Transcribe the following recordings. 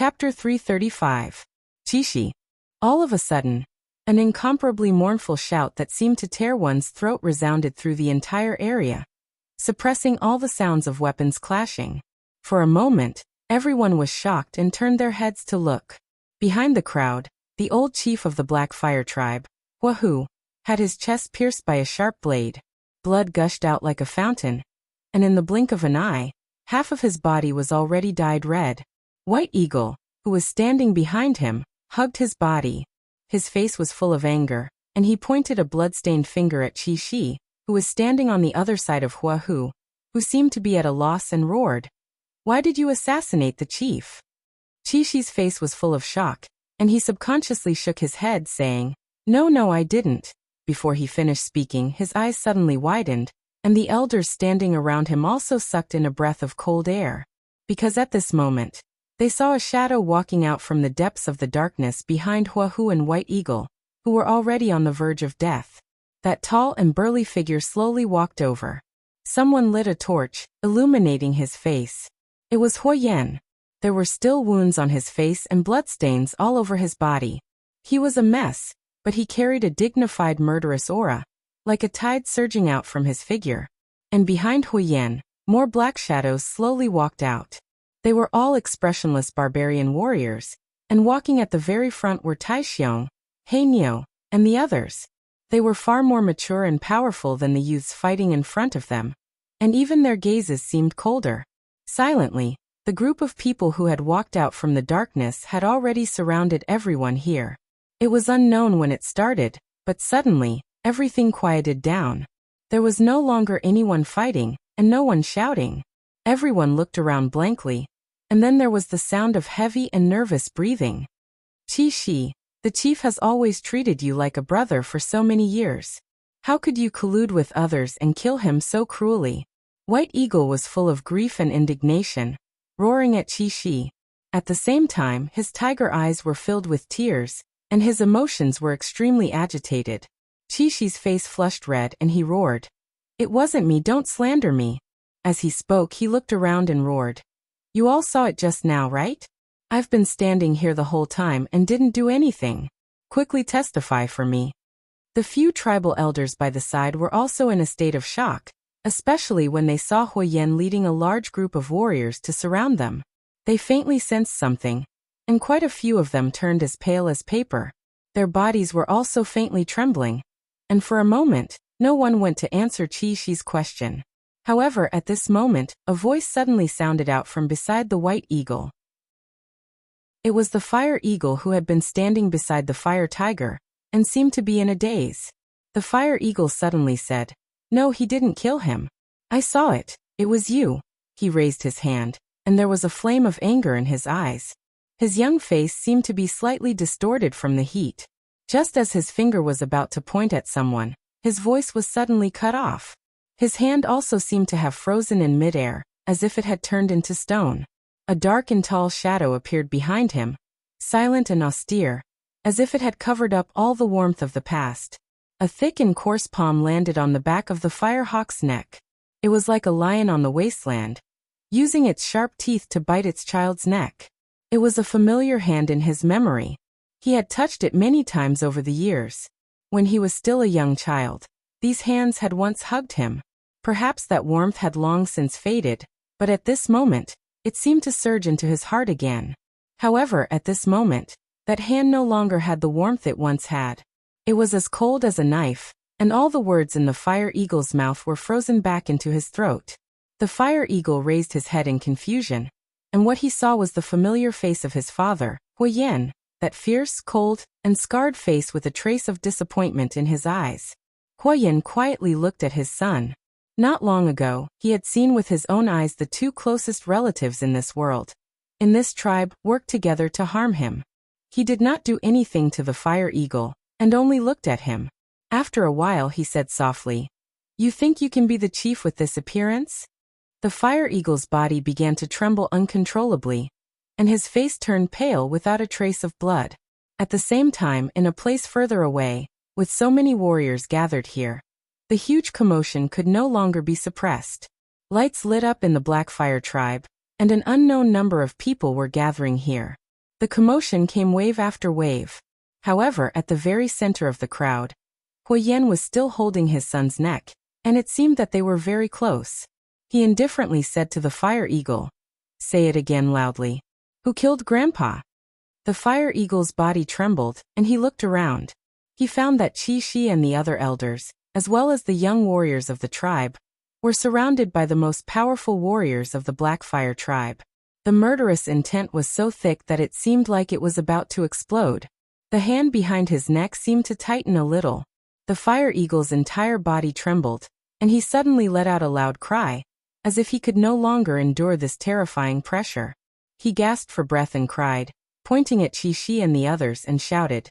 Chapter 335. Chishi. All of a sudden, an incomparably mournful shout that seemed to tear one's throat resounded through the entire area, suppressing all the sounds of weapons clashing. For a moment, everyone was shocked and turned their heads to look. Behind the crowd, the old chief of the Black Fire tribe, Wahoo, had his chest pierced by a sharp blade. Blood gushed out like a fountain, and in the blink of an eye, half of his body was already dyed red. White Eagle, who was standing behind him, hugged his body. His face was full of anger, and he pointed a blood-stained finger at Chi, who was standing on the other side of Wahoo, who seemed to be at a loss, and roared, "Why did you assassinate the chief?" Chi's face was full of shock, and he subconsciously shook his head, saying, No, I didn't." Before he finished speaking, his eyes suddenly widened, and the elders standing around him also sucked in a breath of cold air. Because at this moment, they saw a shadow walking out from the depths of the darkness behind Wahoo and White Eagle, who were already on the verge of death. That tall and burly figure slowly walked over. Someone lit a torch, illuminating his face. It was Huoyan. There were still wounds on his face and bloodstains all over his body. He was a mess, but he carried a dignified murderous aura, like a tide surging out from his figure. And behind Huoyan, more black shadows slowly walked out. They were all expressionless barbarian warriors, and walking at the very front were Taixiong, Heinyo, and the others. They were far more mature and powerful than the youths fighting in front of them, and even their gazes seemed colder. Silently, the group of people who had walked out from the darkness had already surrounded everyone here. It was unknown when it started, but suddenly, everything quieted down. There was no longer anyone fighting, and no one shouting. Everyone looked around blankly, and then there was the sound of heavy and nervous breathing. Chi, the chief has always treated you like a brother for so many years. How could you collude with others and kill him so cruelly? White Eagle was full of grief and indignation, roaring at Chi. At the same time, his tiger eyes were filled with tears, and his emotions were extremely agitated. Chi's face flushed red and he roared, "It wasn't me, don't slander me." As he spoke, he looked around and roared, "You all saw it just now, right? I've been standing here the whole time and didn't do anything. Quickly testify for me." The few tribal elders by the side were also in a state of shock, especially when they saw Huoyan leading a large group of warriors to surround them. They faintly sensed something, and quite a few of them turned as pale as paper. Their bodies were also faintly trembling, and for a moment, no one went to answer Chi's question. However, at this moment, a voice suddenly sounded out from beside the White Eagle. It was the Fire Eagle who had been standing beside the Fire Tiger, and seemed to be in a daze. The Fire Eagle suddenly said, "No, he didn't kill him. I saw it, it was you." He raised his hand, and there was a flame of anger in his eyes. His young face seemed to be slightly distorted from the heat. Just as his finger was about to point at someone, his voice was suddenly cut off. His hand also seemed to have frozen in midair, as if it had turned into stone. A dark and tall shadow appeared behind him, silent and austere, as if it had covered up all the warmth of the past. A thick and coarse palm landed on the back of the firehawk's neck. It was like a lion on the wasteland, using its sharp teeth to bite its child's neck. It was a familiar hand in his memory. He had touched it many times over the years. When he was still a young child, these hands had once hugged him. Perhaps that warmth had long since faded, but at this moment, it seemed to surge into his heart again. However, at this moment, that hand no longer had the warmth it once had. It was as cold as a knife, and all the words in the Fire Eagle's mouth were frozen back into his throat. The Fire Eagle raised his head in confusion, and what he saw was the familiar face of his father, Huoyan, that fierce, cold, and scarred face with a trace of disappointment in his eyes. Huoyan quietly looked at his son. Not long ago, he had seen with his own eyes the two closest relatives in this world, in this tribe, work together to harm him. He did not do anything to the Fire Eagle, and only looked at him. After a while he said softly, "You think you can be the chief with this appearance?" The Fire Eagle's body began to tremble uncontrollably, and his face turned pale without a trace of blood. At the same time, in a place further away, with so many warriors gathered here, the huge commotion could no longer be suppressed. Lights lit up in the Black Fire tribe, and an unknown number of people were gathering here. The commotion came wave after wave. However, at the very center of the crowd, Huyen was still holding his son's neck, and it seemed that they were very close. He indifferently said to the fire eagle, "Say it again loudly. Who killed Grandpa?" The fire eagle's body trembled, and he looked around. He found that Qi Shi and the other elders, as well as the young warriors of the tribe, were surrounded by the most powerful warriors of the Blackfire tribe. The murderous intent was so thick that it seemed like it was about to explode. The hand behind his neck seemed to tighten a little. The fire eagle's entire body trembled, and he suddenly let out a loud cry, as if he could no longer endure this terrifying pressure. He gasped for breath and cried, pointing at Qi Shi and the others, and shouted,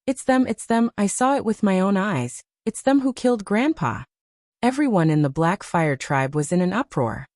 it's them, I saw it with my own eyes, it's them who killed Grandpa." Everyone in the Blackfire tribe was in an uproar.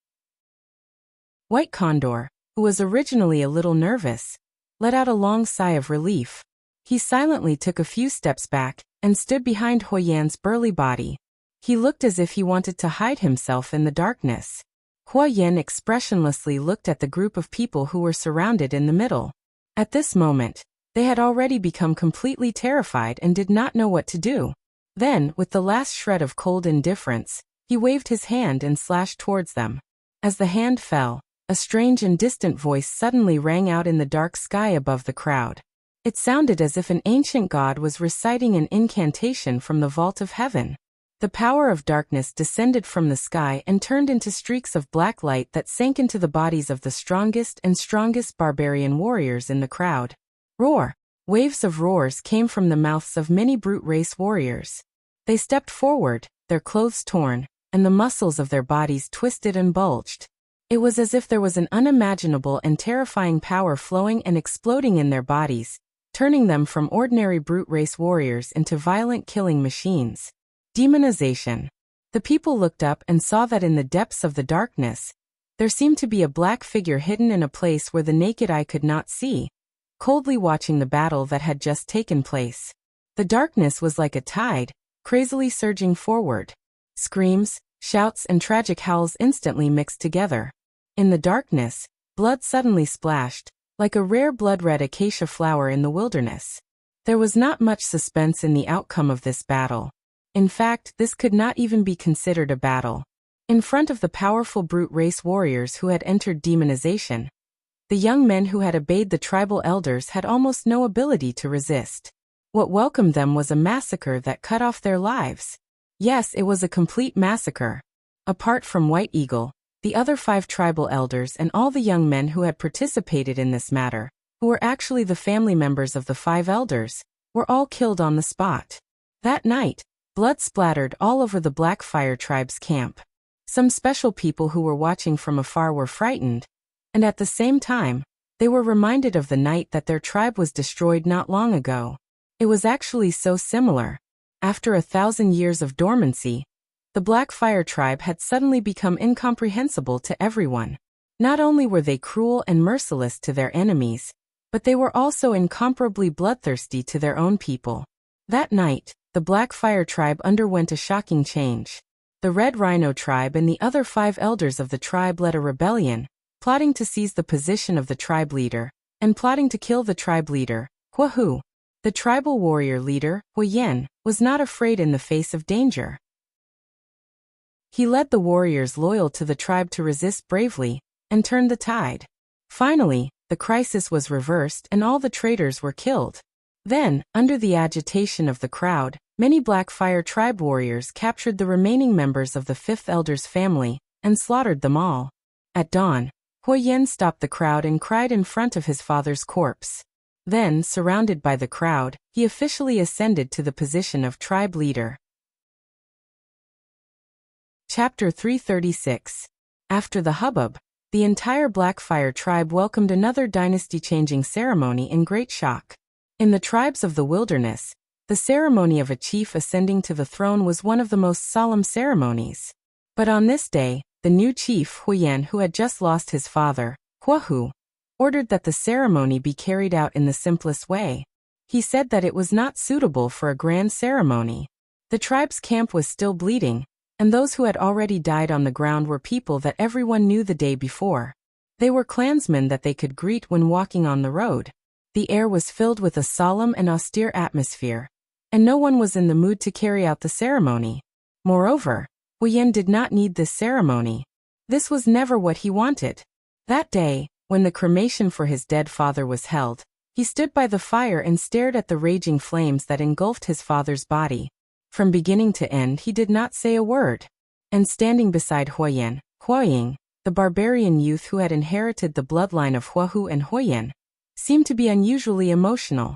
White Condor, who was originally a little nervous, let out a long sigh of relief. He silently took a few steps back and stood behind Huyen's burly body. He looked as if he wanted to hide himself in the darkness. Huyen expressionlessly looked at the group of people who were surrounded in the middle. At this moment, they had already become completely terrified and did not know what to do. Then, with the last shred of cold indifference, he waved his hand and slashed towards them. As the hand fell, a strange and distant voice suddenly rang out in the dark sky above the crowd. It sounded as if an ancient god was reciting an incantation from the vault of heaven. The power of darkness descended from the sky and turned into streaks of black light that sank into the bodies of the strongest barbarian warriors in the crowd. Roar! Waves of roars came from the mouths of many brute race warriors. They stepped forward, their clothes torn, and the muscles of their bodies twisted and bulged. It was as if there was an unimaginable and terrifying power flowing and exploding in their bodies, turning them from ordinary brute race warriors into violent killing machines. Demonization. The people looked up and saw that in the depths of the darkness, there seemed to be a black figure hidden in a place where the naked eye could not see, coldly watching the battle that had just taken place. The darkness was like a tide, crazily surging forward. Screams, shouts, and tragic howls instantly mixed together. In the darkness, blood suddenly splashed, like a rare blood-red acacia flower in the wilderness. There was not much suspense in the outcome of this battle. In fact, this could not even be considered a battle. In front of the powerful brute race warriors who had entered demonization, the young men who had obeyed the tribal elders had almost no ability to resist. What welcomed them was a massacre that cut off their lives. Yes, it was a complete massacre. Apart from White Eagle, the other 5 tribal elders and all the young men who had participated in this matter, who were actually the family members of the 5 elders, were all killed on the spot. That night, blood splattered all over the Blackfire tribe's camp. Some special people who were watching from afar were frightened, and at the same time, they were reminded of the night that their tribe was destroyed not long ago. It was actually so similar. After 1,000 years of dormancy, the Blackfire tribe had suddenly become incomprehensible to everyone. Not only were they cruel and merciless to their enemies, but they were also incomparably bloodthirsty to their own people. That night, the Blackfire tribe underwent a shocking change. The Red Rhino tribe and the other 5 elders of the tribe led a rebellion, plotting to seize the position of the tribe leader, and plotting to kill the tribe leader, Huahu. The tribal warrior leader, Huyen, was not afraid in the face of danger. He led the warriors loyal to the tribe to resist bravely, and turned the tide. Finally, the crisis was reversed and all the traitors were killed. Then, under the agitation of the crowd, many Blackfire tribe warriors captured the remaining members of the 5th elder's family, and slaughtered them all. At dawn, Huyen stopped the crowd and cried in front of his father's corpse. Then, surrounded by the crowd, he officially ascended to the position of tribe leader. Chapter 336. After the hubbub, the entire Blackfire tribe welcomed another dynasty-changing ceremony in great shock. In the tribes of the wilderness, the ceremony of a chief ascending to the throne was one of the most solemn ceremonies. But on this day, the new chief, Huyen, who had just lost his father, Huahu, ordered that the ceremony be carried out in the simplest way. He said that it was not suitable for a grand ceremony. The tribe's camp was still bleeding, and those who had already died on the ground were people that everyone knew the day before. They were clansmen that they could greet when walking on the road. The air was filled with a solemn and austere atmosphere, and no one was in the mood to carry out the ceremony. Moreover, Huyen did not need this ceremony. This was never what he wanted. That day, when the cremation for his dead father was held, he stood by the fire and stared at the raging flames that engulfed his father's body. From beginning to end he did not say a word. And standing beside Huyen, Huaying, the barbarian youth who had inherited the bloodline of Huahu and Huyen, seemed to be unusually emotional.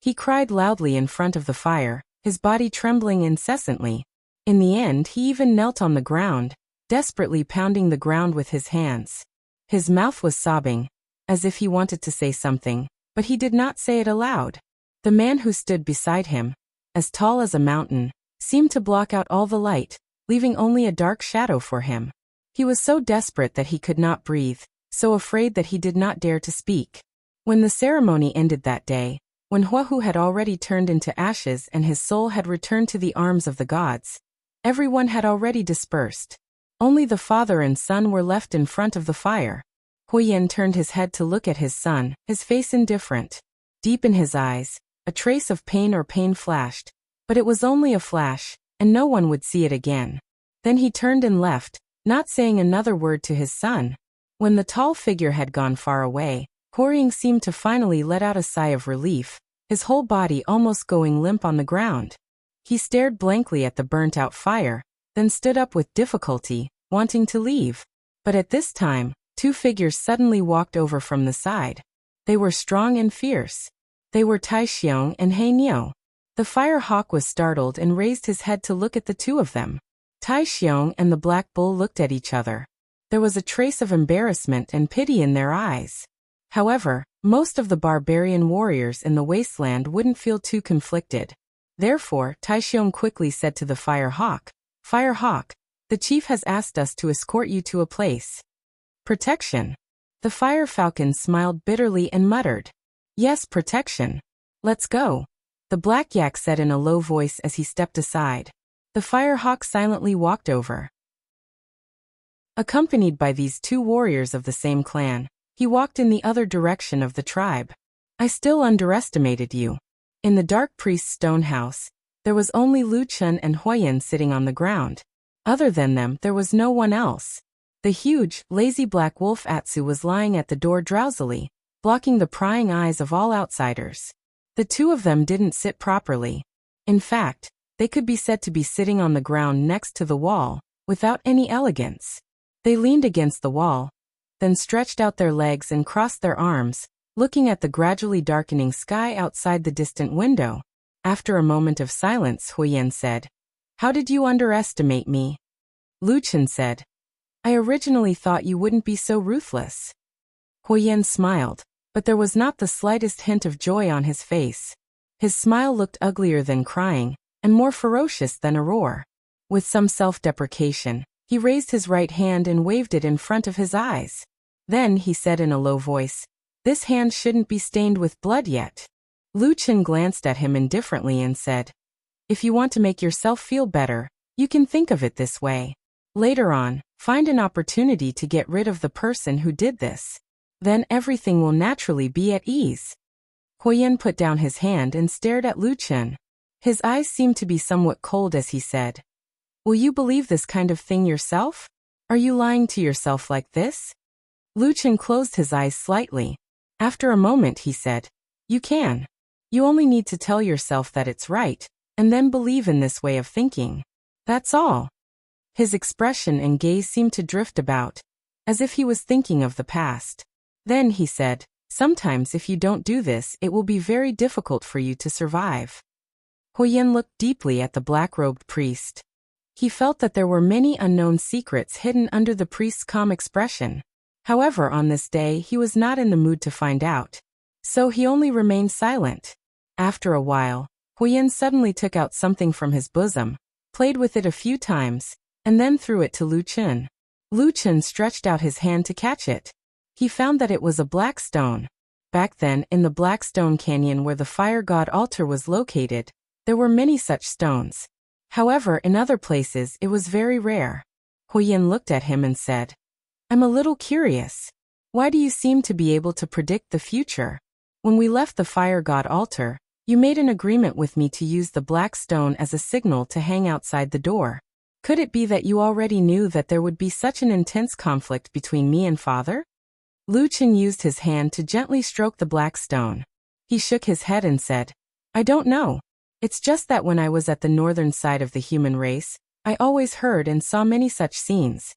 He cried loudly in front of the fire, his body trembling incessantly. In the end he even knelt on the ground, desperately pounding the ground with his hands. His mouth was sobbing, as if he wanted to say something, but he did not say it aloud. The man who stood beside him, as tall as a mountain, seemed to block out all the light, leaving only a dark shadow for him. He was so desperate that he could not breathe, so afraid that he did not dare to speak. When the ceremony ended that day, when Huahu had already turned into ashes and his soul had returned to the arms of the gods, everyone had already dispersed. Only the father and son were left in front of the fire. Huyen turned his head to look at his son, his face indifferent. Deep in his eyes, a trace of pain flashed, but it was only a flash, and no one would see it again. Then he turned and left, not saying another word to his son. When the tall figure had gone far away, Huyen seemed to finally let out a sigh of relief, his whole body almost going limp on the ground. He stared blankly at the burnt-out fire, then stood up with difficulty, wanting to leave. But at this time, two figures suddenly walked over from the side. They were strong and fierce. They were Tai Xiong and He Niu. The fire hawk was startled and raised his head to look at the two of them. Tai Xiong and the Black Bull looked at each other. There was a trace of embarrassment and pity in their eyes. However, most of the barbarian warriors in the wasteland wouldn't feel too conflicted. Therefore, Tai Xiong quickly said to the Fire Hawk, "Fire Hawk, the chief has asked us to escort you to a place. Protection." The Fire Falcon smiled bitterly and muttered, "Yes, protection. Let's go." The Black Yak said in a low voice as he stepped aside. The Fire Hawk silently walked over. Accompanied by these two warriors of the same clan, he walked in the other direction of the tribe. "I still underestimated you." In the dark priest's stone house, there was only Lu Chun and Huyen sitting on the ground. Other than them, there was no one else. The huge, lazy black wolf Atsu was lying at the door drowsily, blocking the prying eyes of all outsiders. The two of them didn't sit properly. In fact, they could be said to be sitting on the ground next to the wall, without any elegance. They leaned against the wall, then stretched out their legs and crossed their arms, looking at the gradually darkening sky outside the distant window. After a moment of silence, Huyen said, "How did you underestimate me?" Lu Chun said, "I originally thought you wouldn't be so ruthless." Huyen smiled, but there was not the slightest hint of joy on his face. His smile looked uglier than crying, and more ferocious than a roar. With some self-deprecation, he raised his right hand and waved it in front of his eyes. Then he said in a low voice, "This hand shouldn't be stained with blood yet." Lu Chun glanced at him indifferently and said, "If you want to make yourself feel better, you can think of it this way. Later on, find an opportunity to get rid of the person who did this. Then everything will naturally be at ease." Huyen put down his hand and stared at Lu Chun. His eyes seemed to be somewhat cold as he said, "Will you believe this kind of thing yourself? Are you lying to yourself like this?" Lu Chun closed his eyes slightly. After a moment he said, "You can. You only need to tell yourself that it's right, and then believe in this way of thinking. That's all." His expression and gaze seemed to drift about, as if he was thinking of the past. Then he said, "Sometimes if you don't do this, it will be very difficult for you to survive." Huyen looked deeply at the black-robed priest. He felt that there were many unknown secrets hidden under the priest's calm expression. However, on this day he was not in the mood to find out. So he only remained silent. After a while, Huyen suddenly took out something from his bosom, played with it a few times, and then threw it to Lu Chun. Lu Chun stretched out his hand to catch it. He found that it was a black stone. Back then, in the Black Stone Canyon where the fire god altar was located, there were many such stones. However, in other places it was very rare. Huyen looked at him and said, "I'm a little curious. Why do you seem to be able to predict the future?" When we left the fire god altar, you made an agreement with me to use the black stone as a signal to hang outside the door. Could it be that you already knew that there would be such an intense conflict between me and father? Lu Chen used his hand to gently stroke the black stone. He shook his head and said, I don't know. It's just that when I was at the northern side of the human race, I always heard and saw many such scenes.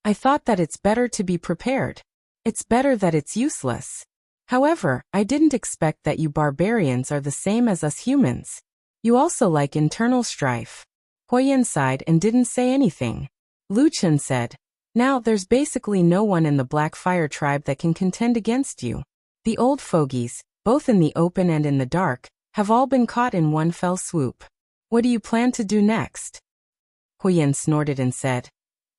I thought that it's better to be prepared. It's better that it's useless. However, I didn't expect that you barbarians are the same as us humans. You also like internal strife. Huoyan sighed and didn't say anything. Lu Chen said, Now there's basically no one in the Black Fire tribe that can contend against you. The old fogies, both in the open and in the dark, have all been caught in one fell swoop. What do you plan to do next? Huoyan snorted and said,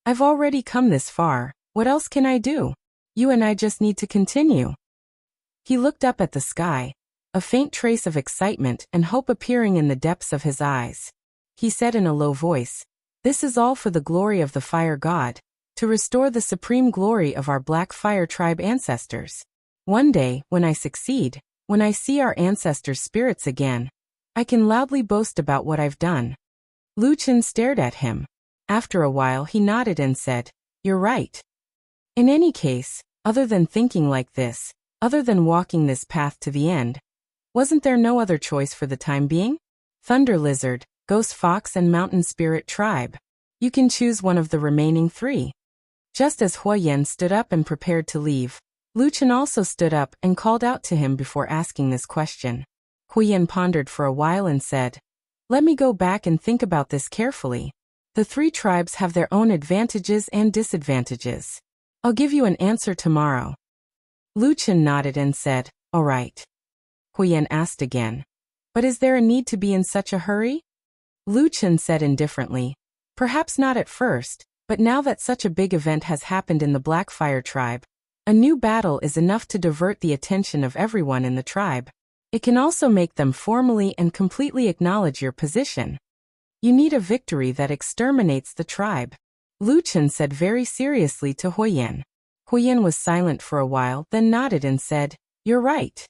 I've already come this far, what else can I do? You and I just need to continue. He looked up at the sky, a faint trace of excitement and hope appearing in the depths of his eyes. He said in a low voice, This is all for the glory of the fire god, to restore the supreme glory of our Black Fire tribe ancestors. One day, when I succeed, when I see our ancestors' spirits again, I can loudly boast about what I've done. Lu Chen stared at him. After a while he nodded and said, You're right. In any case, other than thinking like this, other than walking this path to the end, wasn't there no other choice for the time being? Thunder Lizard, Ghost Fox and Mountain Spirit Tribe. You can choose one of the remaining three. Just as Huoyan stood up and prepared to leave, Lu Chen also stood up and called out to him before asking this question. Huoyan pondered for a while and said, Let me go back and think about this carefully. The three tribes have their own advantages and disadvantages. I'll give you an answer tomorrow. Lu Chen nodded and said, All right. Huoyan asked again, But is there a need to be in such a hurry? Lu Chen said indifferently, Perhaps not at first, but now that such a big event has happened in the Black Fire tribe, a new battle is enough to divert the attention of everyone in the tribe. It can also make them formally and completely acknowledge your position. You need a victory that exterminates the tribe. Lu Chen said very seriously to Huoyan. Huoyan was silent for a while, then nodded and said, You're right.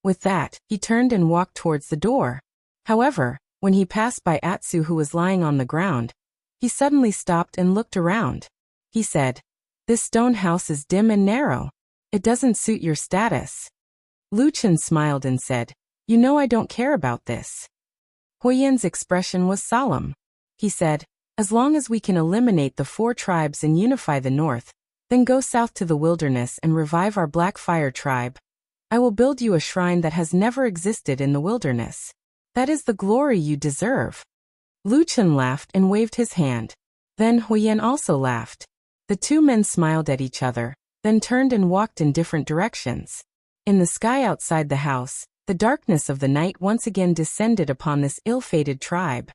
With that, he turned and walked towards the door. However, when he passed by Atsu who was lying on the ground, he suddenly stopped and looked around. He said, This stone house is dim and narrow. It doesn't suit your status. Lu Chen smiled and said, You know I don't care about this. Huoyan's expression was solemn. He said, As long as we can eliminate the four tribes and unify the north, then go south to the wilderness and revive our Black Fire tribe. I will build you a shrine that has never existed in the wilderness. That is the glory you deserve. Lu Chen laughed and waved his hand. Then Huoyan also laughed. The two men smiled at each other, then turned and walked in different directions. In the sky outside the house, the darkness of the night once again descended upon this ill-fated tribe.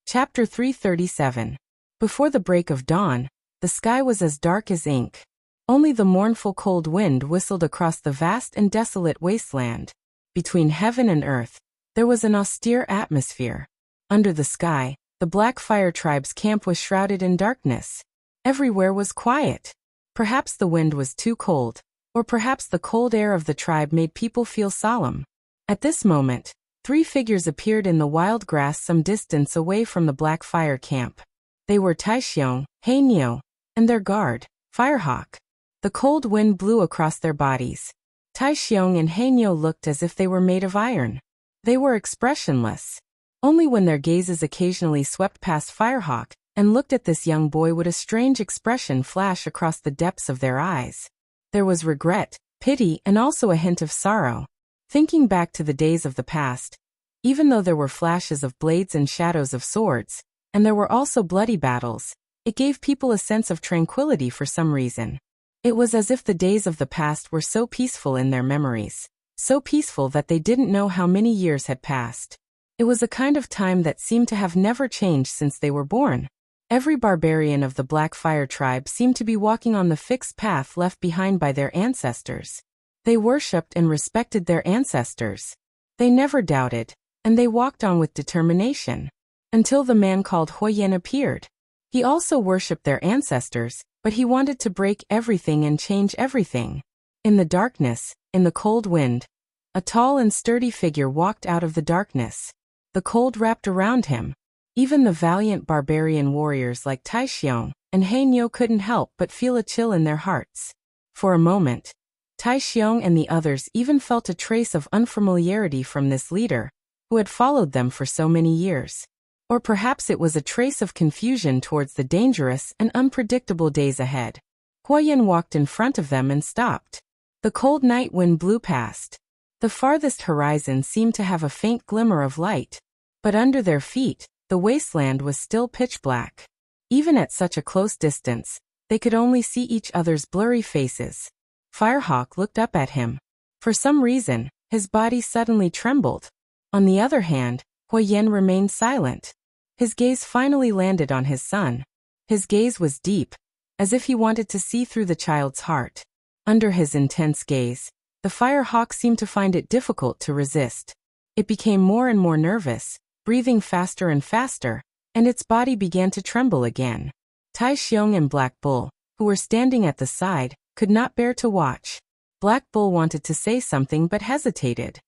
Chapter 337. Before the break of dawn, the sky was as dark as ink. Only the mournful cold wind whistled across the vast and desolate wasteland. Between heaven and earth, there was an austere atmosphere. Under the sky, the Black Fire tribe's camp was shrouded in darkness. Everywhere was quiet. Perhaps the wind was too cold, or perhaps the cold air of the tribe made people feel solemn. At this moment, three figures appeared in the wild grass some distance away from the Black Fire camp. They were Taixiong, Heinyo, and their guard, Firehawk. The cold wind blew across their bodies. Taixiong and Heinyo looked as if they were made of iron. They were expressionless. Only when their gazes occasionally swept past Firehawk and looked at this young boy would a strange expression flash across the depths of their eyes. There was regret, pity, and also a hint of sorrow. Thinking back to the days of the past, even though there were flashes of blades and shadows of swords, and there were also bloody battles, it gave people a sense of tranquility for some reason. It was as if the days of the past were so peaceful in their memories, so peaceful that they didn't know how many years had passed. It was a kind of time that seemed to have never changed since they were born. Every barbarian of the Black Fire tribe seemed to be walking on the fixed path left behind by their ancestors. They worshipped and respected their ancestors. They never doubted, and they walked on with determination. Until the man called Huoyan appeared. He also worshipped their ancestors, but he wanted to break everything and change everything. In the darkness, in the cold wind, a tall and sturdy figure walked out of the darkness. The cold wrapped around him. Even the valiant barbarian warriors like Taixiong and Heinyo couldn't help but feel a chill in their hearts. For a moment, Taixiong and the others even felt a trace of unfamiliarity from this leader, who had followed them for so many years. Or perhaps it was a trace of confusion towards the dangerous and unpredictable days ahead. Huoyan walked in front of them and stopped. The cold night wind blew past. The farthest horizon seemed to have a faint glimmer of light, but under their feet, the wasteland was still pitch black. Even at such a close distance, they could only see each other's blurry faces. Firehawk looked up at him. For some reason, his body suddenly trembled. On the other hand, Huoyan remained silent. His gaze finally landed on his son. His gaze was deep, as if he wanted to see through the child's heart. Under his intense gaze, the Firehawk seemed to find it difficult to resist. It became more and more nervous, breathing faster and faster, and its body began to tremble again. Taixiong and Black Bull, who were standing at the side, could not bear to watch. Black Bull wanted to say something but hesitated.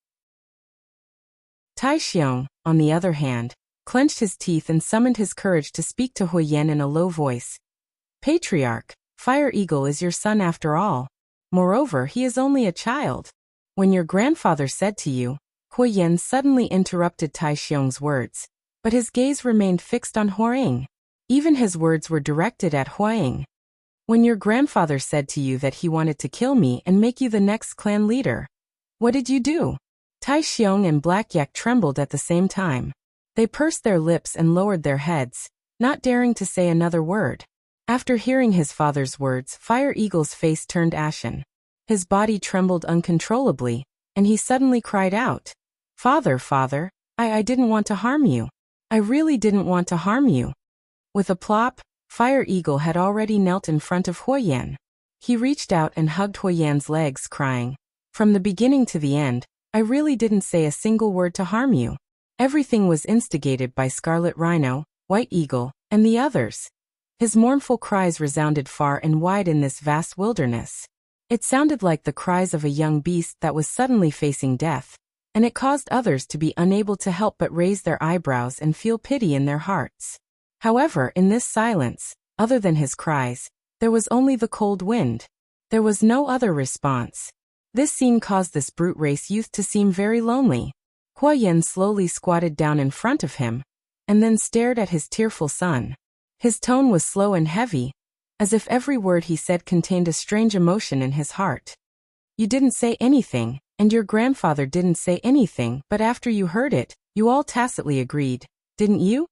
Taixiong, on the other hand, clenched his teeth and summoned his courage to speak to Huoyan in a low voice. Patriarch, Fire Eagle is your son after all. Moreover, he is only a child. When your grandfather said to you, Huoyan suddenly interrupted Taixiong's words, but his gaze remained fixed on Huoying. Even his words were directed at Huoying. When your grandfather said to you that he wanted to kill me and make you the next clan leader, what did you do? Taixiong and Black Yak trembled at the same time. They pursed their lips and lowered their heads, not daring to say another word. After hearing his father's words, Fire Eagle's face turned ashen. His body trembled uncontrollably, and he suddenly cried out, Father, Father, I didn't want to harm you. I really didn't want to harm you. With a plop, Fire Eagle had already knelt in front of Huoyan. He reached out and hugged Huoyan's legs, crying, From the beginning to the end, I really didn't say a single word to harm you. Everything was instigated by Scarlet Rhino, White Eagle, and the others. His mournful cries resounded far and wide in this vast wilderness. It sounded like the cries of a young beast that was suddenly facing death, and it caused others to be unable to help but raise their eyebrows and feel pity in their hearts. However, in this silence, other than his cries, there was only the cold wind. There was no other response. This scene caused this brute race youth to seem very lonely. Huoyan slowly squatted down in front of him, and then stared at his tearful son. His tone was slow and heavy, as if every word he said contained a strange emotion in his heart. You didn't say anything, and your grandfather didn't say anything, but after you heard it, you all tacitly agreed, didn't you?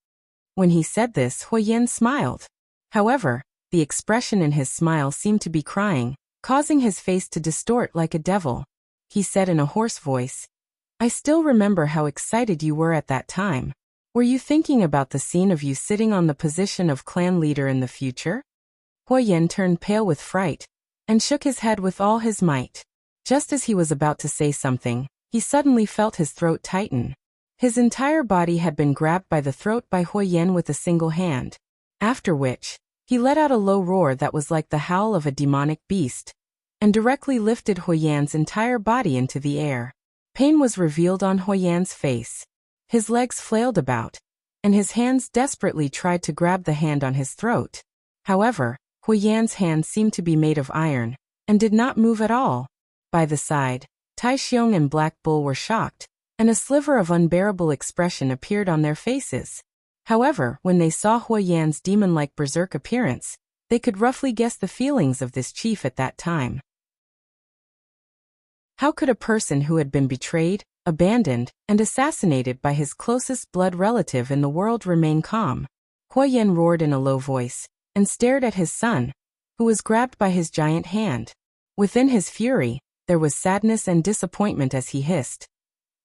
When he said this, Huoyan smiled. However, the expression in his smile seemed to be crying, causing his face to distort like a devil. He said in a hoarse voice, I still remember how excited you were at that time. Were you thinking about the scene of you sitting on the position of clan leader in the future? Huoyan turned pale with fright, and shook his head with all his might. Just as he was about to say something, he suddenly felt his throat tighten. His entire body had been grabbed by the throat by Huoyan with a single hand. After which, he let out a low roar that was like the howl of a demonic beast, and directly lifted Huoyan's entire body into the air. Pain was revealed on Huoyan's face. His legs flailed about, and his hands desperately tried to grab the hand on his throat. However, Huoyan's hand seemed to be made of iron, and did not move at all. By the side, Taixiong and Black Bull were shocked, and a sliver of unbearable expression appeared on their faces. However, when they saw Huoyan's demon-like berserk appearance, they could roughly guess the feelings of this chief at that time. How could a person who had been betrayed, abandoned, and assassinated by his closest blood relative in the world remain calm? Huoyan roared in a low voice, and stared at his son, who was grabbed by his giant hand. Within his fury, there was sadness and disappointment as he hissed,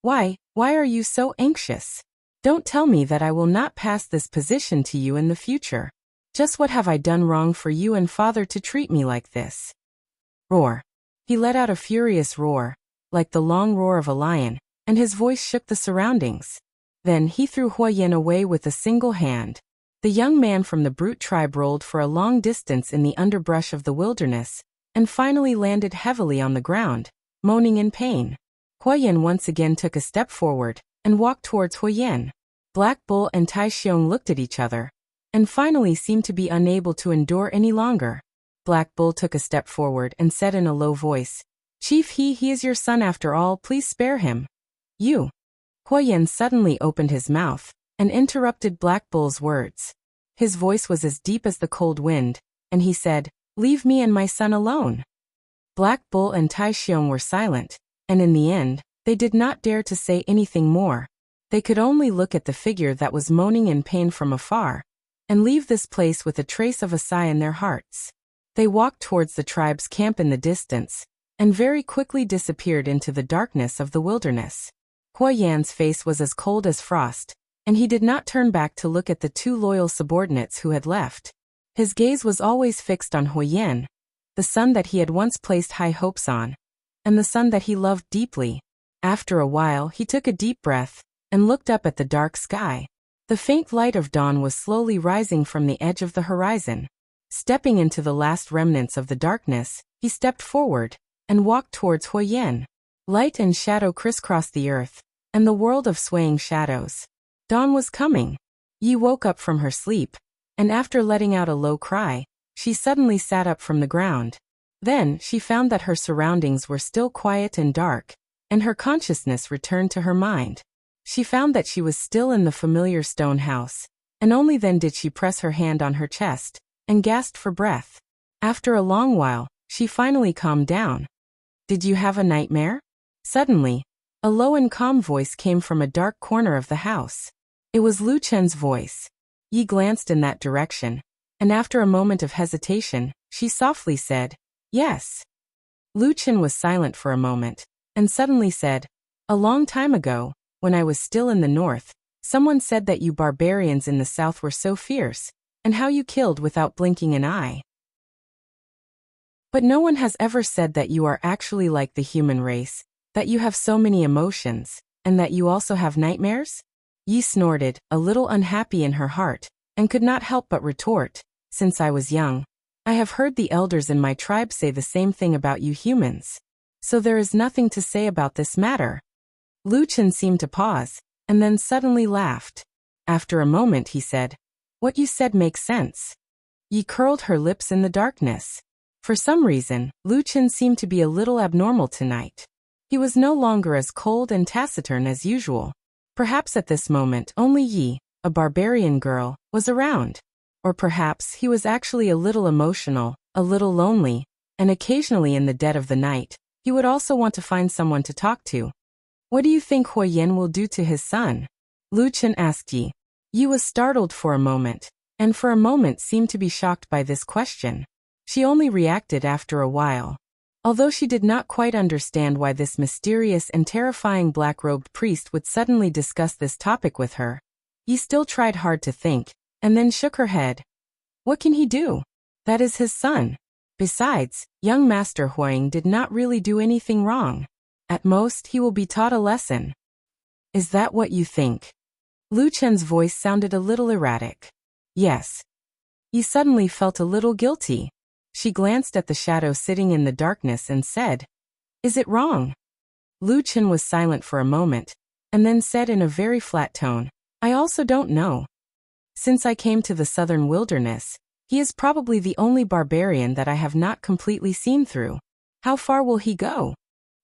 Why are you so anxious? Don't tell me that I will not pass this position to you in the future. Just what have I done wrong for you and father to treat me like this? Roar. He let out a furious roar, like the long roar of a lion, and his voice shook the surroundings. Then he threw Huoyan away with a single hand. The young man from the brute tribe rolled for a long distance in the underbrush of the wilderness, and finally landed heavily on the ground, moaning in pain. Huoyan once again took a step forward, and walked towards Huoyan. Black Bull and Tai Xiong looked at each other, and finally seemed to be unable to endure any longer. Black Bull took a step forward and said in a low voice, "Chief, he is your son after all, please spare him." "You." Huoyan suddenly opened his mouth, and interrupted Black Bull's words. His voice was as deep as the cold wind, and he said, "Leave me and my son alone." Black Bull and Tai Xiong were silent, and in the end, they did not dare to say anything more. They could only look at the figure that was moaning in pain from afar, and leave this place with a trace of a sigh in their hearts. They walked towards the tribe's camp in the distance, and very quickly disappeared into the darkness of the wilderness. Huoyan's face was as cold as frost, and he did not turn back to look at the two loyal subordinates who had left. His gaze was always fixed on Huoyan, the son that he had once placed high hopes on, and the son that he loved deeply. After a while, he took a deep breath, and looked up at the dark sky. The faint light of dawn was slowly rising from the edge of the horizon. Stepping into the last remnants of the darkness, he stepped forward, and walked towards Huoyan. Light and shadow crisscrossed the earth, and the world of swaying shadows. Dawn was coming. Yi woke up from her sleep, and after letting out a low cry, she suddenly sat up from the ground. Then, she found that her surroundings were still quiet and dark, and her consciousness returned to her mind. She found that she was still in the familiar stone house, and only then did she press her hand on her chest, and gasped for breath. After a long while, she finally calmed down. "Did you have a nightmare?" Suddenly, a low and calm voice came from a dark corner of the house. It was Lu Chen's voice. Yi glanced in that direction, and after a moment of hesitation, she softly said, "Yes." Lu Chen was silent for a moment, and suddenly said, "A long time ago, when I was still in the north, someone said that you barbarians in the south were so fierce, and how you killed without blinking an eye. But no one has ever said that you are actually like the human race, that you have so many emotions, and that you also have nightmares?" Yi snorted, a little unhappy in her heart, and could not help but retort, "Since I was young, I have heard the elders in my tribe say the same thing about you humans. So there is nothing to say about this matter." Lu Chen seemed to pause, and then suddenly laughed. After a moment he said, "What you said makes sense." Yi curled her lips in the darkness. For some reason, Lu Chen seemed to be a little abnormal tonight. He was no longer as cold and taciturn as usual. Perhaps at this moment only Yi, a barbarian girl, was around. Or perhaps he was actually a little emotional, a little lonely, and occasionally in the dead of the night, he would also want to find someone to talk to. "What do you think Huoyan will do to his son?" Lu Chen asked Yi. Yi was startled for a moment, and for a moment seemed to be shocked by this question. She only reacted after a while. Although she did not quite understand why this mysterious and terrifying black-robed priest would suddenly discuss this topic with her, Yi still tried hard to think, and then shook her head. What can he do? That is his son. Besides, young Master Huang did not really do anything wrong. At most, he will be taught a lesson. Is that what you think? Lu Chen's voice sounded a little erratic. Yes. Yi suddenly felt a little guilty. She glanced at the shadow sitting in the darkness and said, "Is it wrong?" Lu Chen was silent for a moment, and then said in a very flat tone, "I also don't know. Since I came to the southern wilderness, he is probably the only barbarian that I have not completely seen through. How far will he go?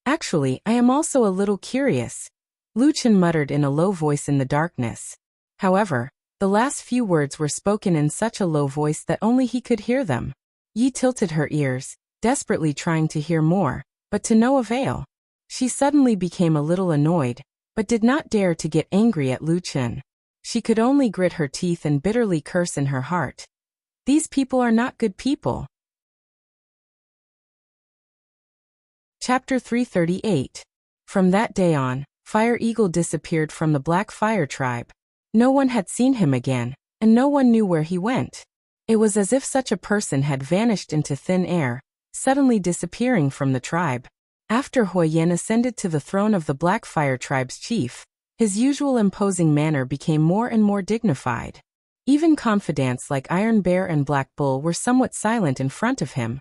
Actually, I am also a little curious." Lu Chen muttered in a low voice in the darkness. However, the last few words were spoken in such a low voice that only he could hear them. Yi tilted her ears, desperately trying to hear more, but to no avail. She suddenly became a little annoyed, but did not dare to get angry at Lu Chen. She could only grit her teeth and bitterly curse in her heart. These people are not good people. Chapter 338. From that day on, Fire Eagle disappeared from the Black Fire tribe. No one had seen him again, and no one knew where he went. It was as if such a person had vanished into thin air, suddenly disappearing from the tribe. After Huoyan ascended to the throne of the Black Fire tribe's chief, his usual imposing manner became more and more dignified. Even confidants like Iron Bear and Black Bull were somewhat silent in front of him,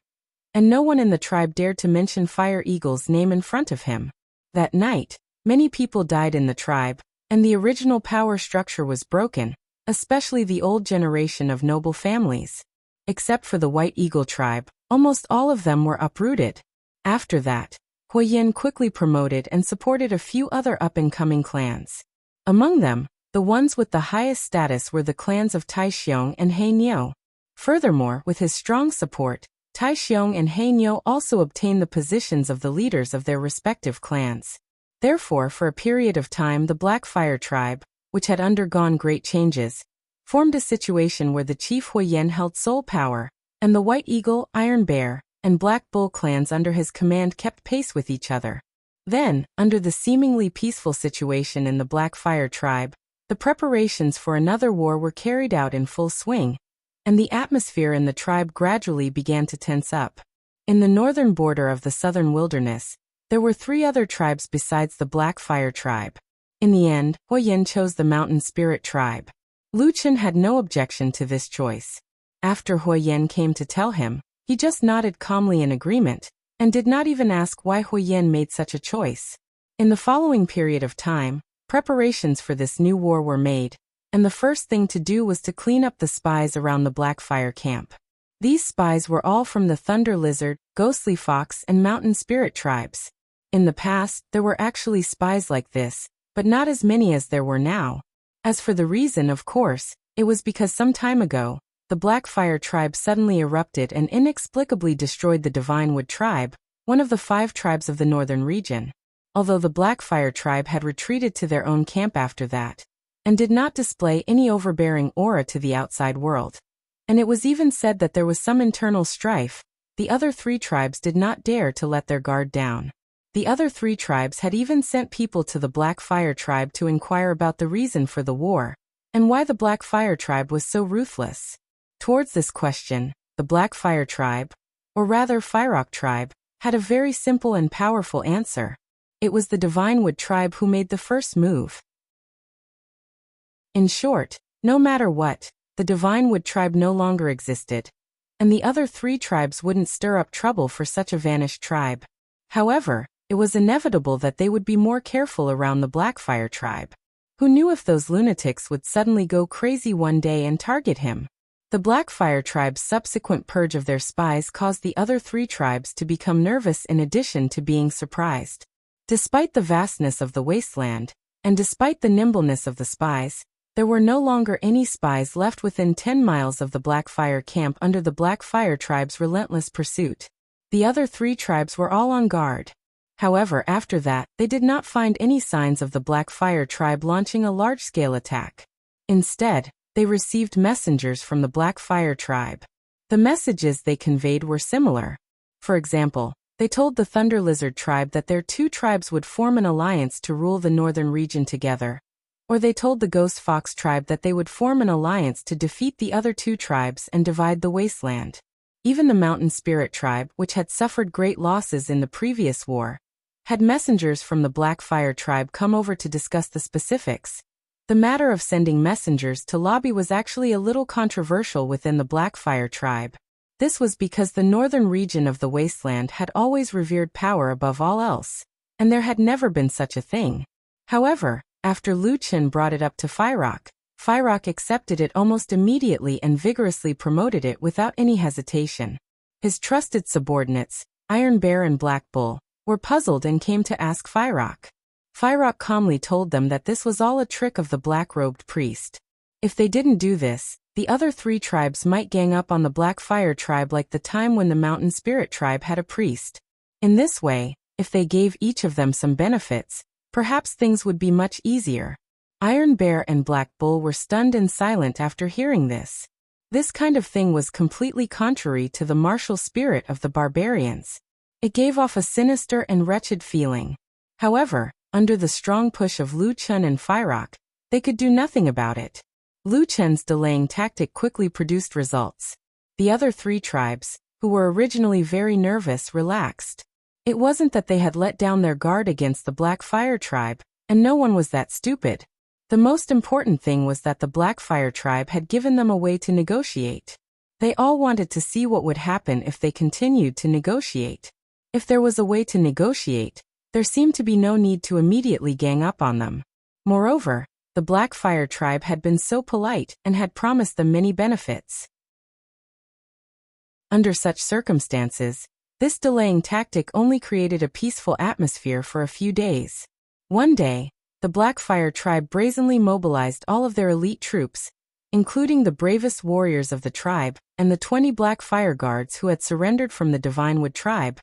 and no one in the tribe dared to mention Fire Eagle's name in front of him. That night, many people died in the tribe, and the original power structure was broken, especially the old generation of noble families. Except for the White Eagle tribe, almost all of them were uprooted. After that, Huoyin quickly promoted and supported a few other up-and-coming clans. Among them, the ones with the highest status were the clans of Taixiong and Heiniu. Furthermore, with his strong support, Taixiong and Heiniu also obtained the positions of the leaders of their respective clans. Therefore, for a period of time the Black Fire tribe, which had undergone great changes, formed a situation where the chief Huoyin held sole power, and the White Eagle, Iron Bear, and Black Bull clans under his command kept pace with each other. Then, under the seemingly peaceful situation in the Black Fire tribe, the preparations for another war were carried out in full swing, and the atmosphere in the tribe gradually began to tense up. In the northern border of the southern wilderness, there were 3 other tribes besides the Black Fire tribe. In the end, Huoyin chose the Mountain Spirit tribe. Lu Chen had no objection to this choice. After Huoyin came to tell him, he just nodded calmly in agreement, and did not even ask why Huoyin made such a choice. In the following period of time, preparations for this new war were made, and the first thing to do was to clean up the spies around the Black Fire camp. These spies were all from the Thunder Lizard, Ghostly Fox, and Mountain Spirit tribes. In the past, there were actually spies like this, but not as many as there were now. As for the reason, of course, it was because some time ago, the Black Fire tribe suddenly erupted and inexplicably destroyed the Divine Wood tribe, one of the 5 tribes of the northern region. Although the Black Fire tribe had retreated to their own camp after that, and did not display any overbearing aura to the outside world, and it was even said that there was some internal strife, the other 3 tribes did not dare to let their guard down. The other 3 tribes had even sent people to the Black Fire tribe to inquire about the reason for the war, and why the Black Fire tribe was so ruthless. Towards this question, the Black Fire tribe, or rather Firerock tribe, had a very simple and powerful answer. It was the Divine Wood tribe who made the first move. In short, no matter what, the Divine Wood tribe no longer existed, and the other 3 tribes wouldn't stir up trouble for such a vanished tribe. However, it was inevitable that they would be more careful around the Black Fire tribe. Who knew if those lunatics would suddenly go crazy one day and target him? The Black Fire tribe's subsequent purge of their spies caused the other 3 tribes to become nervous in addition to being surprised. Despite the vastness of the wasteland, and despite the nimbleness of the spies, there were no longer any spies left within 10 miles of the Black Fire camp under the Black Fire tribe's relentless pursuit. The other 3 tribes were all on guard. However, after that, they did not find any signs of the Black Fire tribe launching a large-scale attack. Instead, they received messengers from the Black Fire tribe. The messages they conveyed were similar. For example, they told the Thunder Lizard tribe that their 2 tribes would form an alliance to rule the northern region together. Or they told the Ghost Fox tribe that they would form an alliance to defeat the other 2 tribes and divide the wasteland. Even the Mountain Spirit tribe, which had suffered great losses in the previous war, had messengers from the Black Fire tribe come over to discuss the specifics. The matter of sending messengers to lobby was actually a little controversial within the Black Fire tribe. This was because the northern region of the wasteland had always revered power above all else, and there had never been such a thing. However, after Lu Chen brought it up to Firerock, Firerock accepted it almost immediately and vigorously promoted it without any hesitation. His trusted subordinates, Iron Bear and Black Bull, were puzzled and came to ask Firerock. Firerock calmly told them that this was all a trick of the black-robed priest. If they didn't do this, the other 3 tribes might gang up on the Black Fire tribe like the time when the Mountain Spirit tribe had a priest. In this way, if they gave each of them some benefits, perhaps things would be much easier. Iron Bear and Black Bull were stunned and silent after hearing this. This kind of thing was completely contrary to the martial spirit of the barbarians. It gave off a sinister and wretched feeling. However, under the strong push of Lu Chen and Firerock, they could do nothing about it. Lu Chen's delaying tactic quickly produced results. The other 3 tribes, who were originally very nervous, relaxed. It wasn't that they had let down their guard against the Black Fire tribe, and no one was that stupid. The most important thing was that the Blackfire tribe had given them a way to negotiate. They all wanted to see what would happen if they continued to negotiate. If there was a way to negotiate, there seemed to be no need to immediately gang up on them. Moreover, the Blackfire tribe had been so polite and had promised them many benefits. Under such circumstances, this delaying tactic only created a peaceful atmosphere for a few days. One day, the Blackfire tribe brazenly mobilized all of their elite troops, including the bravest warriors of the tribe and the 20 Blackfire guards who had surrendered from the Divinewood tribe,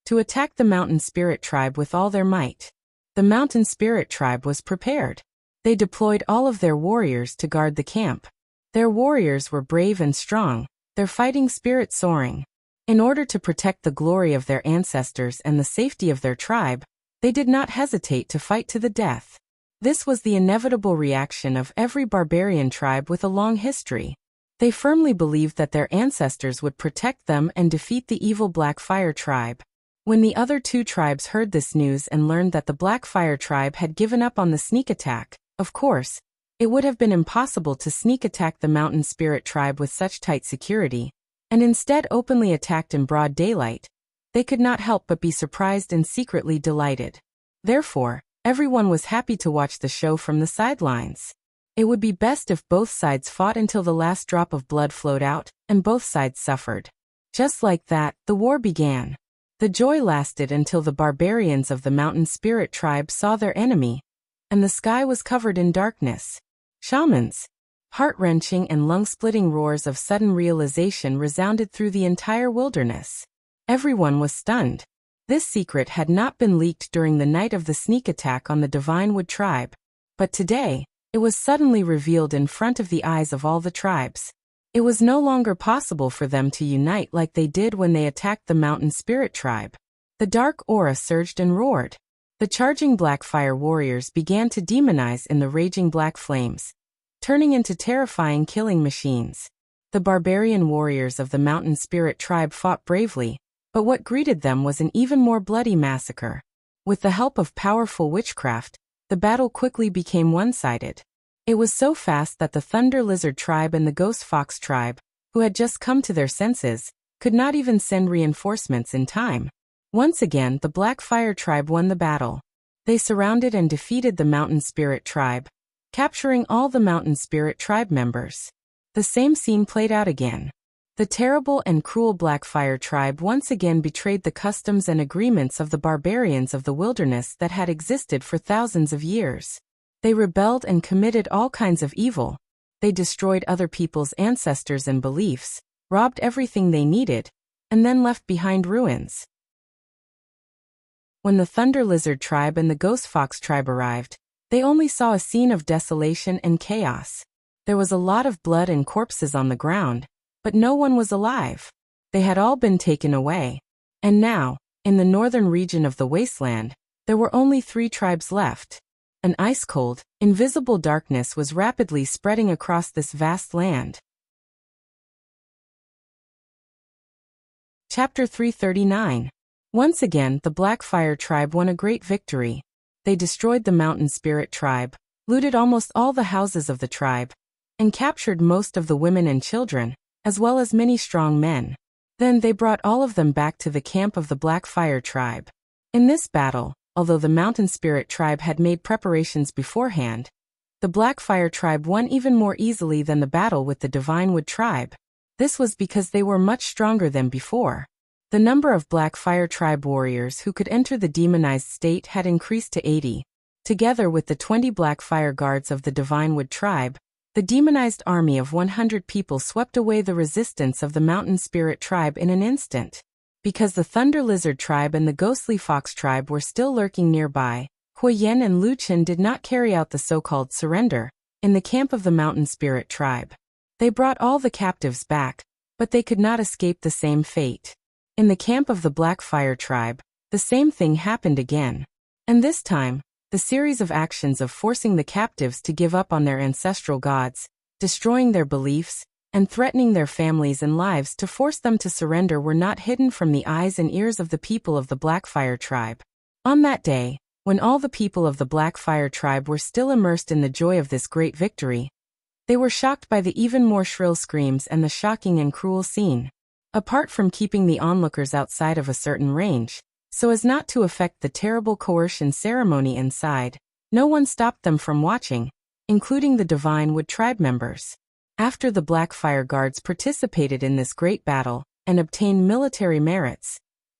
to attack the Mountain Spirit tribe with all their might. The Mountain Spirit tribe was prepared. They deployed all of their warriors to guard the camp. Their warriors were brave and strong, their fighting spirit soaring. In order to protect the glory of their ancestors and the safety of their tribe, they did not hesitate to fight to the death. This was the inevitable reaction of every barbarian tribe with a long history. They firmly believed that their ancestors would protect them and defeat the evil Blackfire tribe. When the other two tribes heard this news and learned that the Blackfire tribe had given up on the sneak attack, of course, it would have been impossible to sneak attack the Mountain Spirit tribe with such tight security, and instead openly attacked in broad daylight. They could not help but be surprised and secretly delighted. Therefore, everyone was happy to watch the show from the sidelines. It would be best if both sides fought until the last drop of blood flowed out, and both sides suffered. Just like that, the war began. The joy lasted until the barbarians of the Mountain Spirit tribe saw their enemy, and the sky was covered in darkness. Shamans. Heart-wrenching and lung-splitting roars of sudden realization resounded through the entire wilderness. Everyone was stunned. This secret had not been leaked during the night of the sneak attack on the Divinewood tribe, but today, it was suddenly revealed in front of the eyes of all the tribes. It was no longer possible for them to unite like they did when they attacked the Mountain Spirit tribe. The dark aura surged and roared. The charging Blackfire warriors began to demonize in the raging black flames, turning into terrifying killing machines. The barbarian warriors of the Mountain Spirit tribe fought bravely, but what greeted them was an even more bloody massacre. With the help of powerful witchcraft, the battle quickly became one-sided. It was so fast that the Thunder Lizard tribe and the Ghost Fox tribe, who had just come to their senses, could not even send reinforcements in time. Once again, the Blackfire tribe won the battle. They surrounded and defeated the Mountain Spirit tribe, capturing all the Mountain Spirit tribe members. The same scene played out again. The terrible and cruel Blackfire tribe once again betrayed the customs and agreements of the barbarians of the wilderness that had existed for thousands of years. They rebelled and committed all kinds of evil. They destroyed other people's ancestors and beliefs, robbed everything they needed, and then left behind ruins. When the Thunder Lizard tribe and the Ghost Fox tribe arrived, they only saw a scene of desolation and chaos. There was a lot of blood and corpses on the ground, but no one was alive. They had all been taken away. And now, in the northern region of the wasteland, there were only 3 tribes left. An ice-cold, invisible darkness was rapidly spreading across this vast land. Chapter 339. Once again, the Blackfire tribe won a great victory. They destroyed the Mountain Spirit tribe, looted almost all the houses of the tribe, and captured most of the women and children, as well as many strong men. Then they brought all of them back to the camp of the Blackfire tribe. In this battle, although the Mountain Spirit tribe had made preparations beforehand, the Blackfire tribe won even more easily than the battle with the Divinewood tribe. This was because they were much stronger than before. The number of Blackfire tribe warriors who could enter the demonized state had increased to 80. Together with the 20 Blackfire guards of the Divinewood tribe, the demonized army of 100 people swept away the resistance of the Mountain Spirit tribe in an instant. Because the Thunder Lizard tribe and the Ghostly Fox tribe were still lurking nearby, Huiyen and Lu Chen did not carry out the so-called surrender in the camp of the Mountain Spirit tribe. They brought all the captives back, but they could not escape the same fate. In the camp of the Blackfire tribe, the same thing happened again. And this time, the series of actions of forcing the captives to give up on their ancestral gods, destroying their beliefs, and threatening their families and lives to force them to surrender were not hidden from the eyes and ears of the people of the Blackfire tribe. On that day, When all the people of the Black Fire tribe were still immersed in the joy of this great victory, they were shocked by the even more shrill screams and the shocking and cruel scene. Apart from keeping the onlookers outside of a certain range, so as not to affect the terrible coercion ceremony inside, no one stopped them from watching, including the Divine Wood tribe members. After the Black Fire Guards participated in this great battle and obtained military merits,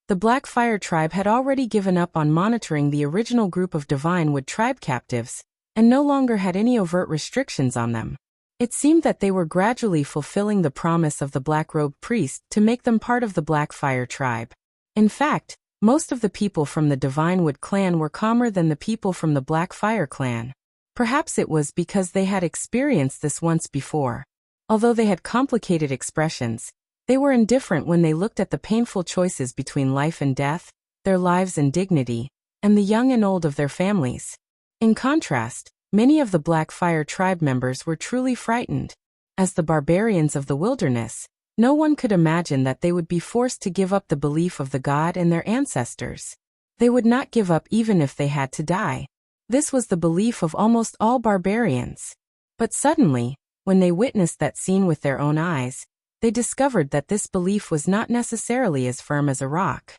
the Black Fire tribe had already given up on monitoring the original group of Divine Wood tribe captives and no longer had any overt restrictions on them. It seemed that they were gradually fulfilling the promise of the black-robed priest to make them part of the Black Fire tribe. In fact, most of the people from the Divine Wood clan were calmer than the people from the Black Fire clan. Perhaps it was because they had experienced this once before. Although they had complicated expressions, they were indifferent when they looked at the painful choices between life and death, their lives and dignity, and the young and old of their families. In contrast, many of the Black Fire tribe members were truly frightened. As the barbarians of the wilderness, no one could imagine that they would be forced to give up the belief of the god and their ancestors. They would not give up even if they had to die. This was the belief of almost all barbarians. But suddenly, when they witnessed that scene with their own eyes, they discovered that this belief was not necessarily as firm as a rock.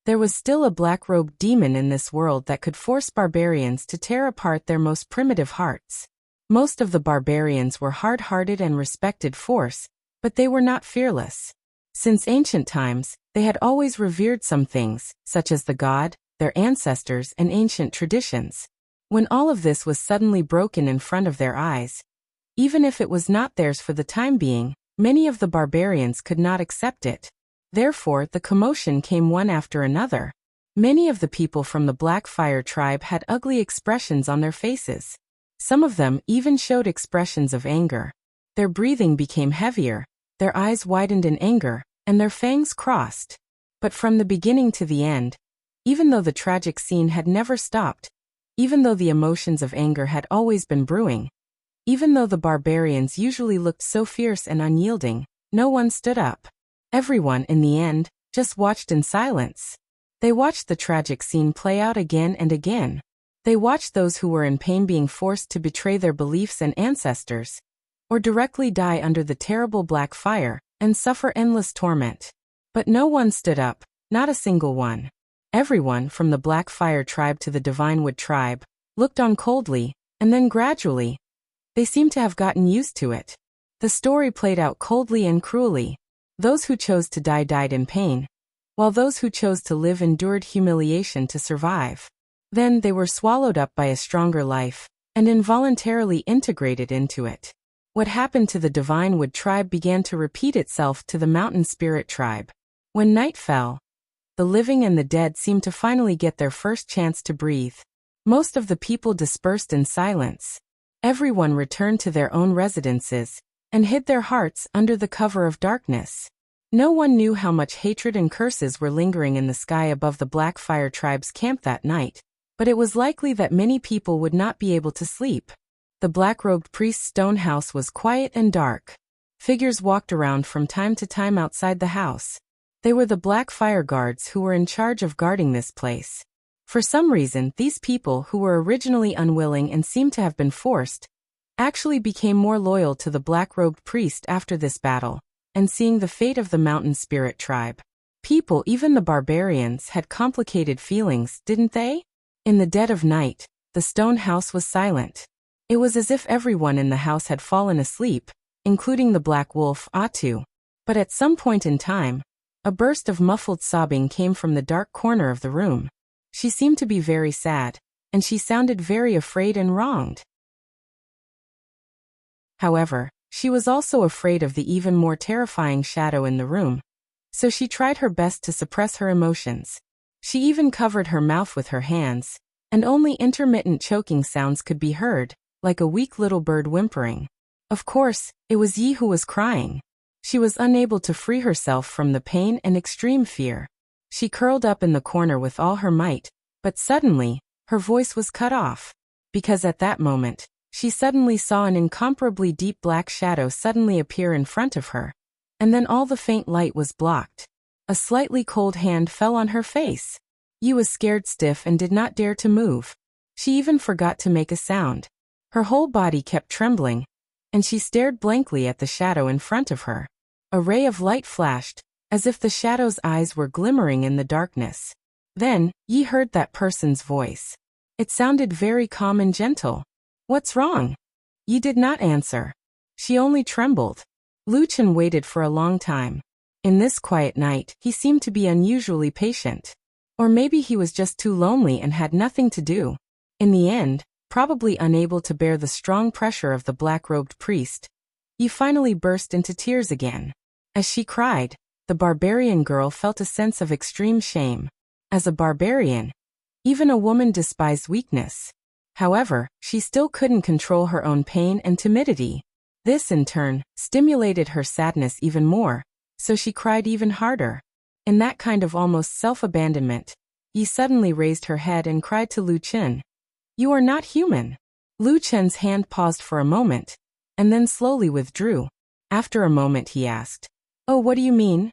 There was still a black-robed demon in this world that could force barbarians to tear apart their most primitive hearts. Most of the barbarians were hard-hearted and respected force, but they were not fearless. Since ancient times, they had always revered some things, such as the god, their ancestors, and ancient traditions. When all of this was suddenly broken in front of their eyes, even if it was not theirs for the time being, many of the barbarians could not accept it. Therefore, the commotion came one after another. Many of the people from the Black Fire tribe had ugly expressions on their faces. Some of them even showed expressions of anger. Their breathing became heavier, their eyes widened in anger, and their fangs crossed. But from the beginning to the end, even though the tragic scene had never stopped, even though the emotions of anger had always been brewing, even though the barbarians usually looked so fierce and unyielding, no one stood up. Everyone, in the end, just watched in silence. They watched the tragic scene play out again and again. They watched those who were in pain being forced to betray their beliefs and ancestors, or directly die under the terrible black fire, and suffer endless torment. But no one stood up, not a single one. Everyone, from the Black Fire tribe to the Divine Wood tribe, looked on coldly, and then gradually, they seemed to have gotten used to it. The story played out coldly and cruelly. Those who chose to die died in pain, while those who chose to live endured humiliation to survive. Then they were swallowed up by a stronger life, and involuntarily integrated into it. What happened to the Divine Wood tribe began to repeat itself to the Mountain Spirit tribe. When night fell, the living and the dead seemed to finally get their first chance to breathe. Most of the people dispersed in silence. Everyone returned to their own residences, and hid their hearts under the cover of darkness. No one knew how much hatred and curses were lingering in the sky above the Black Fire tribe's camp that night, but it was likely that many people would not be able to sleep. The black-robed priest's stone house was quiet and dark. Figures walked around from time to time outside the house. They were the Black Fire guards who were in charge of guarding this place. For some reason, these people who were originally unwilling and seemed to have been forced, actually became more loyal to the black-robed priest after this battle, and seeing the fate of the Mountain Spirit tribe. People, even the barbarians, had complicated feelings, didn't they? In the dead of night, the stone house was silent. It was as if everyone in the house had fallen asleep, including the black wolf, Atu. But at some point in time, a burst of muffled sobbing came from the dark corner of the room. She seemed to be very sad, and she sounded very afraid and wronged. However, she was also afraid of the even more terrifying shadow in the room, so she tried her best to suppress her emotions. She even covered her mouth with her hands, and only intermittent choking sounds could be heard, like a weak little bird whimpering. Of course, it was Yi who was crying. She was unable to free herself from the pain and extreme fear. She curled up in the corner with all her might, but suddenly, her voice was cut off, because at that moment, she suddenly saw an incomparably deep black shadow suddenly appear in front of her, and then all the faint light was blocked. A slightly cold hand fell on her face. Yi was scared stiff and did not dare to move. She even forgot to make a sound. Her whole body kept trembling, and she stared blankly at the shadow in front of her. A ray of light flashed, as if the shadow's eyes were glimmering in the darkness. Then, Yi heard that person's voice. It sounded very calm and gentle. "What's wrong?" Yi did not answer. She only trembled. Lu Chen waited for a long time. In this quiet night, he seemed to be unusually patient. Or maybe he was just too lonely and had nothing to do. In the end, probably unable to bear the strong pressure of the black-robed priest, Yi finally burst into tears again. As she cried, the barbarian girl felt a sense of extreme shame. As a barbarian, even a woman despised weakness. However, she still couldn't control her own pain and timidity. This, in turn, stimulated her sadness even more, so she cried even harder. In that kind of almost self-abandonment, Yi suddenly raised her head and cried to Lu Chen, "You are not human." Lu Chen's hand paused for a moment, and then slowly withdrew. After a moment he asked, "Oh, what do you mean?"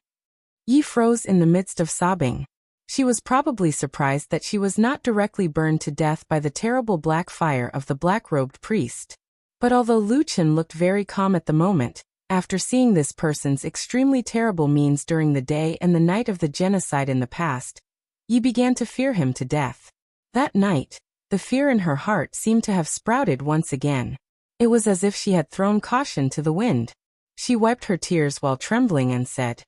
Yi froze in the midst of sobbing. She was probably surprised that she was not directly burned to death by the terrible black fire of the black-robed priest. But although Lu Chen looked very calm at the moment, after seeing this person's extremely terrible means during the day and the night of the genocide in the past, Yi began to fear him to death. That night, the fear in her heart seemed to have sprouted once again. It was as if she had thrown caution to the wind. She wiped her tears while trembling and said,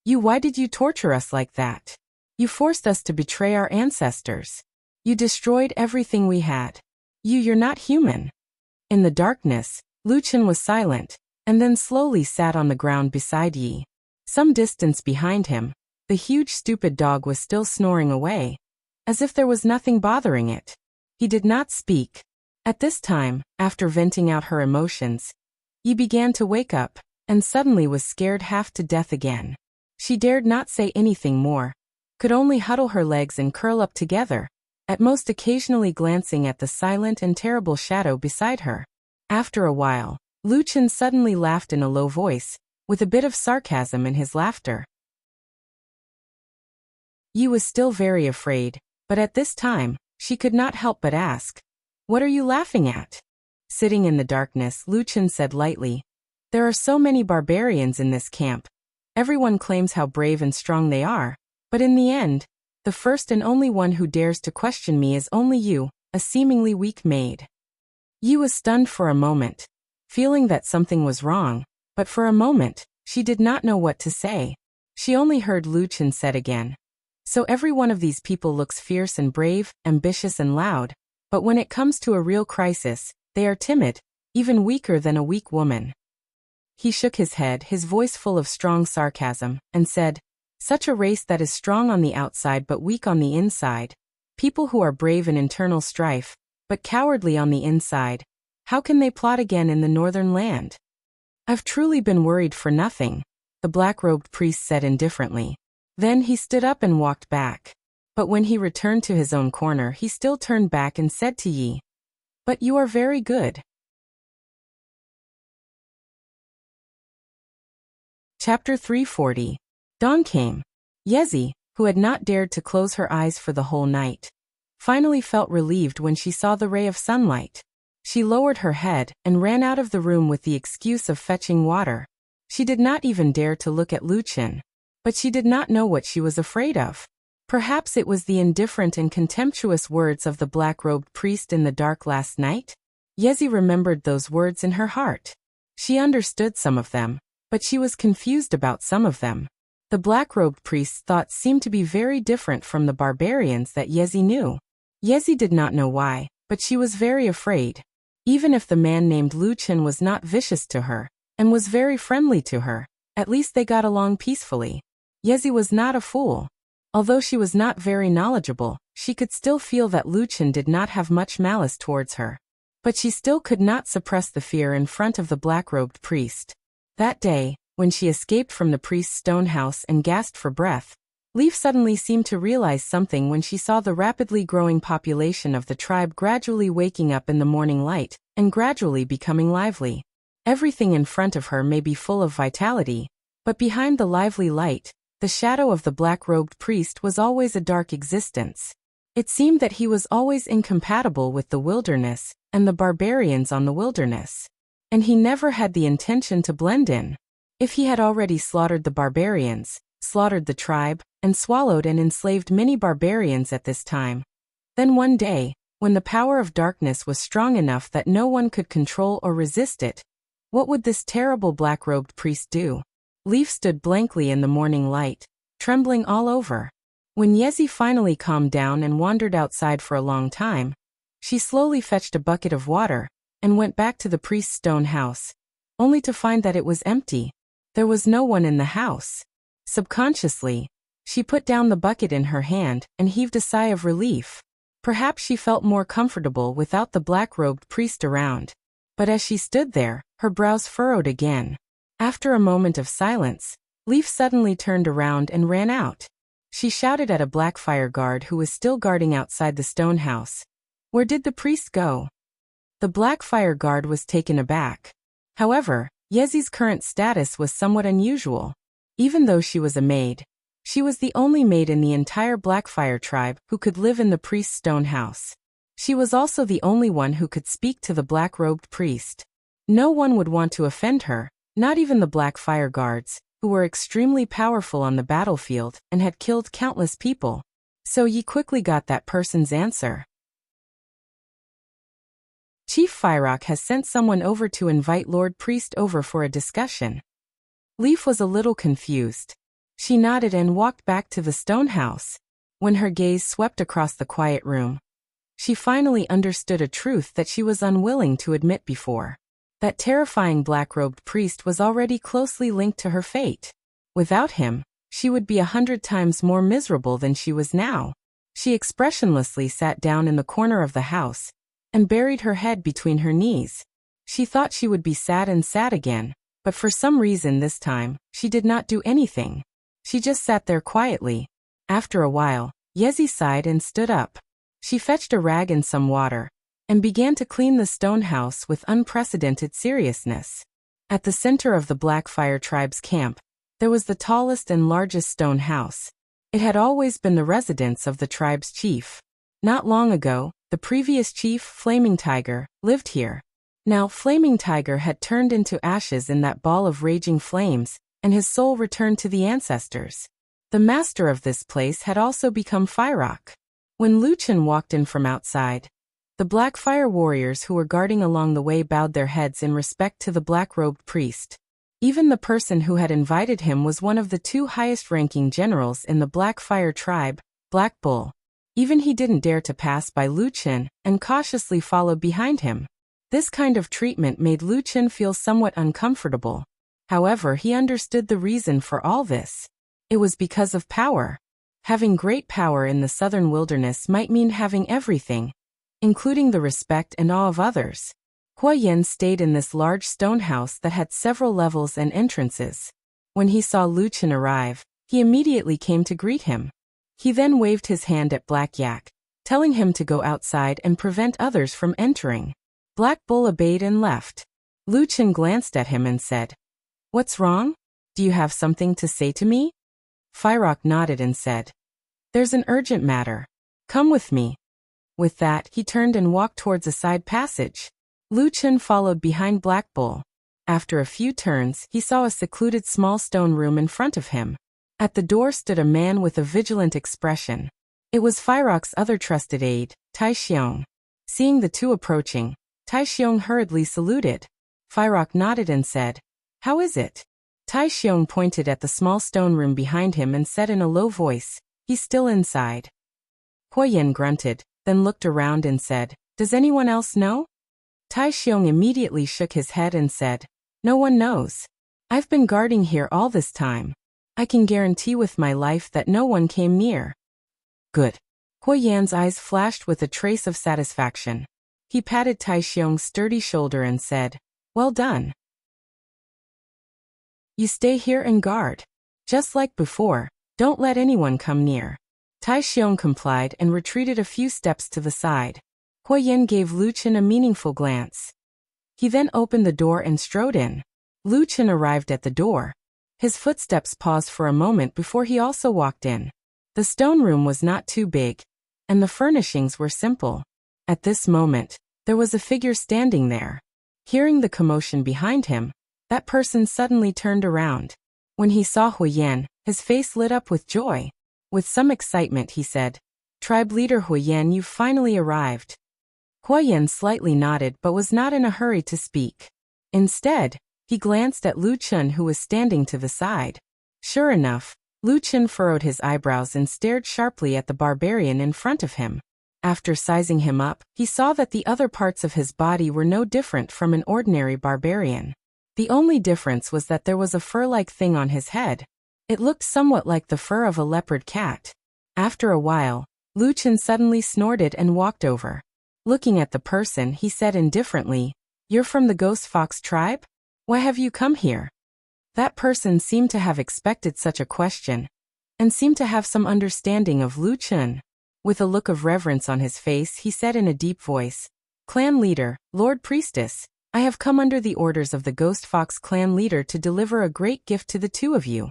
Why did you torture us like that? You forced us to betray our ancestors. You destroyed everything we had. You're not human." In the darkness, Lu Chen was silent, and then slowly sat on the ground beside Yi. Some distance behind him, the huge stupid dog was still snoring away, as if there was nothing bothering it. He did not speak. At this time, after venting out her emotions, Yi began to wake up, and suddenly was scared half to death again. She dared not say anything more, could only huddle her legs and curl up together, at most occasionally glancing at the silent and terrible shadow beside her. After a while, Lu Chen suddenly laughed in a low voice, with a bit of sarcasm in his laughter. Yi was still very afraid, but at this time, she could not help but ask, "What are you laughing at?" Sitting in the darkness, Lu Chen said lightly, "There are so many barbarians in this camp. Everyone claims how brave and strong they are, but in the end, the first and only one who dares to question me is only you, a seemingly weak maid." Yi was stunned for a moment, feeling that something was wrong, but for a moment, she did not know what to say. She only heard Lu Chen said again, "So every one of these people looks fierce and brave, ambitious and loud, but when it comes to a real crisis, they are timid, even weaker than a weak woman." He shook his head, his voice full of strong sarcasm, and said, "Such a race that is strong on the outside but weak on the inside, people who are brave in internal strife, but cowardly on the inside, how can they plot again in the northern land?" "I've truly been worried for nothing," the black-robed priest said indifferently. Then he stood up and walked back. But when he returned to his own corner, he still turned back and said to Yi, "But you are very good." Chapter 340. Dawn came. Yezi, who had not dared to close her eyes for the whole night, finally felt relieved when she saw the ray of sunlight. She lowered her head and ran out of the room with the excuse of fetching water. She did not even dare to look at Lu Chen, but she did not know what she was afraid of. Perhaps it was the indifferent and contemptuous words of the black-robed priest in the dark last night? Yezi remembered those words in her heart. She understood some of them, but she was confused about some of them. The black-robed priest's thoughts seemed to be very different from the barbarians that Yezi knew. Yezi did not know why, but she was very afraid. Even if the man named Lu Chen was not vicious to her, and was very friendly to her, at least they got along peacefully. Yezi was not a fool. Although she was not very knowledgeable, she could still feel that Lu Chen did not have much malice towards her. But she still could not suppress the fear in front of the black-robed priest. That day, when she escaped from the priest's stone house and gasped for breath, Leaf suddenly seemed to realize something when she saw the rapidly growing population of the tribe gradually waking up in the morning light, and gradually becoming lively. Everything in front of her may be full of vitality, but behind the lively light, The shadow of the black-robed priest was always a dark existence. It seemed that he was always incompatible with the wilderness and the barbarians on the wilderness. And he never had the intention to blend in. If he had already slaughtered the barbarians, slaughtered the tribe, and swallowed and enslaved many barbarians at this time, then one day, when the power of darkness was strong enough that no one could control or resist it, what would this terrible black-robed priest do? Leaf stood blankly in the morning light, trembling all over. When Yezi finally calmed down and wandered outside for a long time, she slowly fetched a bucket of water and went back to the priest's stone house, only to find that it was empty. There was no one in the house. Subconsciously, she put down the bucket in her hand and heaved a sigh of relief. Perhaps she felt more comfortable without the black-robed priest around. But as she stood there, her brows furrowed again. After a moment of silence, Leaf suddenly turned around and ran out. She shouted at a black fire guard who was still guarding outside the stone house. Where did the priest go? The black fire guard was taken aback. However, Yezi's current status was somewhat unusual. Even though she was a maid, she was the only maid in the entire Blackfire tribe who could live in the priest's stone house. She was also the only one who could speak to the black-robed priest. No one would want to offend her, not even the black fire guards, who were extremely powerful on the battlefield and had killed countless people. So Yi quickly got that person's answer. Chief Fyrock has sent someone over to invite Lord Priest over for a discussion. Leaf was a little confused. She nodded and walked back to the stone house. When her gaze swept across the quiet room, she finally understood a truth that she was unwilling to admit before. That terrifying black-robed priest was already closely linked to her fate. Without him, she would be 100 times more miserable than she was now. She expressionlessly sat down in the corner of the house and buried her head between her knees. She thought she would be sad and sad again, but for some reason this time, she did not do anything. She just sat there quietly. After a while, Yezi sighed and stood up. She fetched a rag and some water, and began to clean the stone house with unprecedented seriousness. At the center of the Blackfire tribe's camp, there was the tallest and largest stone house. It had always been the residence of the tribe's chief. Not long ago, the previous chief, Flaming Tiger, lived here. Now, Flaming Tiger had turned into ashes in that ball of raging flames, and his soul returned to the ancestors. The master of this place had also become Fyrock. When Luchin walked in from outside, the black fire warriors who were guarding along the way bowed their heads in respect to the black-robed priest. Even the person who had invited him was one of the 2 highest-ranking generals in the Black Fire tribe, Black Bull. Even he didn't dare to pass by Luchin and cautiously followed behind him. This kind of treatment made Luchin feel somewhat uncomfortable. However, he understood the reason for all this. It was because of power. Having great power in the southern wilderness might mean having everything, including the respect and awe of others. Hua Yen stayed in this large stone house that had several levels and entrances. When he saw Luchin arrive, he immediately came to greet him. He then waved his hand at Black Yak, telling him to go outside and prevent others from entering. Black Bull obeyed and left. Luchin glanced at him and said, "What's wrong? Do you have something to say to me?" Fyrock nodded and said, "There's an urgent matter. Come with me." With that, he turned and walked towards a side passage. Luchin followed behind Black Bull. After a few turns, he saw a secluded small stone room in front of him. At the door stood a man with a vigilant expression. It was Fyrock's other trusted aide, Tai Xiong. Seeing the two approaching, Tai Xiong hurriedly saluted. Fyrock nodded and said, "How is it?" Tai Xiong pointed at the small stone room behind him and said in a low voice, "He's still inside." Hua Yen grunted, then looked around and said, "Does anyone else know?" Tai Xiong immediately shook his head and said, "No one knows. I've been guarding here all this time. I can guarantee with my life that no one came near." "Good." Hua Yan's eyes flashed with a trace of satisfaction. He patted Tai Xiong's sturdy shoulder and said, "Well done. You stay here and guard. Just like before, don't let anyone come near." Tai Xiong complied and retreated a few steps to the side. Hua Yen gave Luchin a meaningful glance. He then opened the door and strode in. Luchin arrived at the door. His footsteps paused for a moment before he also walked in. The stone room was not too big, and the furnishings were simple. At this moment, there was a figure standing there. Hearing the commotion behind him, that person suddenly turned around. When he saw Huyen, his face lit up with joy. With some excitement he said, "Tribe leader Huyen, you've finally arrived." Huyen slightly nodded but was not in a hurry to speak. Instead, he glanced at Lu Chun, who was standing to the side. Sure enough, Lu Chun furrowed his eyebrows and stared sharply at the barbarian in front of him. After sizing him up, he saw that the other parts of his body were no different from an ordinary barbarian. The only difference was that there was a fur-like thing on his head. It looked somewhat like the fur of a leopard cat. After a while, Lu Chun suddenly snorted and walked over. Looking at the person, he said indifferently, "You're from the Ghost Fox tribe? Why have you come here?" That person seemed to have expected such a question, and seemed to have some understanding of Lu Chun. With a look of reverence on his face, he said in a deep voice, "Clan leader, Lord Priestess, I have come under the orders of the Ghost Fox clan leader to deliver a great gift to the two of you."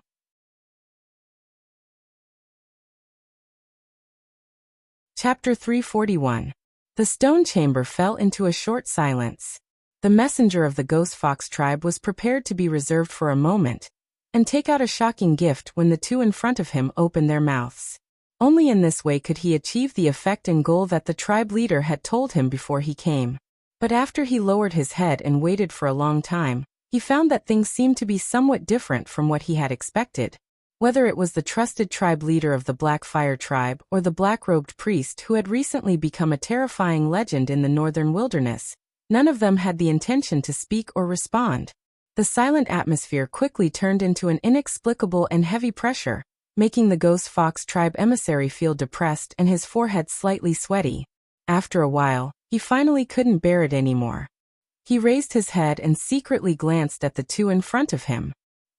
Chapter 341. The stone chamber fell into a short silence. The messenger of the Ghost Fox tribe was prepared to be reserved for a moment, and take out a shocking gift when the two in front of him opened their mouths. Only in this way could he achieve the effect and goal that the tribe leader had told him before he came. But after he lowered his head and waited for a long time, he found that things seemed to be somewhat different from what he had expected. Whether it was the trusted tribe leader of the Black Fire tribe or the black-robed priest who had recently become a terrifying legend in the northern wilderness, none of them had the intention to speak or respond. The silent atmosphere quickly turned into an inexplicable and heavy pressure, making the Ghost Fox tribe emissary feel depressed and his forehead slightly sweaty. After a while, he finally couldn't bear it anymore. He raised his head and secretly glanced at the two in front of him.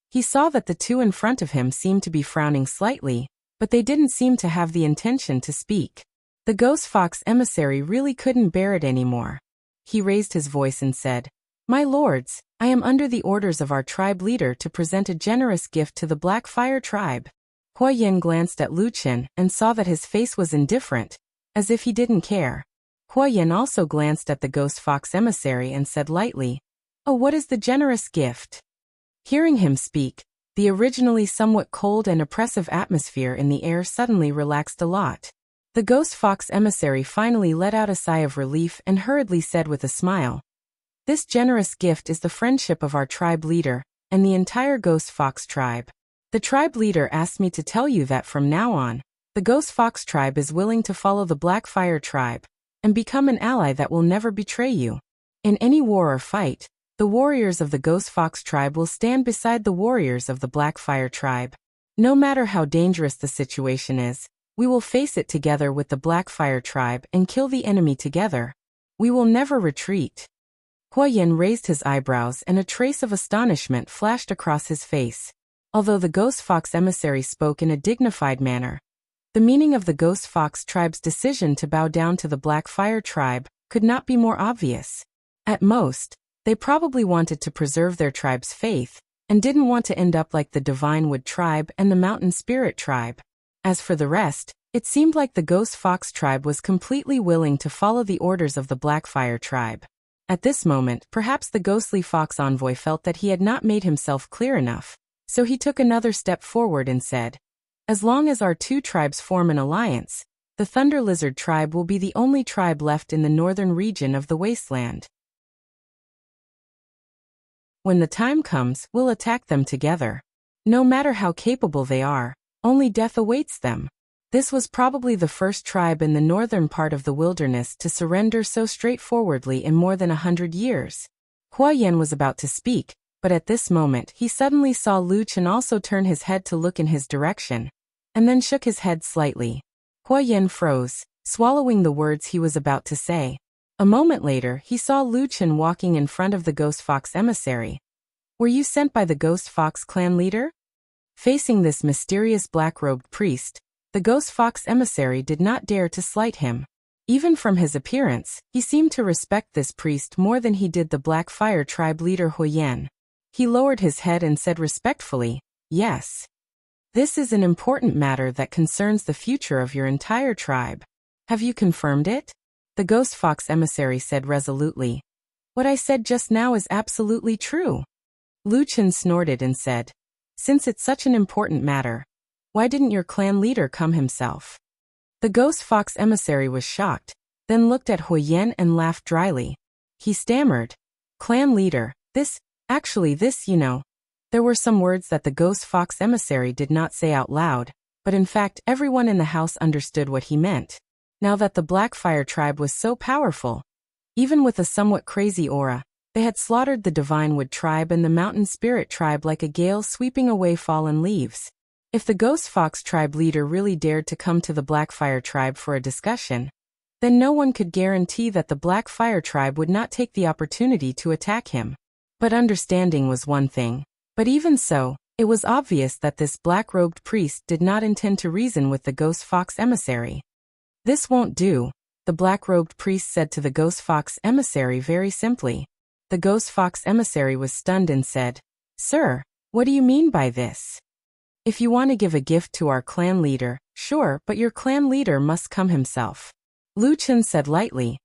He saw that the two in front of him seemed to be frowning slightly, but they didn't seem to have the intention to speak. The Ghost Fox emissary really couldn't bear it anymore. He raised his voice and said, "My lords, I am under the orders of our tribe leader to present a generous gift to the Black Fire tribe." Huyen glanced at Lu Chun and saw that his face was indifferent, as if he didn't care. Huyen also glanced at the Ghost Fox emissary and said lightly, "Oh, what is the generous gift?" Hearing him speak, the originally somewhat cold and oppressive atmosphere in the air suddenly relaxed a lot. The Ghost Fox emissary finally let out a sigh of relief and hurriedly said with a smile, "This generous gift is the friendship of our tribe leader and the entire Ghost Fox tribe. The tribe leader asked me to tell you that from now on, the Ghost Fox tribe is willing to follow the Black Fire tribe and become an ally that will never betray you. In any war or fight, the warriors of the Ghost Fox tribe will stand beside the warriors of the Black Fire tribe. No matter how dangerous the situation is, we will face it together with the Black Fire tribe and kill the enemy together. We will never retreat." Huyen raised his eyebrows and a trace of astonishment flashed across his face. Although the Ghost Fox emissary spoke in a dignified manner, the meaning of the Ghost Fox tribe's decision to bow down to the Black Fire tribe could not be more obvious. At most, they probably wanted to preserve their tribe's faith, and didn't want to end up like the Divine Wood tribe and the Mountain Spirit tribe. As for the rest, it seemed like the Ghost Fox tribe was completely willing to follow the orders of the Black Fire tribe. At this moment, perhaps the ghostly fox envoy felt that he had not made himself clear enough, so he took another step forward and said, "As long as our two tribes form an alliance, the Thunder Lizard tribe will be the only tribe left in the northern region of the wasteland. When the time comes, we'll attack them together. No matter how capable they are, only death awaits them." This was probably the first tribe in the northern part of the wilderness to surrender so straightforwardly in more than 100 years. Huyen was about to speak, but at this moment he suddenly saw Lu Chun also turn his head to look in his direction, and then shook his head slightly. Huyen froze, swallowing the words he was about to say. A moment later he saw Lu Chun walking in front of the Ghost Fox emissary. "Were you sent by the Ghost Fox clan leader?" Facing this mysterious black-robed priest, the Ghost Fox emissary did not dare to slight him. Even from his appearance, he seemed to respect this priest more than he did the Black Fire tribe leader Huyen. He lowered his head and said respectfully, Yes. This is an important matter that concerns the future of your entire tribe. Have you confirmed it? The ghost fox emissary said resolutely. What I said just now is absolutely true. Lu Chen snorted and said, since it's such an important matter, why didn't your clan leader come himself? The ghost fox emissary was shocked, then looked at Huoyan and laughed dryly. He stammered, clan leader, this, There were some words that the ghost fox emissary did not say out loud, but in fact everyone in the house understood what he meant. Now that the Blackfire tribe was so powerful, even with a somewhat crazy aura, they had slaughtered the Divine Wood tribe and the Mountain Spirit tribe like a gale sweeping away fallen leaves. If the Ghost Fox tribe leader really dared to come to the Blackfire tribe for a discussion, then no one could guarantee that the Blackfire tribe would not take the opportunity to attack him. But understanding was one thing. But even so, it was obvious that this black-robed priest did not intend to reason with the Ghost Fox emissary. This won't do, the black-robed priest said to the Ghost Fox emissary very simply. The Ghost Fox emissary was stunned and said, Sir, what do you mean by this? If you want to give a gift to our clan leader, sure, but your clan leader must come himself. Lu Chen said lightly.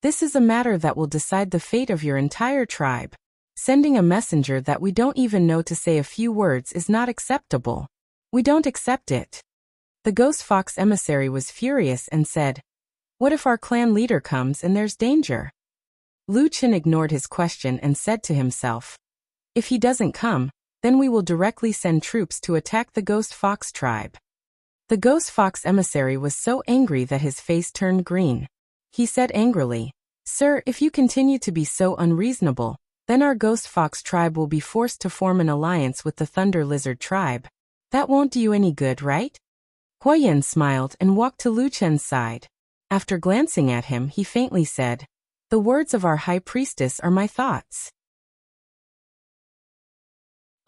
This is a matter that will decide the fate of your entire tribe. Sending a messenger that we don't even know to say a few words is not acceptable. We don't accept it. The Ghost Fox emissary was furious and said, What if our clan leader comes and there's danger? Lu Chen ignored his question and said to himself, If he doesn't come, then we will directly send troops to attack the Ghost Fox tribe. The Ghost Fox emissary was so angry that his face turned green. He said angrily, Sir, if you continue to be so unreasonable, then our Ghost Fox tribe will be forced to form an alliance with the Thunder Lizard tribe. That won't do you any good, right? Huoyan smiled and walked to Lu Chen's side. After glancing at him, he faintly said, The words of our high priestess are my thoughts.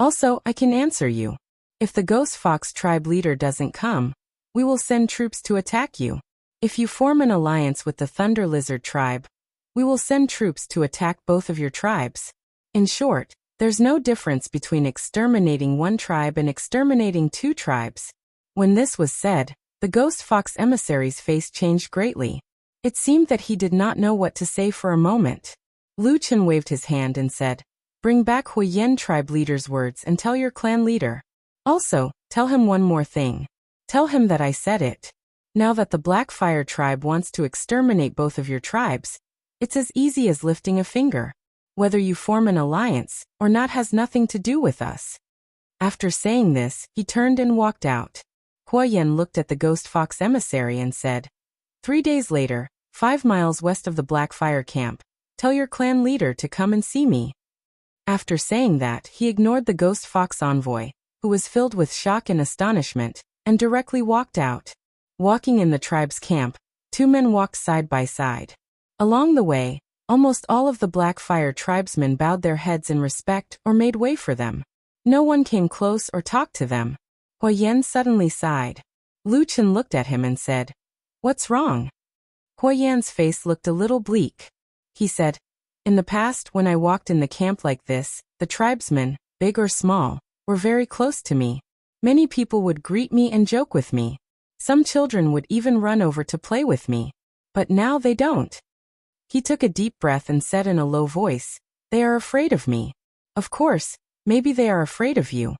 Also, I can answer you. If the Ghost Fox tribe leader doesn't come, we will send troops to attack you. If you form an alliance with the Thunder Lizard tribe, we will send troops to attack both of your tribes. In short, there's no difference between exterminating one tribe and exterminating two tribes. When this was said, the Ghost Fox emissary's face changed greatly. It seemed that he did not know what to say for a moment. Lu Chen waved his hand and said, Bring back Huoyan tribe leader's words and tell your clan leader. Also, tell him one more thing. Tell him that I said it. Now that the Blackfire tribe wants to exterminate both of your tribes, it's as easy as lifting a finger. Whether you form an alliance or not has nothing to do with us. After saying this, he turned and walked out. Huoyan looked at the Ghost Fox emissary and said, 3 days later, 5 miles west of the Blackfire camp, tell your clan leader to come and see me. After saying that, he ignored the Ghost Fox envoy, who was filled with shock and astonishment, and directly walked out. Walking in the tribe's camp, 2 men walked side by side. Along the way, almost all of the Blackfire tribesmen bowed their heads in respect or made way for them. No one came close or talked to them. Huoyan suddenly sighed. Lu Chen looked at him and said, What's wrong? Huoyan's face looked a little bleak. He said, In the past, when I walked in the camp like this, the tribesmen, big or small, were very close to me. Many people would greet me and joke with me. Some children would even run over to play with me. But now they don't. He took a deep breath and said in a low voice, They are afraid of me. Of course, maybe they are afraid of you.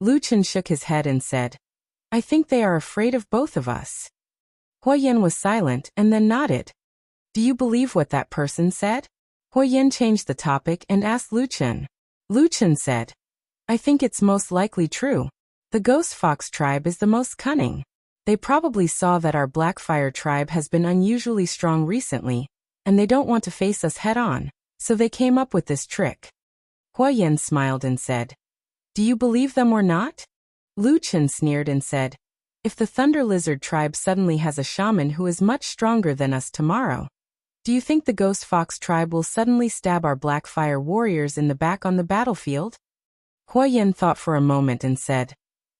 Lu Chen shook his head and said, I think they are afraid of both of us. Huoyan was silent and then nodded. Do you believe what that person said? Huoyan changed the topic and asked Lu Chen. Lu Chen said, I think it's most likely true. The Ghost Fox tribe is the most cunning. They probably saw that our Blackfire tribe has been unusually strong recently, and they don't want to face us head-on, so they came up with this trick. Huoyan smiled and said, Do you believe them or not? Lu Chen sneered and said, If the Thunder Lizard tribe suddenly has a shaman who is much stronger than us tomorrow, do you think the Ghost Fox tribe will suddenly stab our Blackfire warriors in the back on the battlefield? Huoyan thought for a moment and said,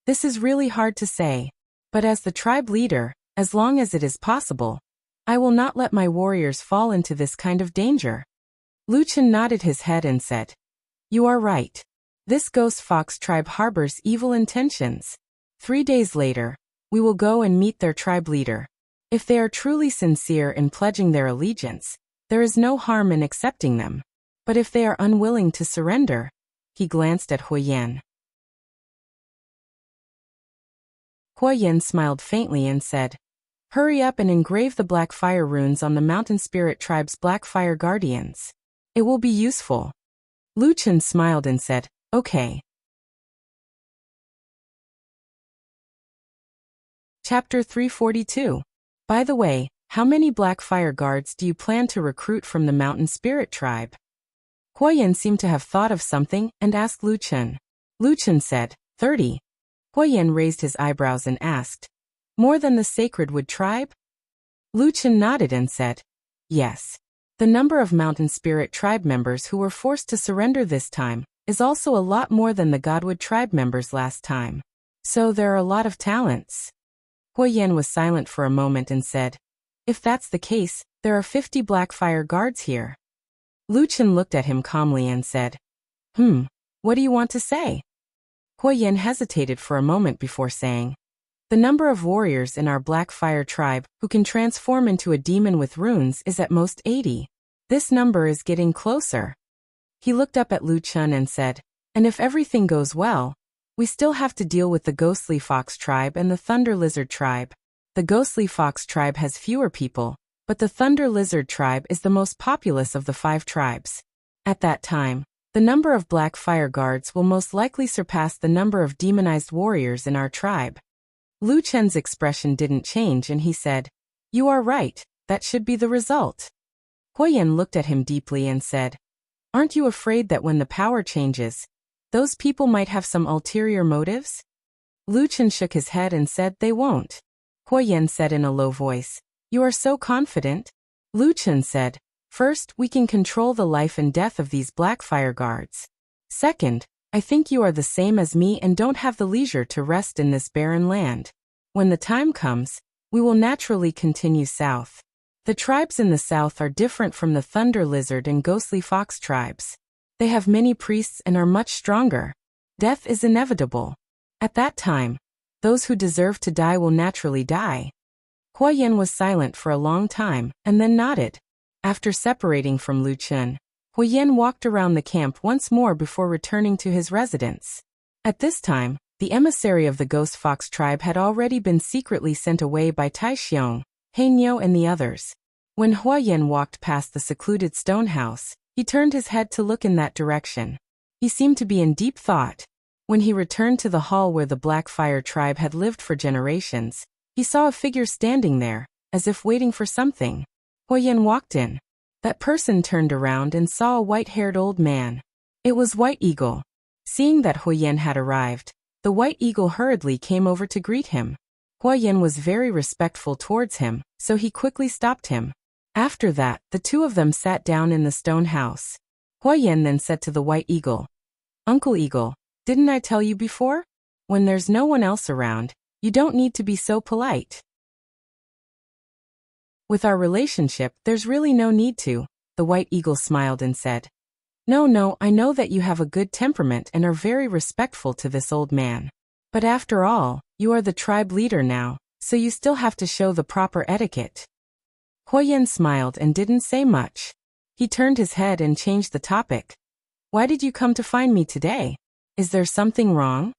This is really hard to say, but as the tribe leader, as long as it is possible, I will not let my warriors fall into this kind of danger. Lu Chen nodded his head and said, You are right. This ghost fox tribe harbors evil intentions. 3 days later, we will go and meet their tribe leader. If they are truly sincere in pledging their allegiance, there is no harm in accepting them. But if they are unwilling to surrender, he glanced at Huoyan. Huoyan smiled faintly and said, "Hurry up and engrave the black fire runes on the mountain spirit tribe's black fire guardians. It will be useful." Lu Chen smiled and said, "Okay." Chapter 342. By the way, how many black fire guards do you plan to recruit from the mountain spirit tribe? Huoyan seemed to have thought of something and asked Lu Chen. Lu Chen said, 30. Huoyan raised his eyebrows and asked, "More than the Sacred Wood tribe?" Lu Chen nodded and said, "Yes. The number of mountain spirit tribe members who were forced to surrender this time is also a lot more than the Godwood tribe members last time. So there are a lot of talents." Huoyan was silent for a moment and said, "If that's the case, there are 50 black fire guards here." Lu Chen looked at him calmly and said, What do you want to say?" Huoyan hesitated for a moment before saying, "The number of warriors in our black fire tribe who can transform into a demon with runes is at most 80. This number is getting closer." He looked up at Lu Chen and said, "And if everything goes well, we still have to deal with the Ghostly Fox tribe and the Thunder Lizard tribe. The Ghostly Fox tribe has fewer people, but the Thunder Lizard tribe is the most populous of the 5 tribes. At that time, the number of black fire guards will most likely surpass the number of demonized warriors in our tribe." Lu Chen's expression didn't change and he said, "You are right, that should be the result." Huoyan looked at him deeply and said, "Aren't you afraid that when the power changes, those people might have some ulterior motives?" Lu Chen shook his head and said they won't. Huoyan said in a low voice, "You are so confident?" Lu Chen said, "First, we can control the life and death of these black fire guards. Second, I think you are the same as me and don't have the leisure to rest in this barren land. When the time comes, we will naturally continue south. The tribes in the south are different from the Thunder Lizard and Ghostly Fox tribes. They have many priests and are much stronger. Death is inevitable. At that time, those who deserve to die will naturally die." Huoyan was silent for a long time, and then nodded. After separating from Lu Chen, Huoyan walked around the camp once more before returning to his residence. At this time, the emissary of the Ghost Fox tribe had already been secretly sent away by Tai Xiong, Heinyo and the others. When Huoyan walked past the secluded stone house, he turned his head to look in that direction. He seemed to be in deep thought. When he returned to the hall where the Black Fire tribe had lived for generations, he saw a figure standing there, as if waiting for something. Huoyan walked in. That person turned around and saw a white-haired old man. It was White Eagle. Seeing that Huoyan had arrived, the White Eagle hurriedly came over to greet him. Huoyan was very respectful towards him, so he quickly stopped him. After that, the two of them sat down in the stone house. Huoyan then said to the White Eagle, "Uncle Eagle, didn't I tell you before? When there's no one else around, you don't need to be so polite. With our relationship, there's really no need to." The White Eagle smiled and said, No, I know that you have a good temperament and are very respectful to this old man. But after all, you are the tribe leader now, so you still have to show the proper etiquette." Huoyan smiled and didn't say much. He turned his head and changed the topic. "Why did you come to find me today? Is there something wrong?"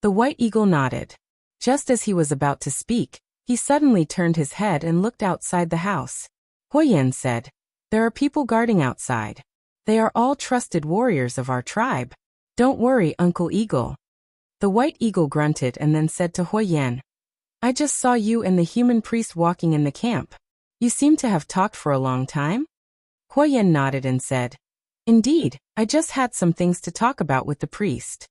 The White Eagle nodded. Just as he was about to speak, he suddenly turned his head and looked outside the house. Huoyan said, "There are people guarding outside. They are all trusted warriors of our tribe. Don't worry, Uncle Eagle." The White Eagle grunted and then said to Huoyan, "I just saw you and the human priest walking in the camp. You seem to have talked for a long time?" Huoyan nodded and said, "Indeed, I just had some things to talk about with the priest."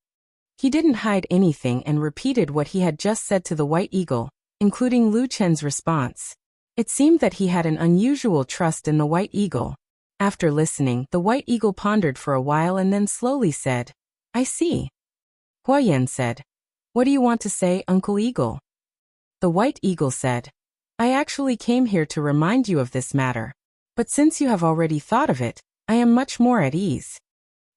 He didn't hide anything and repeated what he had just said to the White Eagle, including Lu Chen's response. It seemed that he had an unusual trust in the White Eagle. After listening, the White Eagle pondered for a while and then slowly said, "I see." Huoyan said, "What do you want to say, Uncle Eagle?" The White Eagle said, "I actually came here to remind you of this matter. But since you have already thought of it, I am much more at ease."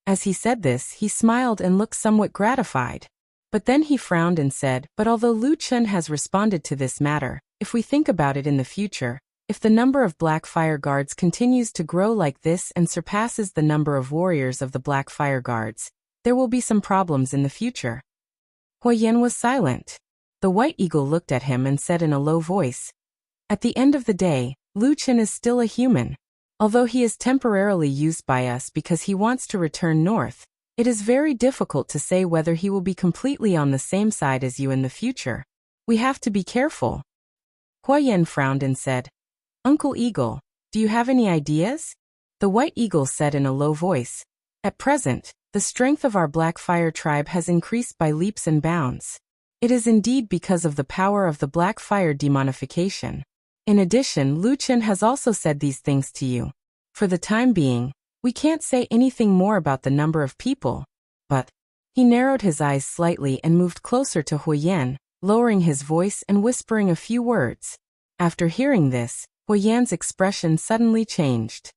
As he said this, he smiled and looked somewhat gratified. But then he frowned and said, "But although Lu Chen has responded to this matter, if we think about it in the future, if the number of Black Fire Guards continues to grow like this and surpasses the number of warriors of the Black Fire Guards, there will be some problems in the future." Huoyan was silent. The White Eagle looked at him and said in a low voice, "At the end of the day, Lu Chen is still a human. Although he is temporarily used by us because he wants to return north, it is very difficult to say whether he will be completely on the same side as you in the future. We have to be careful." Huoyan frowned and said, "Uncle Eagle, do you have any ideas?" The White Eagle said in a low voice, "At present, the strength of our Black Fire tribe has increased by leaps and bounds. It is indeed because of the power of the Black Fire demonification. In addition, Lu Chen has also said these things to you. For the time being, we can't say anything more about the number of people, but..." He narrowed his eyes slightly and moved closer to Huoyan, lowering his voice and whispering a few words. After hearing this, Huoyan's expression suddenly changed.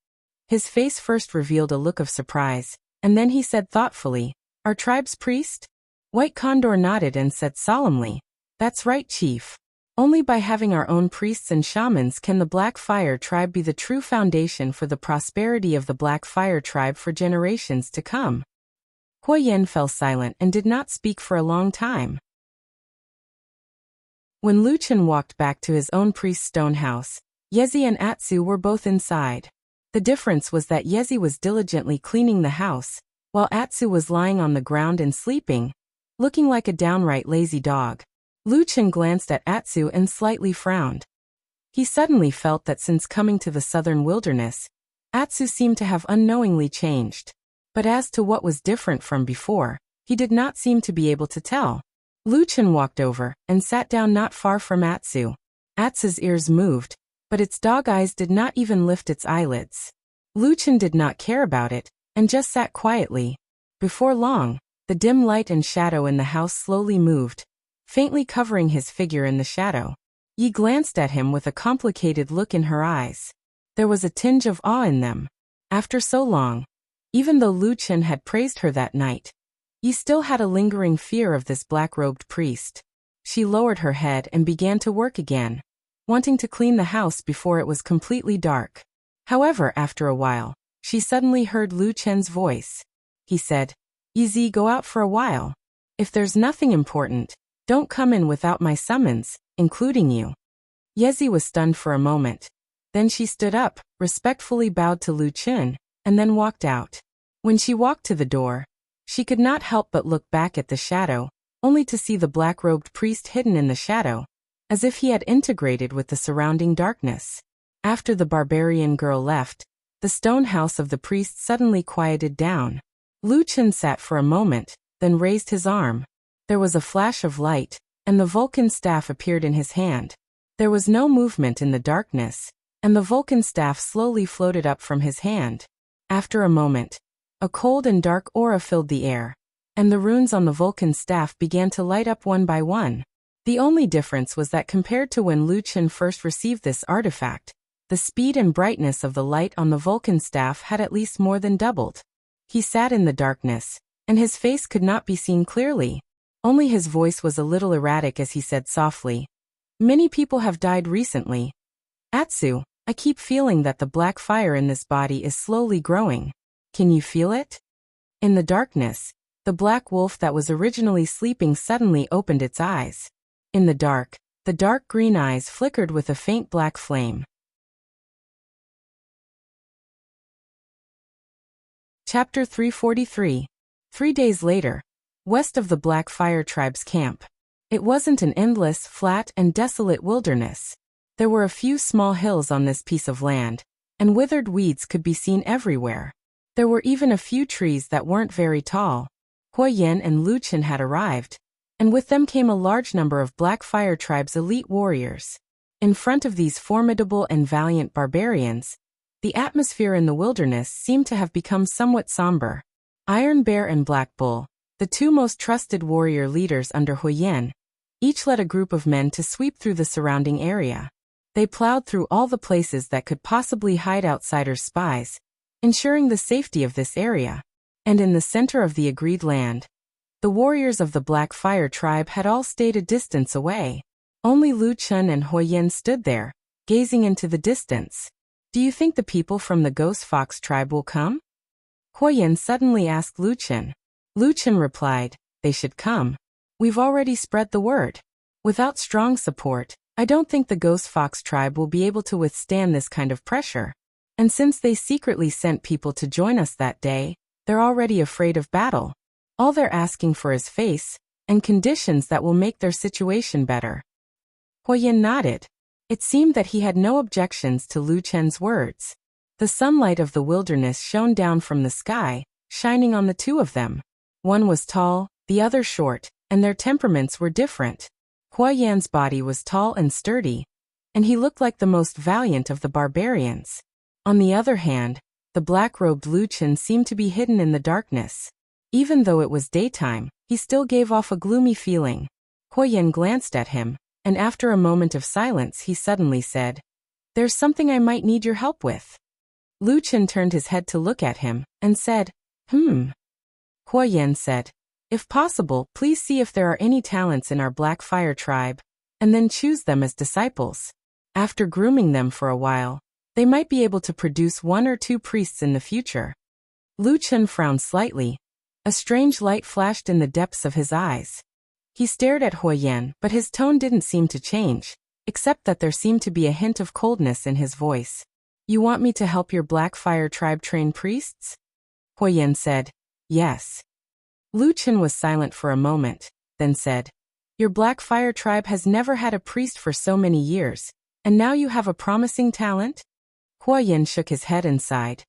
His face first revealed a look of surprise, and then he said thoughtfully, "Our tribe's priest?" White Condor nodded and said solemnly, "That's right, Chief. Only by having our own priests and shamans can the Black Fire tribe be the true foundation for the prosperity of the Black Fire tribe for generations to come." Huoyan fell silent and did not speak for a long time. When Lu Chen walked back to his own priest's stone house, Yezi and Atsu were both inside. The difference was that Yezi was diligently cleaning the house, while Atsu was lying on the ground and sleeping, looking like a downright lazy dog. Lu Chen glanced at Atsu and slightly frowned. He suddenly felt that since coming to the southern wilderness, Atsu seemed to have unknowingly changed. But as to what was different from before, he did not seem to be able to tell. Lu Chen walked over and sat down not far from Atsu. Atsu's ears moved, but its dog eyes did not even lift its eyelids. Lu Chen did not care about it, and just sat quietly. Before long, the dim light and shadow in the house slowly moved, faintly covering his figure in the shadow. Yi glanced at him with a complicated look in her eyes. There was a tinge of awe in them. After so long, even though Lu Chen had praised her that night, Yi still had a lingering fear of this black-robed priest. She lowered her head and began to work again, wanting to clean the house before it was completely dark. However, after a while, she suddenly heard Lu Chen's voice. He said, "Yi, go out for a while. If there's nothing important, don't come in without my summons, including you." Yezi was stunned for a moment. Then she stood up, respectfully bowed to Lu Chen, and then walked out. When she walked to the door, she could not help but look back at the shadow, only to see the black-robed priest hidden in the shadow, as if he had integrated with the surrounding darkness. After the barbarian girl left, the stone house of the priest suddenly quieted down. Lu Chen sat for a moment, then raised his arm. There was a flash of light, and the Vulcan staff appeared in his hand. There was no movement in the darkness, and the Vulcan staff slowly floated up from his hand. After a moment, a cold and dark aura filled the air, and the runes on the Vulcan staff began to light up one by one. The only difference was that compared to when Lu Chen first received this artifact, the speed and brightness of the light on the Vulcan staff had at least more than doubled. He sat in the darkness, and his face could not be seen clearly. Only his voice was a little erratic as he said softly, "Many people have died recently. Atsu, I keep feeling that the black fire in this body is slowly growing. Can you feel it?" In the darkness, the black wolf that was originally sleeping suddenly opened its eyes. In the dark green eyes flickered with a faint black flame. Chapter 343. 3 days later, west of the Black Fire Tribe's camp. It wasn't an endless, flat, and desolate wilderness. There were a few small hills on this piece of land, and withered weeds could be seen everywhere. There were even a few trees that weren't very tall. Huoyan and Lu Chen had arrived, and with them came a large number of Black Fire Tribe's elite warriors. In front of these formidable and valiant barbarians, the atmosphere in the wilderness seemed to have become somewhat somber. Iron Bear and Black Bull, the two most trusted warrior leaders under Huoyan, each led a group of men to sweep through the surrounding area. They plowed through all the places that could possibly hide outsiders' spies, ensuring the safety of this area. And in the center of the agreed land, the warriors of the Black Fire tribe had all stayed a distance away. Only Lu Chun and Huoyan stood there, gazing into the distance. Do you think the people from the Ghost Fox tribe will come? Huoyan suddenly asked Lu Chun. Lu Chun replied, they should come. We've already spread the word. Without strong support, I don't think the Ghost Fox tribe will be able to withstand this kind of pressure. And since they secretly sent people to join us that day, they're already afraid of battle. All they're asking for is face, and conditions that will make their situation better. Huoyan nodded. It seemed that he had no objections to Lu Chen's words. The sunlight of the wilderness shone down from the sky, shining on the two of them. One was tall, the other short, and their temperaments were different. Huoyan's body was tall and sturdy, and he looked like the most valiant of the barbarians. On the other hand, the black-robed Lu Chun seemed to be hidden in the darkness. Even though it was daytime, he still gave off a gloomy feeling. Huoyan glanced at him, and after a moment of silence he suddenly said, "There's something I might need your help with." Lu Chun turned his head to look at him, and said, Huoyan said, "If possible, please see if there are any talents in our Black Fire tribe, and then choose them as disciples. After grooming them for a while, they might be able to produce 1 or 2 priests in the future." Lu Chun frowned slightly. A strange light flashed in the depths of his eyes. He stared at Huoyan, but his tone didn't seem to change, except that there seemed to be a hint of coldness in his voice. "You want me to help your Black Fire tribe train priests?" Huoyan said, "Yes." Lu Chun was silent for a moment, then said, "Your Black Fire tribe has never had a priest for so many years, and now you have a promising talent?" Huoyan shook his head and sighed.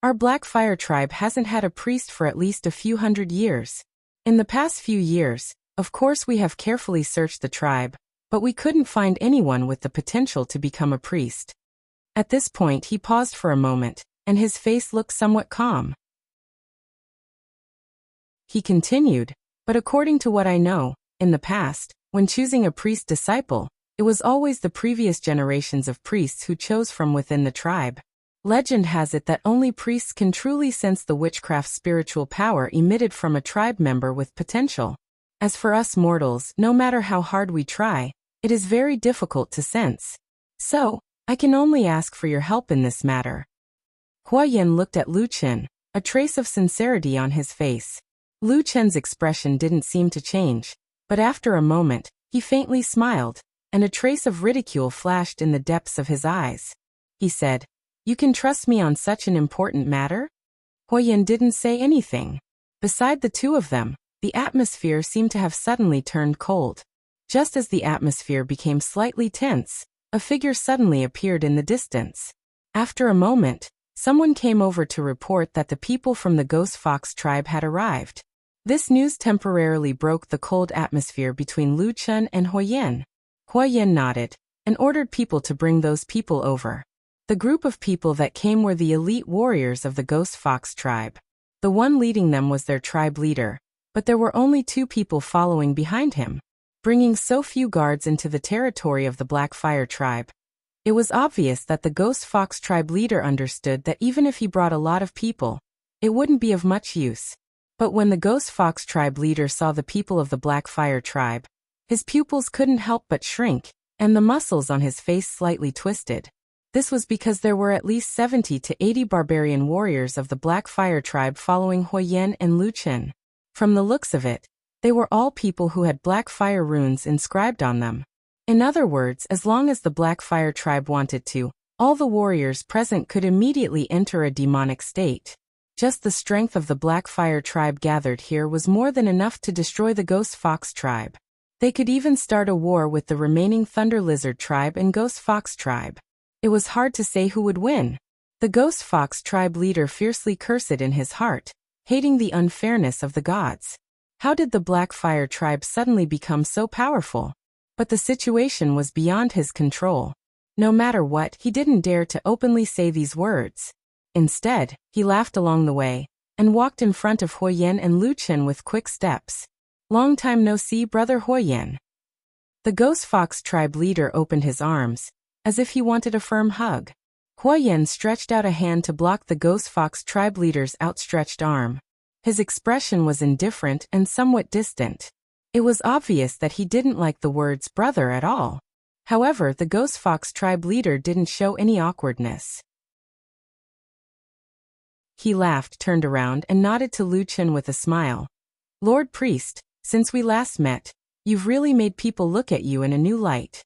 "Our Black Fire tribe hasn't had a priest for at least a few hundred years. In the past few years, of course we have carefully searched the tribe, but we couldn't find anyone with the potential to become a priest." At this point he paused for a moment, and his face looked somewhat calm. He continued, "But according to what I know, in the past, when choosing a priest disciple, it was always the previous generations of priests who chose from within the tribe. Legend has it that only priests can truly sense the witchcraft's spiritual power emitted from a tribe member with potential. As for us mortals, no matter how hard we try, it is very difficult to sense. So, I can only ask for your help in this matter." Huoyan looked at Lu Chun, a trace of sincerity on his face. Lu Chun's expression didn't seem to change, but after a moment, he faintly smiled, and a trace of ridicule flashed in the depths of his eyes. He said, "You can trust me on such an important matter?" Huoyan didn't say anything. Beside the two of them, the atmosphere seemed to have suddenly turned cold. Just as the atmosphere became slightly tense, a figure suddenly appeared in the distance. After a moment, someone came over to report that the people from the Ghost Fox tribe had arrived. This news temporarily broke the cold atmosphere between Lu Chun and Huoyan. Huoyan nodded, and ordered people to bring those people over. The group of people that came were the elite warriors of the Ghost Fox tribe. The one leading them was their tribe leader, but there were only 2 people following behind him. Bringing so few guards into the territory of the Black Fire tribe, it was obvious that the Ghost Fox tribe leader understood that even if he brought a lot of people, it wouldn't be of much use. But when the Ghost Fox tribe leader saw the people of the Black Fire tribe, his pupils couldn't help but shrink, and the muscles on his face slightly twisted. This was because there were at least 70 to 80 barbarian warriors of the Black Fire tribe following Huoyan and Lu Chun. From the looks of it, they were all people who had Black Fire runes inscribed on them. In other words, as long as the Black Fire tribe wanted to, all the warriors present could immediately enter a demonic state. Just the strength of the Black Fire tribe gathered here was more than enough to destroy the Ghost Fox tribe. They could even start a war with the remaining Thunder Lizard tribe and Ghost Fox tribe. It was hard to say who would win. The Ghost Fox tribe leader fiercely cursed in his heart, hating the unfairness of the gods. How did the Black Fire tribe suddenly become so powerful? But the situation was beyond his control. No matter what, he didn't dare to openly say these words. Instead, he laughed along the way, and walked in front of Huoyan and Lu Chun with quick steps. "Long time no see, brother Huoyan." The Ghost Fox tribe leader opened his arms, as if he wanted a firm hug. Huoyan stretched out a hand to block the Ghost Fox tribe leader's outstretched arm. His expression was indifferent and somewhat distant. It was obvious that he didn't like the words brother at all. However, the Ghost Fox tribe leader didn't show any awkwardness. He laughed, turned around, and nodded to Lu Chen with a smile. Lord Priest, since we last met, you've really made people look at you in a new light.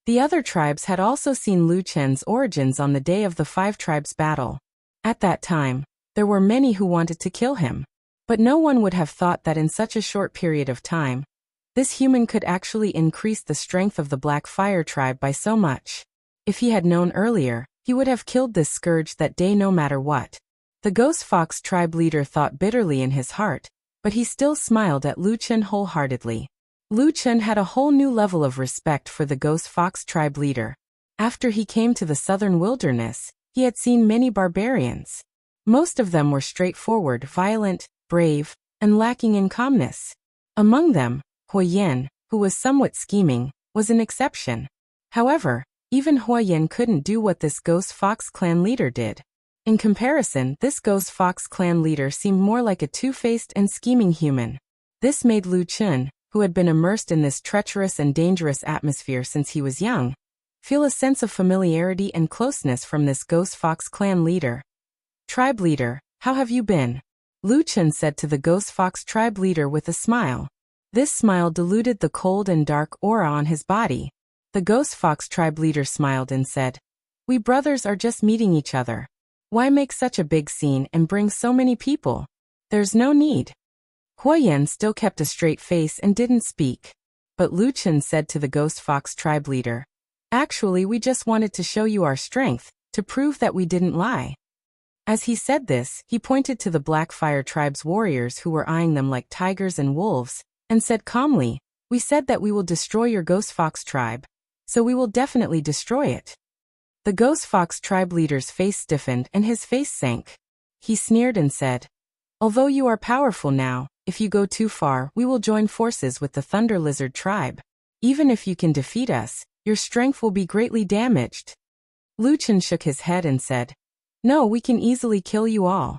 The other tribes had also seen Lu Chen's origins on the day of the Five Tribes battle. At that time, there were many who wanted to kill him. But no one would have thought that in such a short period of time, this human could actually increase the strength of the Black Fire tribe by so much. If he had known earlier, he would have killed this scourge that day no matter what. The Ghost Fox tribe leader thought bitterly in his heart, but he still smiled at Lu Chen wholeheartedly. Lu Chen had a whole new level of respect for the Ghost Fox tribe leader. After he came to the southern wilderness, he had seen many barbarians. Most of them were straightforward, violent, brave, and lacking in calmness. Among them, Hua Yan, who was somewhat scheming, was an exception. However, even Hua Yan couldn't do what this Ghost Fox clan leader did. In comparison, this Ghost Fox clan leader seemed more like a two-faced and scheming human. This made Lu Chen, who had been immersed in this treacherous and dangerous atmosphere since he was young, feel a sense of familiarity and closeness from this Ghost Fox clan leader. Tribe leader, how have you been? Lu Chen said to the Ghost Fox tribe leader with a smile. This smile diluted the cold and dark aura on his body. The Ghost Fox tribe leader smiled and said, "We brothers are just meeting each other. Why make such a big scene and bring so many people? There's no need." Hua Yan still kept a straight face and didn't speak. But Lu Chen said to the Ghost Fox tribe leader, "Actually, we just wanted to show you our strength, to prove that we didn't lie." As he said this, he pointed to the Black Fire tribe's warriors who were eyeing them like tigers and wolves, and said calmly, "We said that we will destroy your Ghost Fox tribe, so we will definitely destroy it." The Ghost Fox tribe leader's face stiffened and his face sank. He sneered and said, "Although you are powerful now, if you go too far, we will join forces with the Thunder Lizard tribe. Even if you can defeat us, your strength will be greatly damaged." Lu Chen shook his head and said, "No, we can easily kill you all."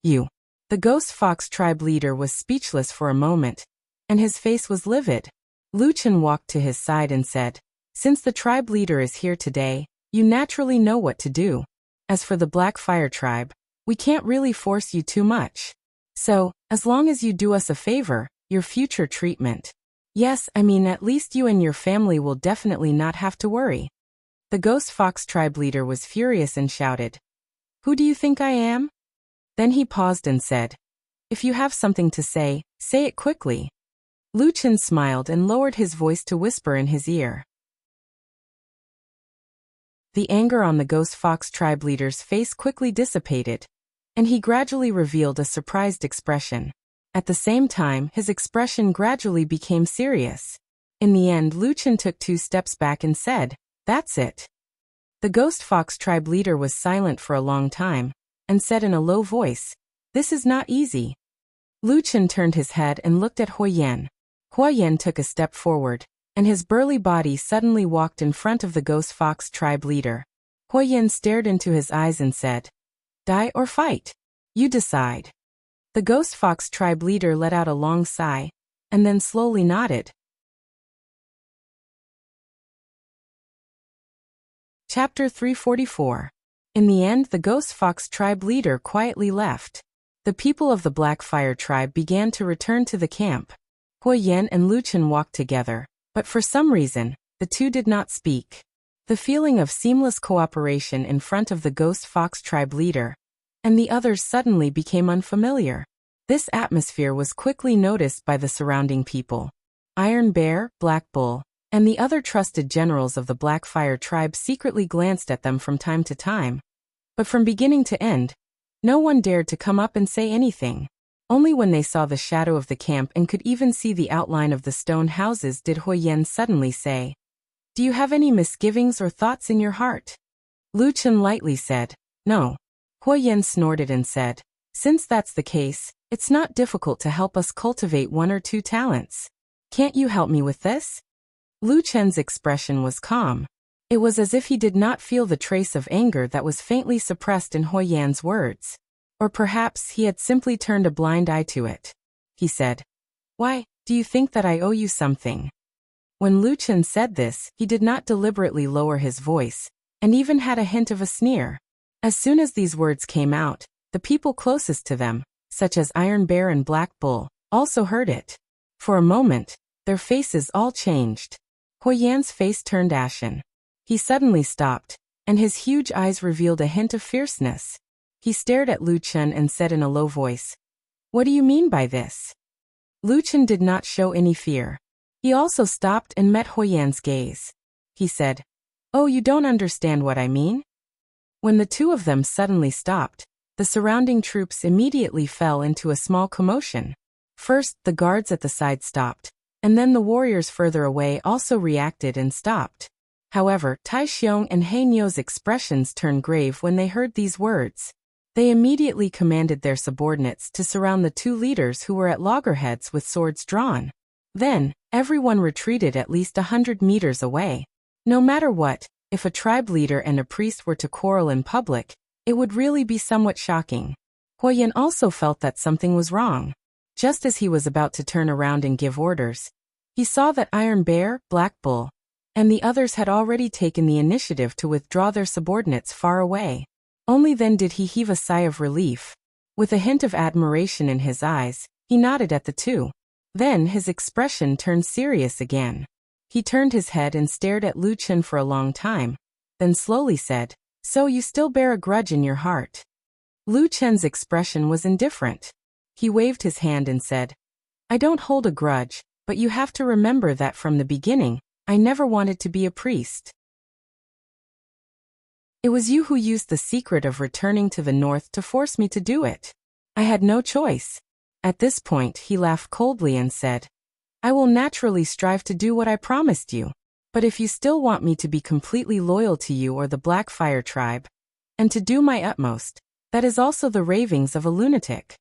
"You." The Ghost Fox tribe leader was speechless for a moment, and his face was livid. Lu Chen walked to his side and said, "Since the tribe leader is here today, you naturally know what to do. As for the Black Fire tribe, we can't really force you too much. So, as long as you do us a favor, your future treatment. Yes, I mean at least you and your family will definitely not have to worry." The Ghost Fox tribe leader was furious and shouted, "Who do you think I am?" Then he paused and said, "If you have something to say it quickly." Lu Chen smiled and lowered his voice to whisper in his ear. The anger on the Ghost Fox tribe leader's face quickly dissipated, and he gradually revealed a surprised expression. At the same time, his expression gradually became serious. In the end, Lu Chen took 2 steps back and said, "That's it." The Ghost Fox tribe leader was silent for a long time, and said in a low voice, "This is not easy." Lu Chen turned his head and looked at Hua Yan. Hua Yan took a step forward, and his burly body suddenly walked in front of the Ghost Fox tribe leader. Hua Yan stared into his eyes and said, "Die or fight? You decide." The Ghost Fox tribe leader let out a long sigh, and then slowly nodded. Chapter 344. In the end, the Ghost Fox tribe leader quietly left. The people of the Black Fire tribe began to return to the camp. Hua Yan and Lu Chen walked together, but for some reason, the two did not speak. The feeling of seamless cooperation in front of the Ghost Fox tribe leader and the others suddenly became unfamiliar. This atmosphere was quickly noticed by the surrounding people. Iron Bear, Black Bull, and the other trusted generals of the Black Fire tribe secretly glanced at them from time to time. But from beginning to end, no one dared to come up and say anything. Only when they saw the shadow of the camp and could even see the outline of the stone houses did Hua Yan suddenly say, "Do you have any misgivings or thoughts in your heart?" Lu Chen lightly said, "No." Hua Yan snorted and said, "Since that's the case, it's not difficult to help us cultivate 1 or 2 talents. Can't you help me with this?" Lu Chen's expression was calm. It was as if he did not feel the trace of anger that was faintly suppressed in Hua Yan's words. Or perhaps he had simply turned a blind eye to it. He said, "Why, do you think that I owe you something?" When Lu Chen said this, he did not deliberately lower his voice, and even had a hint of a sneer. As soon as these words came out, the people closest to them, such as Iron Bear and Black Bull, also heard it. For a moment, their faces all changed. Hui Yan's face turned ashen. He suddenly stopped, and his huge eyes revealed a hint of fierceness. He stared at Lu Chen and said in a low voice, "What do you mean by this?" Lu Chen did not show any fear. He also stopped and met Hui Yan's gaze. He said, "Oh, you don't understand what I mean?" When the two of them suddenly stopped, the surrounding troops immediately fell into a small commotion. First, the guards at the side stopped, and then the warriors further away also reacted and stopped. However, Tai Xiong and He Nio's expressions turned grave when they heard these words. They immediately commanded their subordinates to surround the two leaders who were at loggerheads with swords drawn. Then, everyone retreated at least 100 meters away. No matter what, if a tribe leader and a priest were to quarrel in public, it would really be somewhat shocking. Hui Yan also felt that something was wrong. Just as he was about to turn around and give orders, he saw that Iron Bear, Black Bull, and the others had already taken the initiative to withdraw their subordinates far away. Only then did he heave a sigh of relief. With a hint of admiration in his eyes, he nodded at the two. Then his expression turned serious again. He turned his head and stared at Lu Chen for a long time, then slowly said, "So you still bear a grudge in your heart?" Lu Chen's expression was indifferent. He waved his hand and said, "I don't hold a grudge, but you have to remember that from the beginning, I never wanted to be a priest. It was you who used the secret of returning to the north to force me to do it. I had no choice." At this point, he laughed coldly and said, "I will naturally strive to do what I promised you. But if you still want me to be completely loyal to you or the Black Fire tribe, and to do my utmost, that is also the ravings of a lunatic."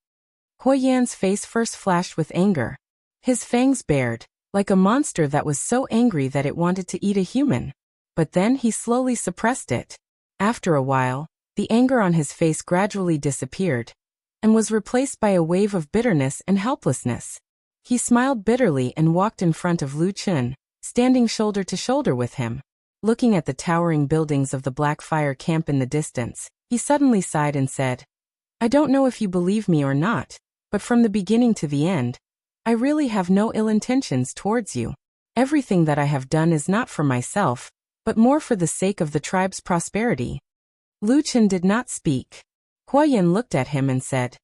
Hui Yan's face first flashed with anger. His fangs bared, like a monster that was so angry that it wanted to eat a human. But then he slowly suppressed it. After a while, the anger on his face gradually disappeared, and was replaced by a wave of bitterness and helplessness. He smiled bitterly and walked in front of Lu Chen, standing shoulder to shoulder with him. Looking at the towering buildings of the Black Fire camp in the distance, he suddenly sighed and said, "I don't know if you believe me or not, but from the beginning to the end, I really have no ill intentions towards you. Everything that I have done is not for myself, but more for the sake of the tribe's prosperity." Lu Chen did not speak. Hui Yan looked at him and said,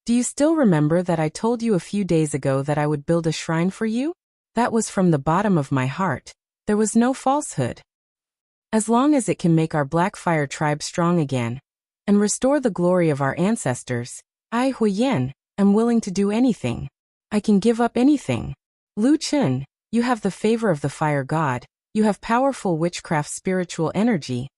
"Do you still remember that I told you a few days ago that I would build a shrine for you? That was from the bottom of my heart. There was no falsehood. As long as it can make our Black Fire tribe strong again, and restore the glory of our ancestors, I, Hui Yan, am willing to do anything. I can give up anything. Lu Chen, you have the favor of the Fire God, you have powerful witchcraft spiritual energy,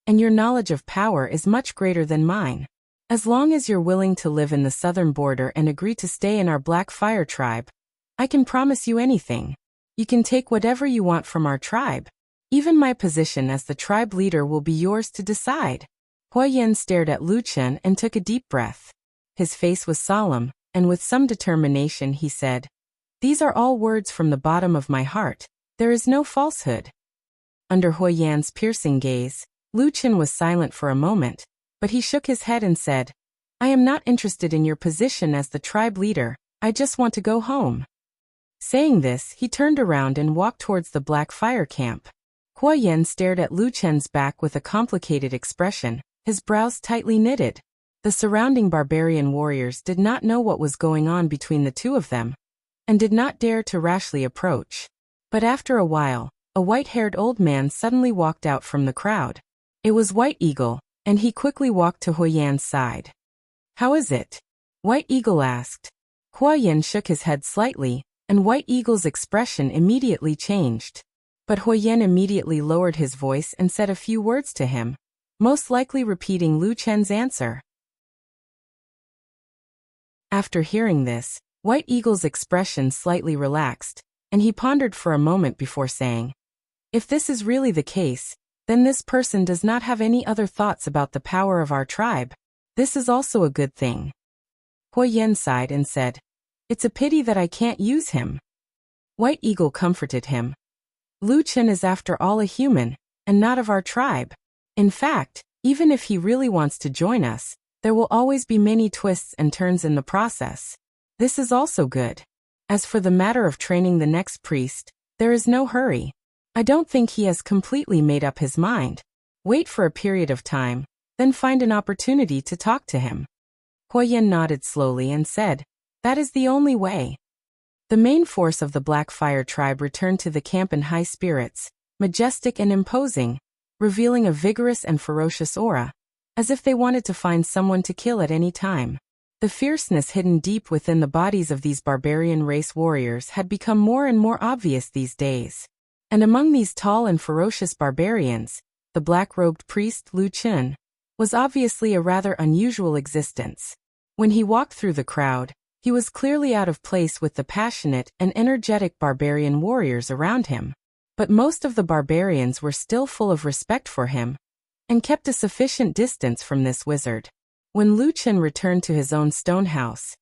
and your knowledge of power is much greater than mine. As long as you're willing to live in the southern border and agree to stay in our Black Fire tribe, I can promise you anything. You can take whatever you want from our tribe. Even my position as the tribe leader will be yours to decide." Hui Yan stared at Lu Chen and took a deep breath. His face was solemn, and with some determination he said, "These are all words from the bottom of my heart. There is no falsehood." Under Hui Yan's piercing gaze, Lu Chen was silent for a moment, but he shook his head and said, "I am not interested in your position as the tribe leader, I just want to go home." Saying this, he turned around and walked towards the Black Fire camp. Hui Yan stared at Lu Chen's back with a complicated expression, his brows tightly knitted. The surrounding barbarian warriors did not know what was going on between the two of them, and did not dare to rashly approach. But after a while, a white-haired old man suddenly walked out from the crowd. It was White Eagle, and he quickly walked to Hui Yan's side. "How is it?" White Eagle asked. Hui Yan shook his head slightly, and White Eagle's expression immediately changed. But Hui Yan immediately lowered his voice and said a few words to him, most likely repeating Lu Chen's answer. After hearing this, White Eagle's expression slightly relaxed, and he pondered for a moment before saying, "If this is really the case, then this person does not have any other thoughts about the power of our tribe. This is also a good thing. Huo Yan sighed and said, "It's a pity that I can't use him." White Eagle comforted him. "Lu Chen is after all a human, and not of our tribe. In fact, even if he really wants to join us, there will always be many twists and turns in the process. This is also good. As for the matter of training the next priest, there is no hurry. I don't think he has completely made up his mind. Wait for a period of time, then find an opportunity to talk to him." Huo Yan nodded slowly and said, "That is the only way." The main force of the Black Fire tribe returned to the camp in high spirits, majestic and imposing, revealing a vigorous and ferocious aura, as if they wanted to find someone to kill at any time. The fierceness hidden deep within the bodies of these barbarian race warriors had become more and more obvious these days. And among these tall and ferocious barbarians, the black-robed priest Lu Chen was obviously a rather unusual existence. When he walked through the crowd, he was clearly out of place with the passionate and energetic barbarian warriors around him. But most of the barbarians were still full of respect for him, and kept a sufficient distance from this wizard. When Lu Chen returned to his own stone house,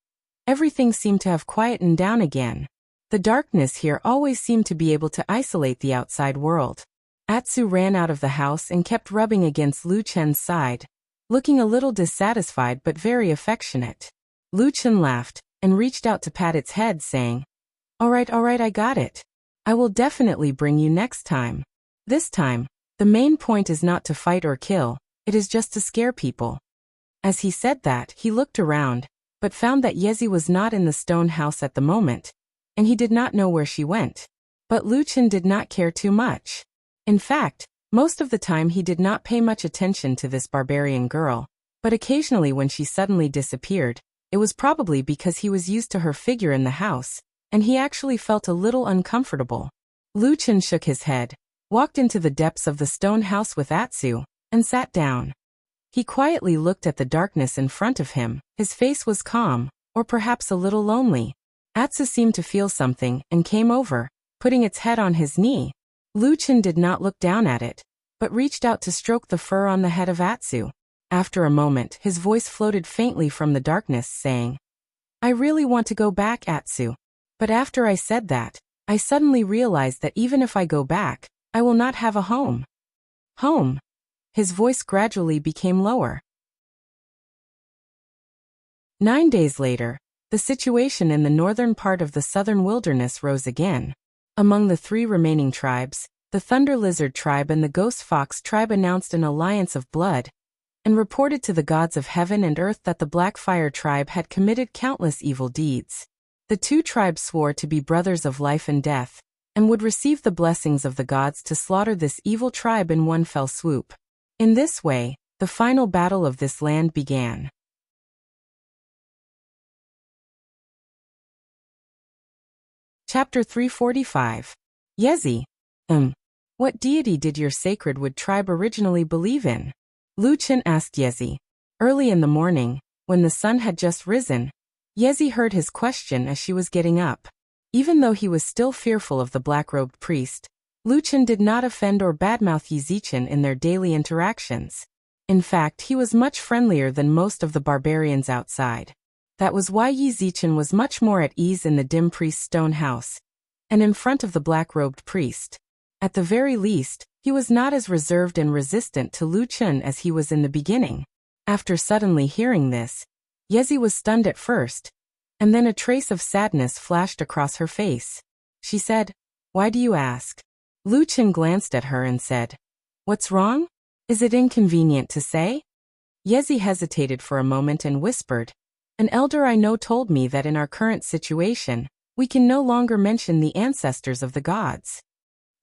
everything seemed to have quietened down again. The darkness here always seemed to be able to isolate the outside world. Atsu ran out of the house and kept rubbing against Lu Chen's side, looking a little dissatisfied but very affectionate. Lu Chen laughed and reached out to pat its head, saying, all right, I got it. I will definitely bring you next time. This time, the main point is not to fight or kill, it is just to scare people." As he said that, he looked around, but found that Yezi was not in the stone house at the moment, and he did not know where she went. But Lu Chen did not care too much. In fact, most of the time he did not pay much attention to this barbarian girl, but occasionally when she suddenly disappeared, it was probably because he was used to her figure in the house, and he actually felt a little uncomfortable. Lu Chen shook his head, walked into the depths of the stone house with Atsu, and sat down. He quietly looked at the darkness in front of him. His face was calm, or perhaps a little lonely. Atsu seemed to feel something and came over, putting its head on his knee. Lu Chen did not look down at it, but reached out to stroke the fur on the head of Atsu. After a moment, his voice floated faintly from the darkness, saying, "I really want to go back, Atsu. But after I said that, I suddenly realized that even if I go back, I will not have a home." Home? His voice gradually became lower. 9 days later, the situation in the northern part of the southern wilderness rose again. Among the 3 remaining tribes, the Thunder Lizard tribe and the Ghost Fox tribe announced an alliance of blood, and reported to the gods of heaven and earth that the Black Fire tribe had committed countless evil deeds. The 2 tribes swore to be brothers of life and death, and would receive the blessings of the gods to slaughter this evil tribe in one fell swoop. In this way, the final battle of this land began. Chapter 345. Yezi. What deity did your sacred wood tribe originally believe in? Lu Chen asked Yezi. Early in the morning, when the sun had just risen, Yezi heard his question as she was getting up. Even though he was still fearful of the black-robed priest, Lu Chen did not offend or badmouth Yizichen in their daily interactions. In fact, he was much friendlier than most of the barbarians outside. That was why Yizichen was much more at ease in the dim priest's stone house, and in front of the black-robed priest. At the very least, he was not as reserved and resistant to Lu Chen as he was in the beginning. After suddenly hearing this, Yezi was stunned at first, and then a trace of sadness flashed across her face. She said, "Why do you ask?" Lu Chen glanced at her and said, "What's wrong? Is it inconvenient to say?" Yezi hesitated for a moment and whispered, "An elder I know told me that in our current situation, we can no longer mention the ancestors of the gods."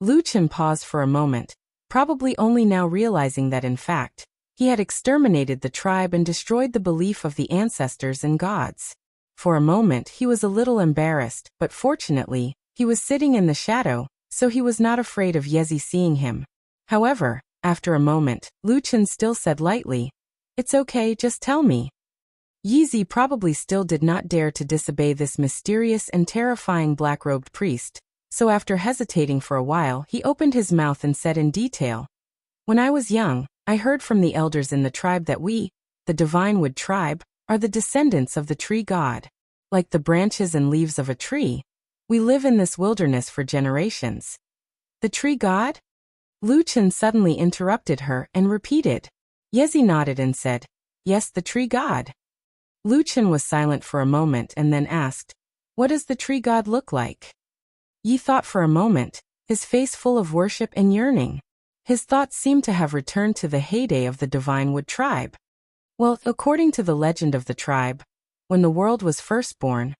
Lu Chen paused for a moment, probably only now realizing that in fact, he had exterminated the tribe and destroyed the belief of the ancestors and gods. For a moment he was a little embarrassed, but fortunately, he was sitting in the shadow, so he was not afraid of Yezi seeing him. However, after a moment, Lu Chen still said lightly, "It's okay, just tell me." Yezi probably still did not dare to disobey this mysterious and terrifying black-robed priest, so after hesitating for a while he opened his mouth and said in detail, "When I was young, I heard from the elders in the tribe that we, the divine wood tribe, are the descendants of the tree god. Like the branches and leaves of a tree, we live in this wilderness for generations. The tree god? Lu Chen suddenly interrupted her and repeated. Yezi nodded and said, yes, the tree god. Lu Chen was silent for a moment and then asked, what does the tree god look like? Yi thought for a moment, his face full of worship and yearning. His thoughts seemed to have returned to the heyday of the divine wood tribe. Well, according to the legend of the tribe, when the world was first born,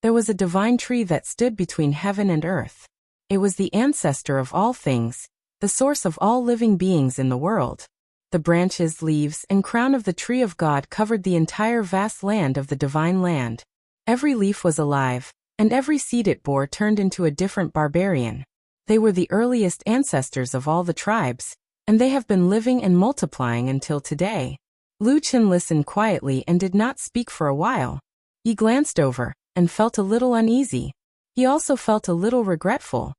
there was a divine tree that stood between heaven and earth. It was the ancestor of all things, the source of all living beings in the world. The branches, leaves, and crown of the tree of God covered the entire vast land of the divine land. Every leaf was alive, and every seed it bore turned into a different barbarian. They were the earliest ancestors of all the tribes, and they have been living and multiplying until today. Lu Chen listened quietly and did not speak for a while. He glanced over, and felt a little uneasy. He also felt a little regretful.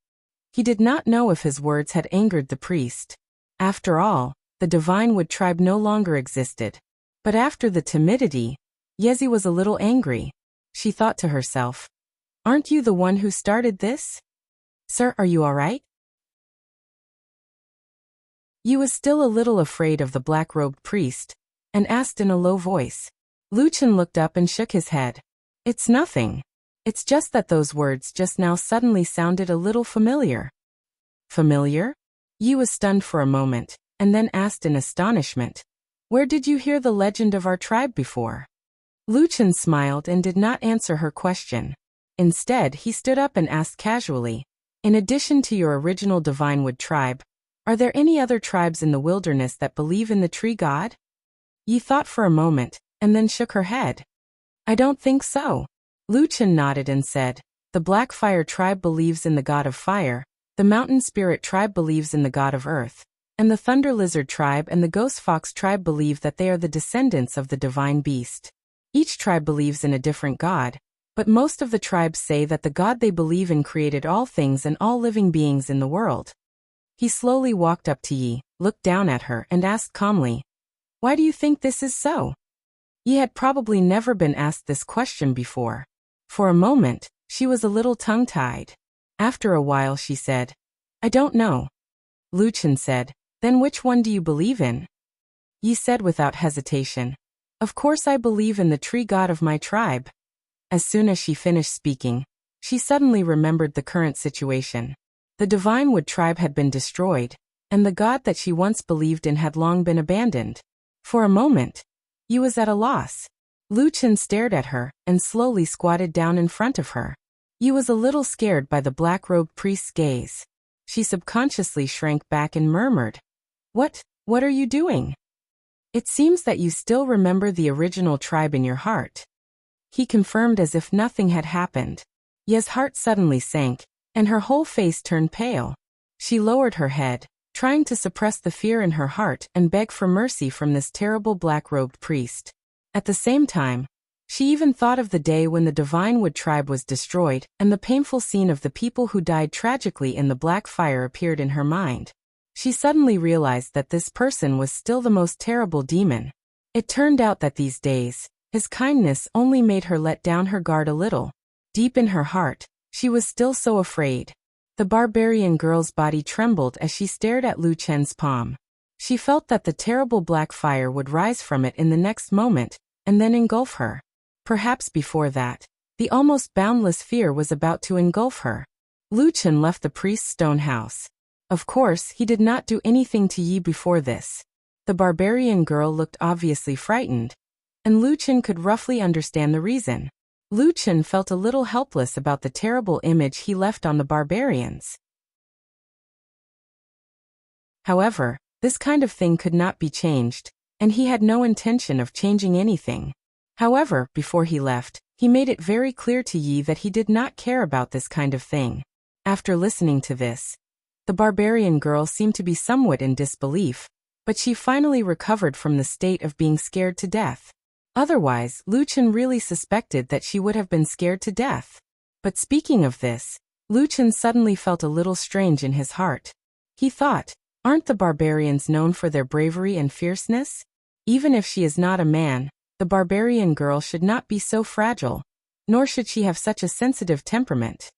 He did not know if his words had angered the priest. After all, the divine wood tribe no longer existed. But after the timidity, Yezi was a little angry. She thought to herself, aren't you the one who started this? Sir, are you all right? Yi was still a little afraid of the black-robed priest, and asked in a low voice. Lu Chen looked up and shook his head. It's nothing. It's just that those words just now suddenly sounded a little familiar. Familiar? Yi was stunned for a moment, and then asked in astonishment, where did you hear the legend of our tribe before? Lu Chen smiled and did not answer her question. Instead, he stood up and asked casually, in addition to your original divine wood tribe, are there any other tribes in the wilderness that believe in the tree god? Yi thought for a moment, and then shook her head. I don't think so. Lu Chen nodded and said, the Black Fire tribe believes in the god of fire, the Mountain Spirit tribe believes in the god of earth, and the Thunder Lizard tribe and the Ghost Fox tribe believe that they are the descendants of the divine beast. Each tribe believes in a different god, but most of the tribes say that the god they believe in created all things and all living beings in the world. He slowly walked up to Yi, looked down at her, and asked calmly, why do you think this is so? Yi had probably never been asked this question before. For a moment, she was a little tongue-tied. After a while she said, I don't know. Lu Chen said, then which one do you believe in? Yi said without hesitation, of course I believe in the tree god of my tribe. As soon as she finished speaking, she suddenly remembered the current situation. The divine wood tribe had been destroyed, and the god that she once believed in had long been abandoned. For a moment, Yi was at a loss. Lu Chen stared at her and slowly squatted down in front of her. Yi was a little scared by the black-robed priest's gaze. She subconsciously shrank back and murmured, What are you doing? It seems that you still remember the original tribe in your heart. He confirmed as if nothing had happened. Yi's heart suddenly sank, and her whole face turned pale. She lowered her head, trying to suppress the fear in her heart and beg for mercy from this terrible black-robed priest. At the same time, she even thought of the day when the divine wood tribe was destroyed, and the painful scene of the people who died tragically in the black fire appeared in her mind. She suddenly realized that this person was still the most terrible demon. It turned out that these days, his kindness only made her let down her guard a little. Deep in her heart, she was still so afraid. The barbarian girl's body trembled as she stared at Lu Chen's palm. She felt that the terrible black fire would rise from it in the next moment, and then engulf her. Perhaps before that, the almost boundless fear was about to engulf her. Lu Chen left the priest's stone house. Of course, he did not do anything to Yi before this. The barbarian girl looked obviously frightened, and Lu Chen could roughly understand the reason. Lu Chen felt a little helpless about the terrible image he left on the barbarians. However, this kind of thing could not be changed, and he had no intention of changing anything. However, before he left, he made it very clear to Yi that he did not care about this kind of thing. After listening to this, the barbarian girl seemed to be somewhat in disbelief, but she finally recovered from the state of being scared to death. Otherwise, Lu Chen really suspected that she would have been scared to death. But speaking of this, Lu Chen suddenly felt a little strange in his heart. He thought, aren't the barbarians known for their bravery and fierceness? Even if she is not a man, the barbarian girl should not be so fragile, nor should she have such a sensitive temperament.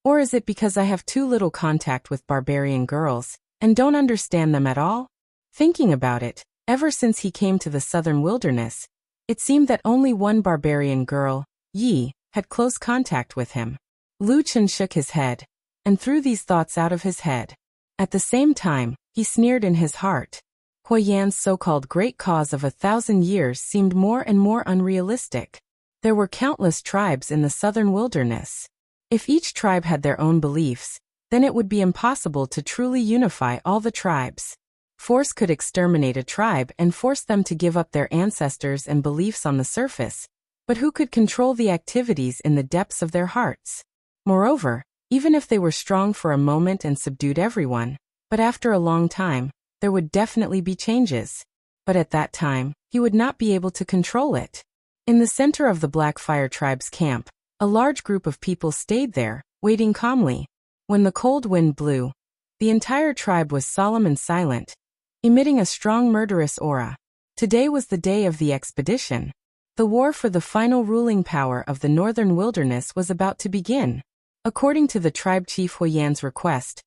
Or is it because I have too little contact with barbarian girls, and don't understand them at all? Thinking about it, ever since he came to the southern wilderness, it seemed that only one barbarian girl, Yi, had close contact with him. Lu Chen shook his head, and threw these thoughts out of his head. At the same time, he sneered in his heart. Hui Yan's so-called great cause of 1,000 years seemed more and more unrealistic. There were countless tribes in the southern wilderness. If each tribe had their own beliefs, then it would be impossible to truly unify all the tribes. Force could exterminate a tribe and force them to give up their ancestors and beliefs on the surface, but who could control the activities in the depths of their hearts? Moreover, even if they were strong for a moment and subdued everyone, but after a long time, there would definitely be changes. But at that time, he would not be able to control it. In the center of the Black Fire tribe's camp, a large group of people stayed there, waiting calmly. When the cold wind blew, the entire tribe was solemn and silent, emitting a strong murderous aura. Today was the day of the expedition. The war for the final ruling power of the northern wilderness was about to begin. According to the tribe chief Hui Yan's request,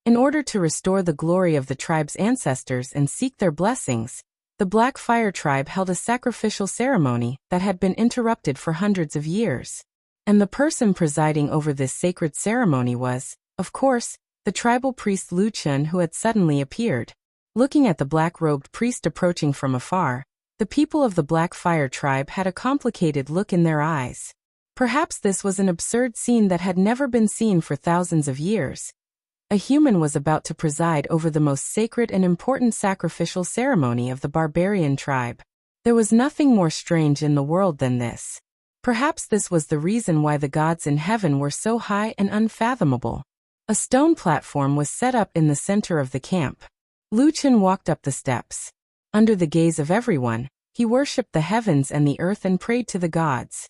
in order to restore the glory of the tribe's ancestors and seek their blessings, the Black Fire tribe held a sacrificial ceremony that had been interrupted for hundreds of years. And the person presiding over this sacred ceremony was, of course, the tribal priest Lu Chen, who had suddenly appeared. Looking at the black-robed priest approaching from afar, the people of the Black Fire tribe had a complicated look in their eyes. Perhaps this was an absurd scene that had never been seen for thousands of years. A human was about to preside over the most sacred and important sacrificial ceremony of the barbarian tribe. There was nothing more strange in the world than this. Perhaps this was the reason why the gods in heaven were so high and unfathomable. A stone platform was set up in the center of the camp. Lu Chen walked up the steps. Under the gaze of everyone, he worshipped the heavens and the earth and prayed to the gods.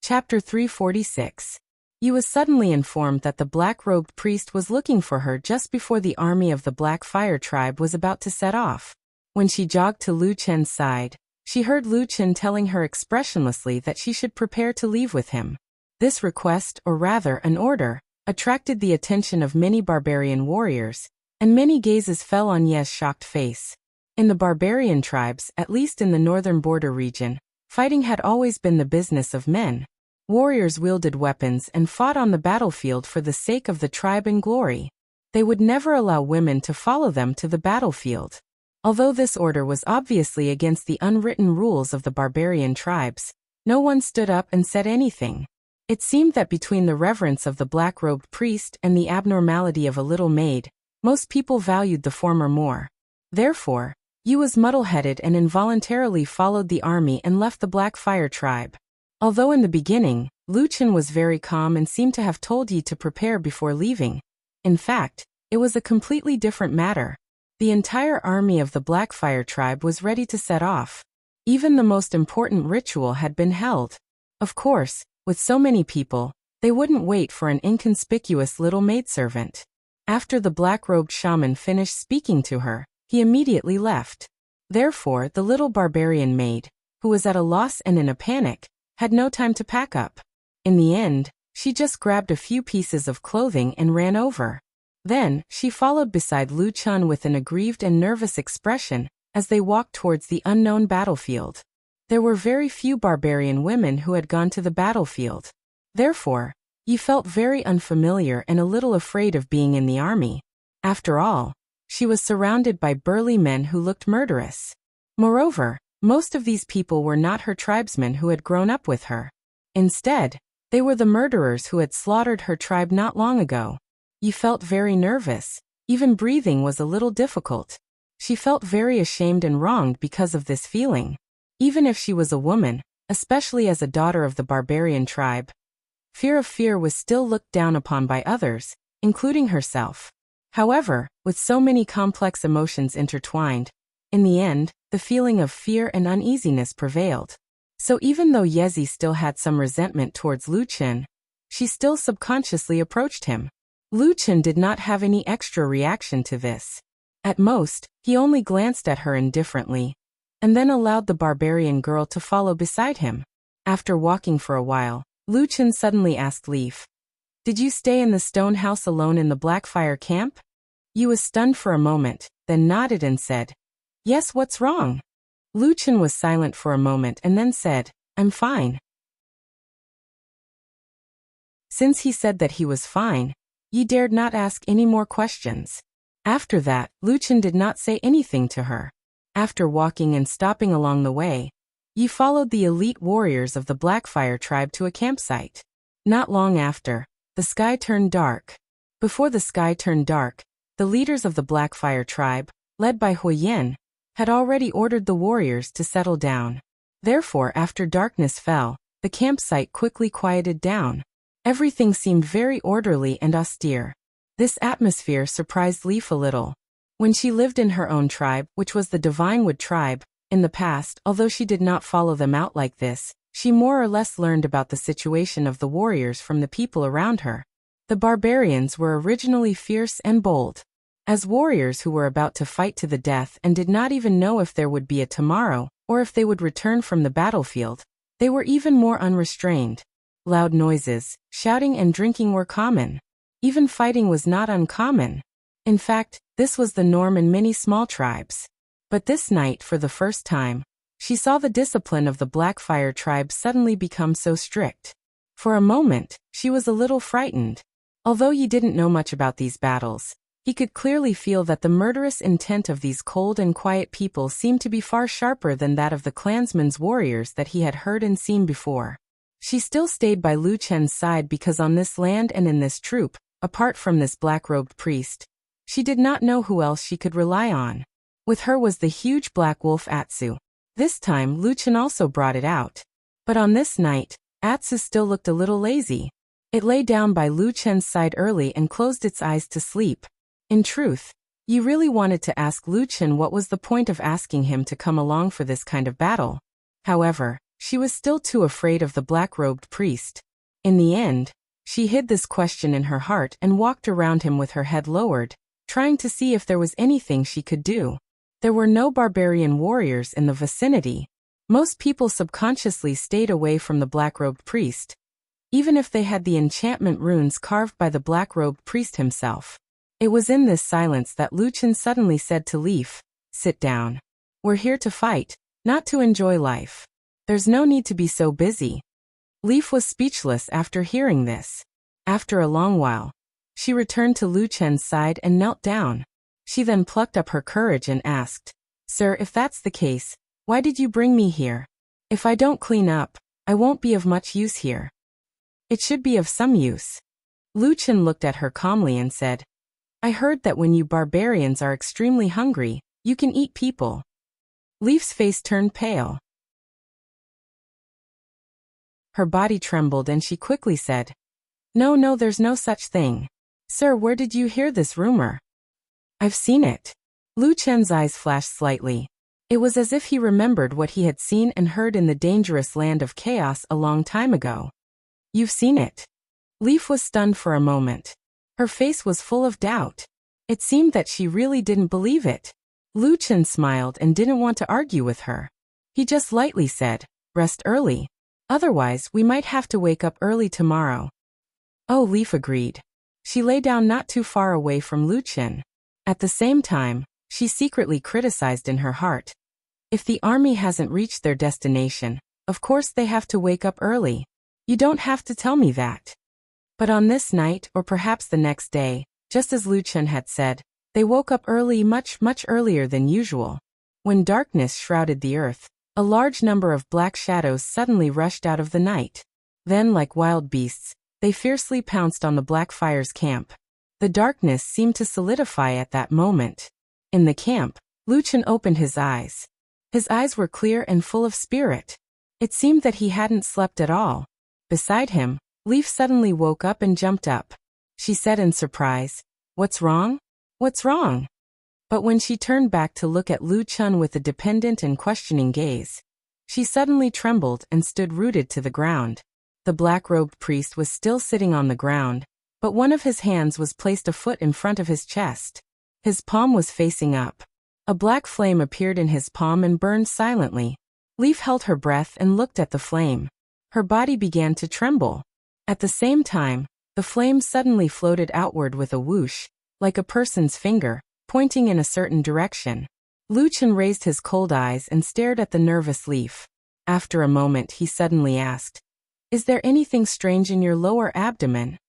Chapter 346. Yi was suddenly informed that the black-robed priest was looking for her just before the army of the Black Fire tribe was about to set off. When she jogged to Lu Chen's side, she heard Lu Chen telling her expressionlessly that she should prepare to leave with him. This request, or rather an order, attracted the attention of many barbarian warriors, and many gazes fell on Ye's shocked face. In the barbarian tribes, at least in the northern border region, fighting had always been the business of men. Warriors wielded weapons and fought on the battlefield for the sake of the tribe and glory. They would never allow women to follow them to the battlefield. Although this order was obviously against the unwritten rules of the barbarian tribes, no one stood up and said anything. It seemed that between the reverence of the black-robed priest and the abnormality of a little maid, most people valued the former more. Therefore, Yi was muddle-headed and involuntarily followed the army and left the Black Fire tribe. Although in the beginning, Lu Chen was very calm and seemed to have told Yi to prepare before leaving, in fact, it was a completely different matter. The entire army of the Black Fire tribe was ready to set off. Even the most important ritual had been held. Of course, with so many people, they wouldn't wait for an inconspicuous little maidservant. After the black-robed shaman finished speaking to her, he immediately left. Therefore, the little barbarian maid, who was at a loss and in a panic, had no time to pack up. In the end, she just grabbed a few pieces of clothing and ran over. Then, she followed beside Lu Chen with an aggrieved and nervous expression as they walked towards the unknown battlefield. There were very few barbarian women who had gone to the battlefield. Therefore, Yi felt very unfamiliar and a little afraid of being in the army. After all, she was surrounded by burly men who looked murderous. Moreover, most of these people were not her tribesmen who had grown up with her. Instead, they were the murderers who had slaughtered her tribe not long ago. Yi felt very nervous. Even breathing was a little difficult. She felt very ashamed and wronged because of this feeling. Even if she was a woman, especially as a daughter of the barbarian tribe, fear was still looked down upon by others, including herself. However, with so many complex emotions intertwined, in the end, the feeling of fear and uneasiness prevailed. So even though Yezi still had some resentment towards Lu Chen, she still subconsciously approached him. Lu Chen did not have any extra reaction to this. At most, he only glanced at her indifferently, and then allowed the barbarian girl to follow beside him. After walking for a while, Lu Chen suddenly asked Leaf, "Did you stay in the stone house alone in the Blackfire camp?" Yi was stunned for a moment, then nodded and said, "Yes, what's wrong?" Lu Chen was silent for a moment and then said, "I'm fine." Since he said that he was fine, Yi dared not ask any more questions. After that, Lu Chen did not say anything to her. After walking and stopping along the way, Yi followed the elite warriors of the Blackfire tribe to a campsite. Not long after, the sky turned dark. Before the sky turned dark, the leaders of the Blackfire tribe, led by Huyen, had already ordered the warriors to settle down. Therefore, after darkness fell, the campsite quickly quieted down. Everything seemed very orderly and austere. This atmosphere surprised Leaf a little. When she lived in her own tribe, which was the Divinewood tribe, in the past, although she did not follow them out like this, she more or less learned about the situation of the warriors from the people around her. The barbarians were originally fierce and bold. As warriors who were about to fight to the death and did not even know if there would be a tomorrow, or if they would return from the battlefield, they were even more unrestrained. Loud noises, shouting and drinking were common. Even fighting was not uncommon. In fact, this was the norm in many small tribes. But this night, for the first time, she saw the discipline of the Blackfire tribe suddenly become so strict. For a moment, she was a little frightened. Although Yi didn't know much about these battles, he could clearly feel that the murderous intent of these cold and quiet people seemed to be far sharper than that of the clansmen's warriors that he had heard and seen before. She still stayed by Lu Chen's side because on this land and in this troop, apart from this black-robed priest, she did not know who else she could rely on. With her was the huge black wolf Atsu. This time Lu Chen also brought it out. But on this night, Atsu still looked a little lazy. It lay down by Lu Chen's side early and closed its eyes to sleep. In truth, Yi really wanted to ask Lu Chen what was the point of asking him to come along for this kind of battle. However, she was still too afraid of the black-robed priest. In the end, she hid this question in her heart and walked around him with her head lowered, trying to see if there was anything she could do. There were no barbarian warriors in the vicinity. Most people subconsciously stayed away from the black-robed priest, even if they had the enchantment runes carved by the black-robed priest himself. It was in this silence that Lu Chen suddenly said to Leaf, "Sit down. We're here to fight, not to enjoy life. There's no need to be so busy." Leaf was speechless after hearing this. After a long while, she returned to Lu Chen's side and knelt down. She then plucked up her courage and asked, "Sir, if that's the case, why did you bring me here? If I don't clean up, I won't be of much use here." "It should be of some use." Lu Chen looked at her calmly and said, "I heard that when you barbarians are extremely hungry, you can eat people." Leaf's face turned pale. Her body trembled and she quickly said, No, there's no such thing. Sir, where did you hear this rumor?" "I've seen it." Lu Chen's eyes flashed slightly. It was as if he remembered what he had seen and heard in the dangerous land of chaos a long time ago. "You've seen it?" Leaf was stunned for a moment. Her face was full of doubt. It seemed that she really didn't believe it. Lu Chen smiled and didn't want to argue with her. He just lightly said, "Rest early. Otherwise, we might have to wake up early tomorrow." "Oh," Leaf agreed. She lay down not too far away from Lu Chen. At the same time, she secretly criticized in her heart. If the army hasn't reached their destination, of course they have to wake up early. You don't have to tell me that. But on this night, or perhaps the next day, just as Lu Chen had said, they woke up early, much earlier than usual. When darkness shrouded the earth, a large number of black shadows suddenly rushed out of the night. Then, like wild beasts, they fiercely pounced on the Blackfire's camp. The darkness seemed to solidify at that moment. In the camp, Lu Chen opened his eyes. His eyes were clear and full of spirit. It seemed that he hadn't slept at all. Beside him, Leaf suddenly woke up and jumped up. She said in surprise, "What's wrong? What's wrong?" But when she turned back to look at Lu Chen with a dependent and questioning gaze, She suddenly trembled and stood rooted to the ground. The black-robed priest was still sitting on the ground, but one of his hands was placed a foot in front of his chest. His palm was facing up. A black flame appeared in his palm and burned silently. Leaf held her breath and looked at the flame. Her body began to tremble. At the same time, the flame suddenly floated outward with a whoosh, like a person's finger, pointing in a certain direction. Luchan raised his cold eyes and stared at the nervous Leaf. After a moment he suddenly asked, "Is there anything strange in your lower abdomen?"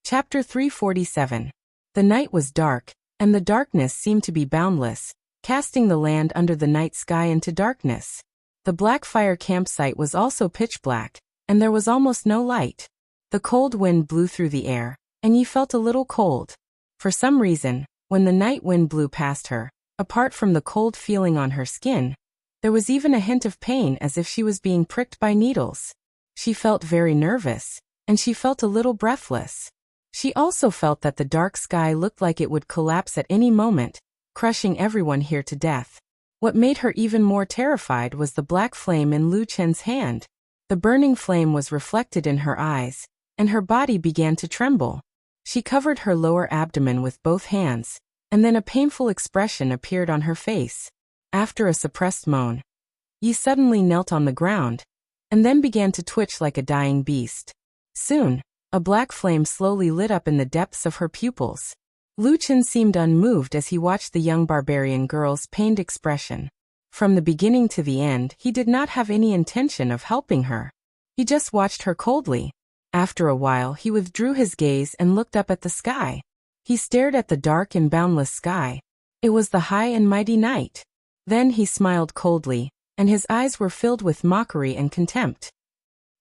Chapter 347. The night was dark, and the darkness seemed to be boundless, casting the land under the night sky into darkness. The Blackfire campsite was also pitch black, and there was almost no light. The cold wind blew through the air, and Yi felt a little cold. For some reason, when the night wind blew past her, apart from the cold feeling on her skin, there was even a hint of pain as if she was being pricked by needles. She felt very nervous, and she felt a little breathless. She also felt that the dark sky looked like it would collapse at any moment, crushing everyone here to death. What made her even more terrified was the black flame in Lu Chen's hand. The burning flame was reflected in her eyes, and her body began to tremble. She covered her lower abdomen with both hands, and then a painful expression appeared on her face. After a suppressed moan, Yi suddenly knelt on the ground, and then began to twitch like a dying beast. Soon, a black flame slowly lit up in the depths of her pupils. Lu Chen seemed unmoved as he watched the young barbarian girl's pained expression. From the beginning to the end, he did not have any intention of helping her. He just watched her coldly. After a while, he withdrew his gaze and looked up at the sky. He stared at the dark and boundless sky. It was the high and mighty night. Then he smiled coldly, and his eyes were filled with mockery and contempt.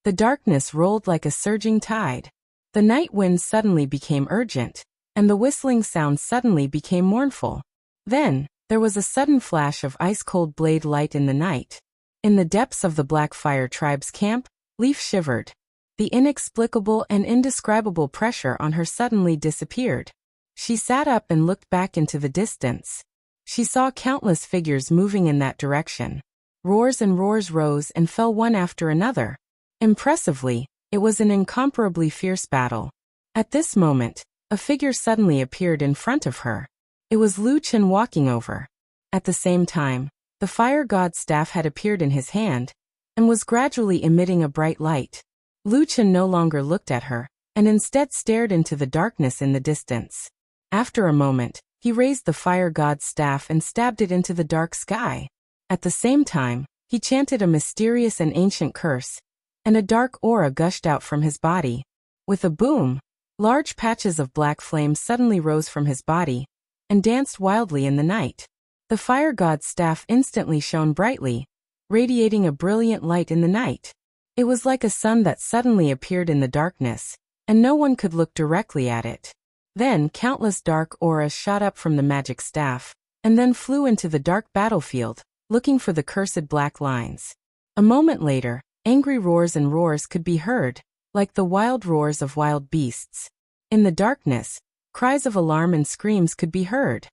The darkness rolled like a surging tide. The night wind suddenly became urgent, and the whistling sound suddenly became mournful. Then, there was a sudden flash of ice-cold blade light in the night. In the depths of the Blackfire tribe's camp, Leaf shivered. The inexplicable and indescribable pressure on her suddenly disappeared. She sat up and looked back into the distance. She saw countless figures moving in that direction. Roars and roars rose and fell one after another. Impressively, it was an incomparably fierce battle. At this moment, a figure suddenly appeared in front of her. It was Lu Chen walking over. At the same time, the fire god's staff had appeared in his hand, and was gradually emitting a bright light. Lu Chen no longer looked at her, and instead stared into the darkness in the distance. After a moment, he raised the fire god's staff and stabbed it into the dark sky. At the same time, he chanted a mysterious and ancient curse, and a dark aura gushed out from his body. With a boom, large patches of black flame suddenly rose from his body, and danced wildly in the night. The fire god's staff instantly shone brightly, radiating a brilliant light in the night. It was like a sun that suddenly appeared in the darkness, and no one could look directly at it. Then countless dark auras shot up from the magic staff, and then flew into the dark battlefield, looking for the cursed black lines. A moment later, angry roars and roars could be heard, like the wild roars of wild beasts. In the darkness, cries of alarm and screams could be heard.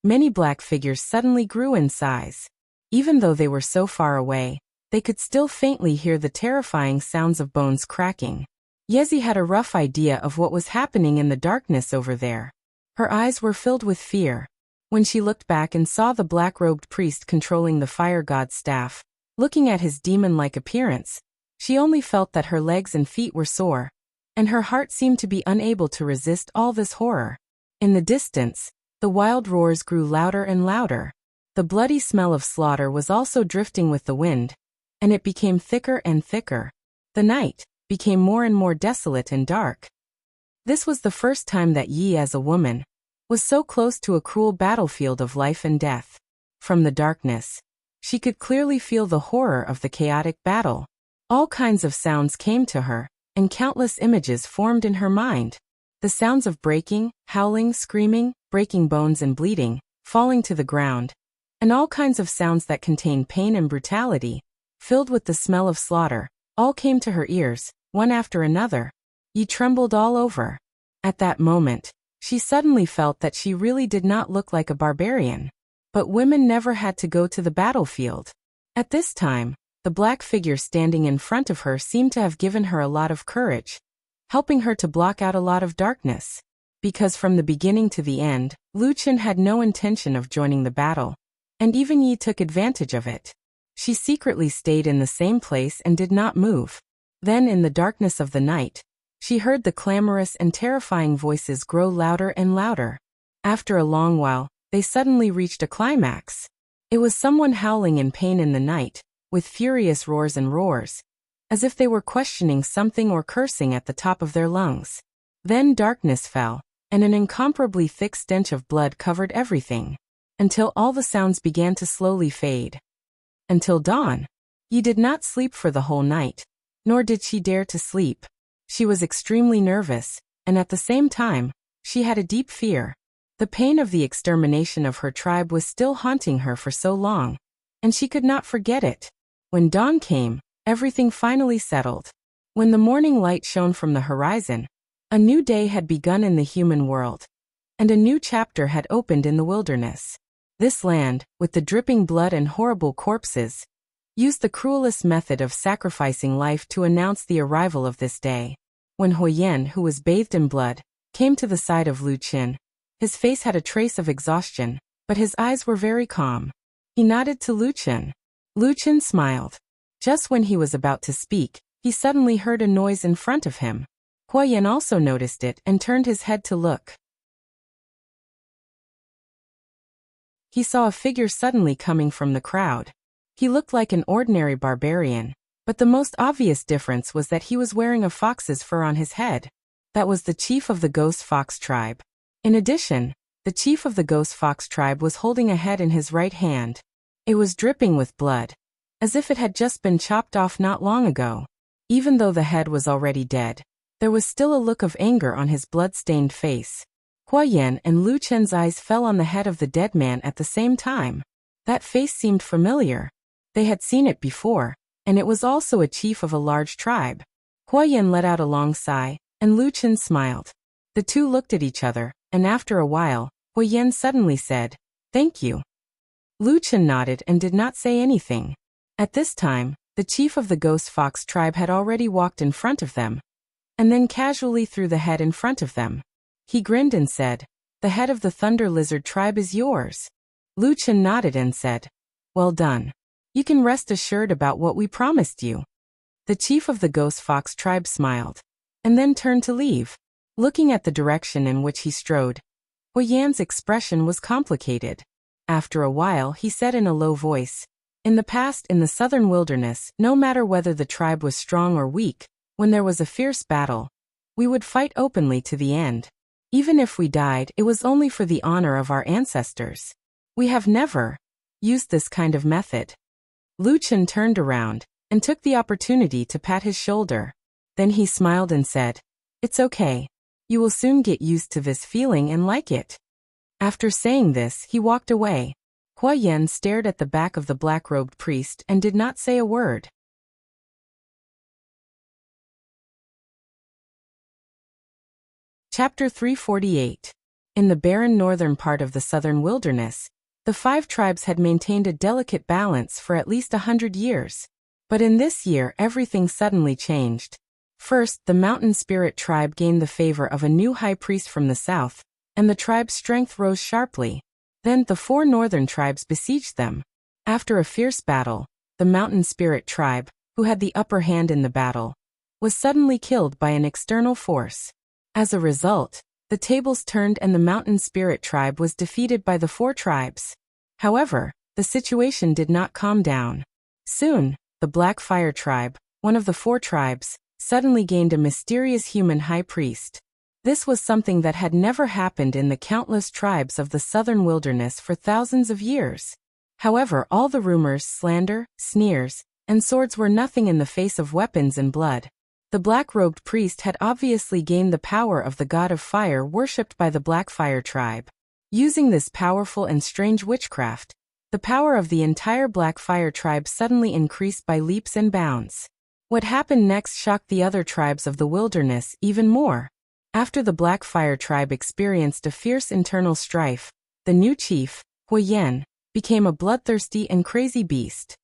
Many black figures suddenly grew in size. Even though they were so far away, they could still faintly hear the terrifying sounds of bones cracking. Yezi had a rough idea of what was happening in the darkness over there. Her eyes were filled with fear. When she looked back and saw the black-robed priest controlling the fire god's staff, looking at his demon-like appearance, she only felt that her legs and feet were sore, and her heart seemed to be unable to resist all this horror. In the distance, the wild roars grew louder and louder. The bloody smell of slaughter was also drifting with the wind, and it became thicker and thicker. The night became more and more desolate and dark. This was the first time that Yi, as a woman, was so close to a cruel battlefield of life and death. From the darkness, she could clearly feel the horror of the chaotic battle. All kinds of sounds came to her, and countless images formed in her mind. The sounds of breaking, howling, screaming, breaking bones and bleeding, falling to the ground, and all kinds of sounds that contained pain and brutality, filled with the smell of slaughter, all came to her ears, one after another. Yi trembled all over. At that moment, She suddenly felt that she really did not look like a barbarian. But women never had to go to the battlefield. At this time, the black figure standing in front of her seemed to have given her a lot of courage, helping her to block out a lot of darkness. Because from the beginning to the end, Lu Chen had no intention of joining the battle, and even Yi took advantage of it. She secretly stayed in the same place and did not move. Then in the darkness of the night, she heard the clamorous and terrifying voices grow louder and louder. After a long while, they suddenly reached a climax. It was someone howling in pain in the night, with furious roars and roars, as if they were questioning something or cursing at the top of their lungs. Then darkness fell, and an incomparably thick stench of blood covered everything, until all the sounds began to slowly fade. Until dawn. Yi did not sleep for the whole night, nor did she dare to sleep. She was extremely nervous, and at the same time, she had a deep fear. The pain of the extermination of her tribe was still haunting her for so long, and she could not forget it. When dawn came, everything finally settled. When the morning light shone from the horizon, a new day had begun in the human world, and a new chapter had opened in the wilderness. This land, with the dripping blood and horrible corpses, used the cruelest method of sacrificing life to announce the arrival of this day. When Huoyan, who was bathed in blood, came to the side of Lu Chen, his face had a trace of exhaustion, but his eyes were very calm. He nodded to Lu Chen. Lu Chen smiled. Just when he was about to speak, he suddenly heard a noise in front of him. Huoyan also noticed it and turned his head to look. He saw a figure suddenly coming from the crowd. He looked like an ordinary barbarian, but the most obvious difference was that he was wearing a fox's fur on his head. That was the chief of the Ghost Fox tribe. In addition, the chief of the Ghost Fox tribe was holding a head in his right hand. It was dripping with blood, as if it had just been chopped off not long ago. Even though the head was already dead, there was still a look of anger on his blood-stained face. Huoyan and Lu Chen's eyes fell on the head of the dead man at the same time. That face seemed familiar. They had seen it before, and it was also a chief of a large tribe. Huoyan let out a long sigh, and Lu Chen smiled. The two looked at each other, and after a while, Huoyan suddenly said, "Thank you." Lu Chen nodded and did not say anything. At this time, the chief of the Ghost Fox tribe had already walked in front of them, and then casually threw the head in front of them. He grinned and said, "The head of the Thunder Lizard tribe is yours." Lu Chen nodded and said, "Well done. You can rest assured about what we promised you." The chief of the Ghost Fox tribe smiled, and then turned to leave. Looking at the direction in which he strode, Huoyan's expression was complicated. After a while he said in a low voice, "In the past in the southern wilderness, no matter whether the tribe was strong or weak, when there was a fierce battle, we would fight openly to the end. Even if we died, it was only for the honor of our ancestors. We have never used this kind of method." Lu Chen turned around and took the opportunity to pat his shoulder. Then he smiled and said, "It's okay. You will soon get used to this feeling and like it." After saying this, he walked away. Huoyan stared at the back of the black-robed priest and did not say a word. Chapter 348. In the barren northern part of the southern wilderness, the 5 tribes had maintained a delicate balance for at least 100 years. But in this year everything suddenly changed. First, the Mountain Spirit tribe gained the favor of a new high priest from the south, and the tribe's strength rose sharply. Then the 4 northern tribes besieged them. After a fierce battle, the Mountain Spirit tribe, who had the upper hand in the battle, was suddenly killed by an external force. As a result, the tables turned and the Mountain Spirit tribe was defeated by the 4 tribes. However, the situation did not calm down. Soon, the Black Fire tribe, one of the 4 tribes, suddenly gained a mysterious human high priest. This was something that had never happened in the countless tribes of the southern wilderness for thousands of years. However, all the rumors, slander, sneers, and swords were nothing in the face of weapons and blood. The black-robed priest had obviously gained the power of the god of fire worshipped by the Black Fire tribe. Using this powerful and strange witchcraft, the power of the entire Black Fire tribe suddenly increased by leaps and bounds. What happened next shocked the other tribes of the wilderness even more. After the Black Fire tribe experienced a fierce internal strife, the new chief, Huyen, became a bloodthirsty and crazy beast.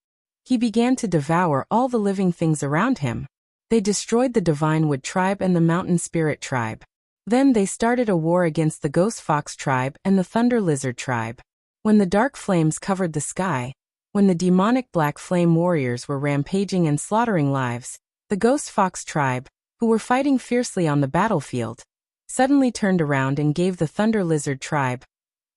He began to devour all the living things around him. They destroyed the Divine Wood tribe and the Mountain Spirit tribe. Then they started a war against the Ghost Fox tribe and the Thunder Lizard tribe. When the dark flames covered the sky, when the demonic Black Flame warriors were rampaging and slaughtering lives, the Ghost Fox tribe, who were fighting fiercely on the battlefield, suddenly turned around and gave the Thunder Lizard tribe,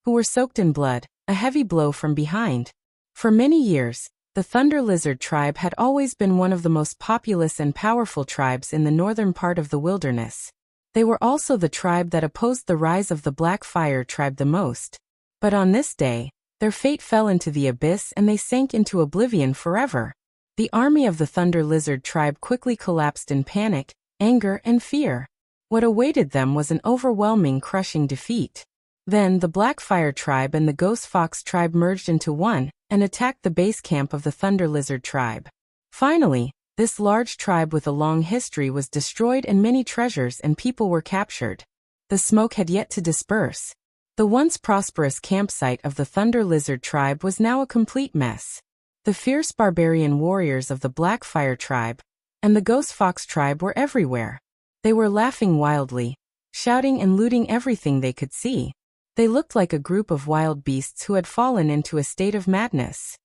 who were soaked in blood, a heavy blow from behind. For many years, the Thunder Lizard tribe had always been one of the most populous and powerful tribes in the northern part of the wilderness. They were also the tribe that opposed the rise of the Black Fire tribe the most. But on this day, their fate fell into the abyss and they sank into oblivion forever. The army of the Thunder Lizard tribe quickly collapsed in panic, anger, and fear. What awaited them was an overwhelming, crushing defeat. Then the Black Fire tribe and the Ghost Fox tribe merged into one and attacked the base camp of the Thunder Lizard tribe. Finally, this large tribe with a long history was destroyed and many treasures and people were captured. The smoke had yet to disperse. The once prosperous campsite of the Thunder Lizard tribe was now a complete mess. The fierce barbarian warriors of the Black Fire tribe and the Ghost Fox tribe were everywhere. They were laughing wildly, shouting and looting everything they could see. They looked like a group of wild beasts who had fallen into a state of madness.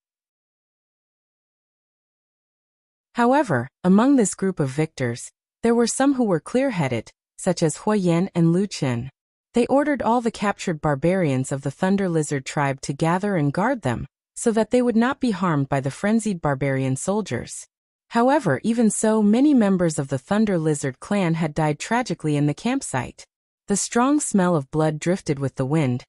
However, among this group of victors, there were some who were clear-headed, such as Huyen and Lu Qin. They ordered all the captured barbarians of the Thunder Lizard tribe to gather and guard them, so that they would not be harmed by the frenzied barbarian soldiers. However, even so, many members of the Thunder Lizard clan had died tragically in the campsite. The strong smell of blood drifted with the wind,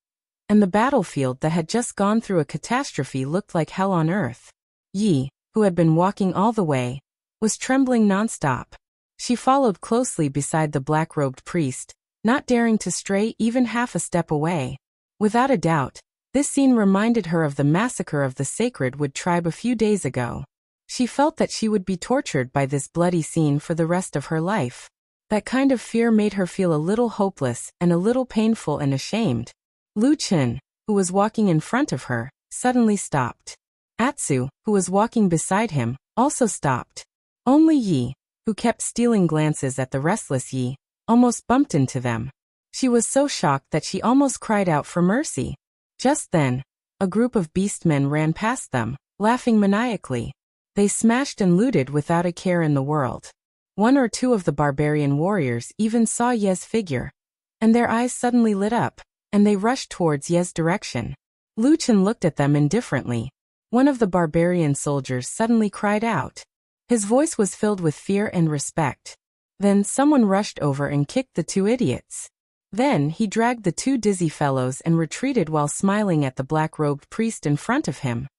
and the battlefield that had just gone through a catastrophe looked like hell on earth. Yi, who had been walking all the way, was trembling nonstop. She followed closely beside the black-robed priest, not daring to stray even half a step away. Without a doubt, this scene reminded her of the massacre of the Sacred Wood tribe a few days ago. She felt that she would be tortured by this bloody scene for the rest of her life. That kind of fear made her feel a little hopeless and a little painful and ashamed. Lu Qin, who was walking in front of her, suddenly stopped. Atsu, who was walking beside him, also stopped. Only Yi, who kept stealing glances at the restless Yi, almost bumped into them. She was so shocked that she almost cried out for mercy. Just then, a group of beastmen ran past them, laughing maniacally. They smashed and looted without a care in the world. One or two of the barbarian warriors even saw Ye's figure, and their eyes suddenly lit up, and they rushed towards Ye's direction. Lu Qin looked at them indifferently. One of the barbarian soldiers suddenly cried out. His voice was filled with fear and respect. Then someone rushed over and kicked the two idiots. Then he dragged the two dizzy fellows and retreated while smiling at the black-robed priest in front of him.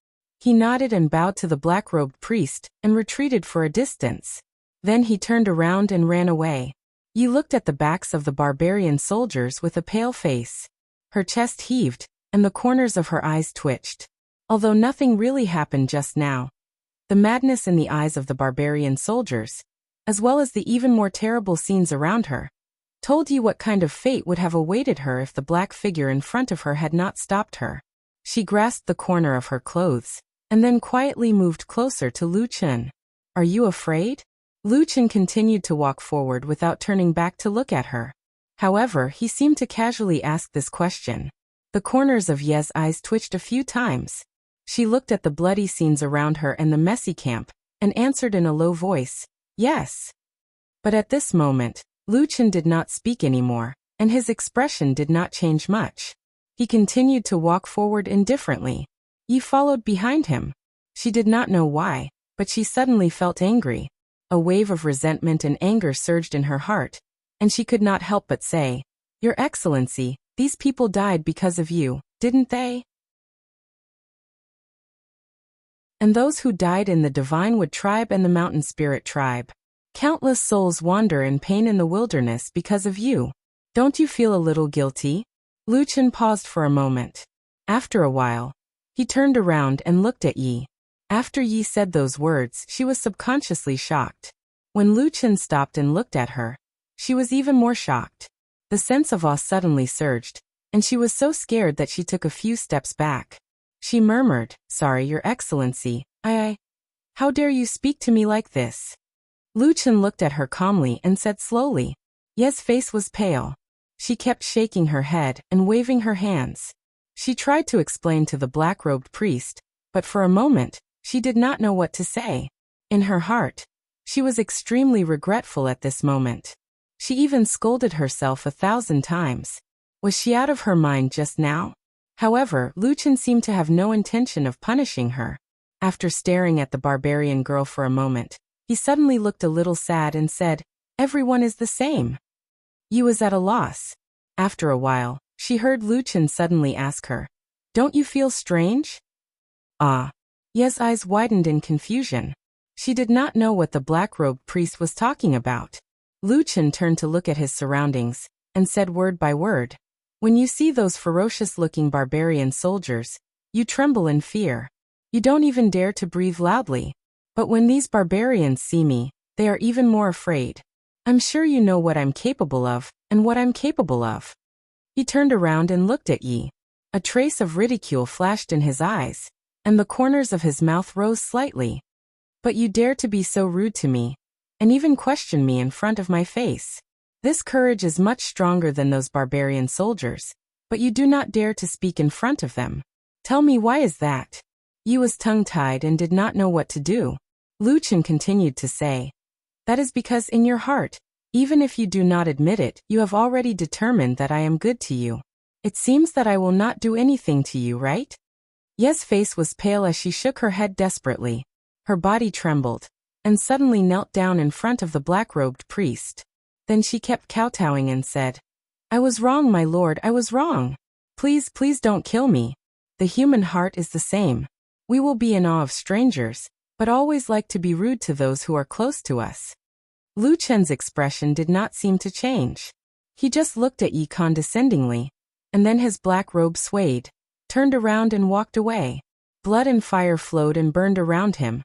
He nodded and bowed to the black-robed priest and retreated for a distance. Then he turned around and ran away. Yi looked at the backs of the barbarian soldiers with a pale face. Her chest heaved, and the corners of her eyes twitched. Although nothing really happened just now, the madness in the eyes of the barbarian soldiers, as well as the even more terrible scenes around her, told Yi what kind of fate would have awaited her if the black figure in front of her had not stopped her. She grasped the corner of her clothes, and then quietly moved closer to Lu Qin. "Are you afraid?" Lu Qin continued to walk forward without turning back to look at her. However, he seemed to casually ask this question. The corners of Ye's eyes twitched a few times. She looked at the bloody scenes around her and the messy camp, and answered in a low voice, "Yes." But at this moment, Lu Qin did not speak anymore, and his expression did not change much. He continued to walk forward indifferently. Yi followed behind him. She did not know why, but she suddenly felt angry. A wave of resentment and anger surged in her heart, and she could not help but say, "Your Excellency, these people died because of you, didn't they? And those who died in the Divine Wood tribe and the Mountain Spirit tribe. Countless souls wander in pain in the wilderness because of you. Don't you feel a little guilty?" Lu Qin paused for a moment. After a while, he turned around and looked at Yi. After Yi said those words, she was subconsciously shocked. When Lu Qin stopped and looked at her, she was even more shocked. The sense of awe suddenly surged, and she was so scared that she took a few steps back. She murmured, "Sorry, Your Excellency, How dare you speak to me like this?" Lu Chen looked at her calmly and said slowly. Ye's face was pale. She kept shaking her head and waving her hands. She tried to explain to the black-robed priest, but for a moment, she did not know what to say. In her heart, she was extremely regretful at this moment. She even scolded herself 1,000 times. Was she out of her mind just now? However, Lu Chen seemed to have no intention of punishing her. After staring at the barbarian girl for a moment, he suddenly looked a little sad and said, "Everyone is the same." Yi was at a loss. After a while, she heard Lu Chen suddenly ask her, "Don't you feel strange?" Ah. Ye's eyes widened in confusion. She did not know what the black-robed priest was talking about. Lu Chen turned to look at his surroundings, and said word by word, "When you see those ferocious-looking barbarian soldiers, you tremble in fear. You don't even dare to breathe loudly. But when these barbarians see me, they are even more afraid. I'm sure you know what I'm capable of, and what I'm capable of." He turned around and looked at Yi. A trace of ridicule flashed in his eyes, and the corners of his mouth rose slightly. "But you dare to be so rude to me, and even question me in front of my face. This courage is much stronger than those barbarian soldiers, but you do not dare to speak in front of them. Tell me, why is that?" Yi was tongue-tied and did not know what to do. Lu Chen continued to say, "That is because in your heart, even if you do not admit it, you have already determined that I am good to you. It seems that I will not do anything to you, right?" Ye's face was pale as she shook her head desperately. Her body trembled, and suddenly knelt down in front of the black-robed priest. Then she kept kowtowing and said, "I was wrong, my lord, I was wrong. Please, please don't kill me. The human heart is the same. We will be in awe of strangers, but always like to be rude to those who are close to us." Lu Chen's expression did not seem to change. He just looked at Yi condescendingly, and then his black robe swayed, turned around and walked away. Blood and fire flowed and burned around him,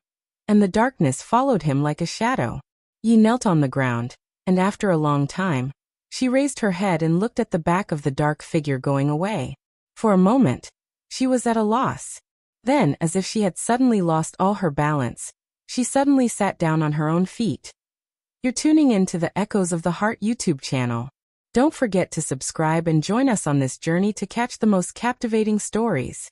and the darkness followed him like a shadow. Yi knelt on the ground, and after a long time, she raised her head and looked at the back of the dark figure going away. For a moment, she was at a loss. Then, as if she had suddenly lost all her balance, she suddenly sat down on her own feet. You're tuning in to the Echoes of the Heart YouTube channel. Don't forget to subscribe and join us on this journey to catch the most captivating stories.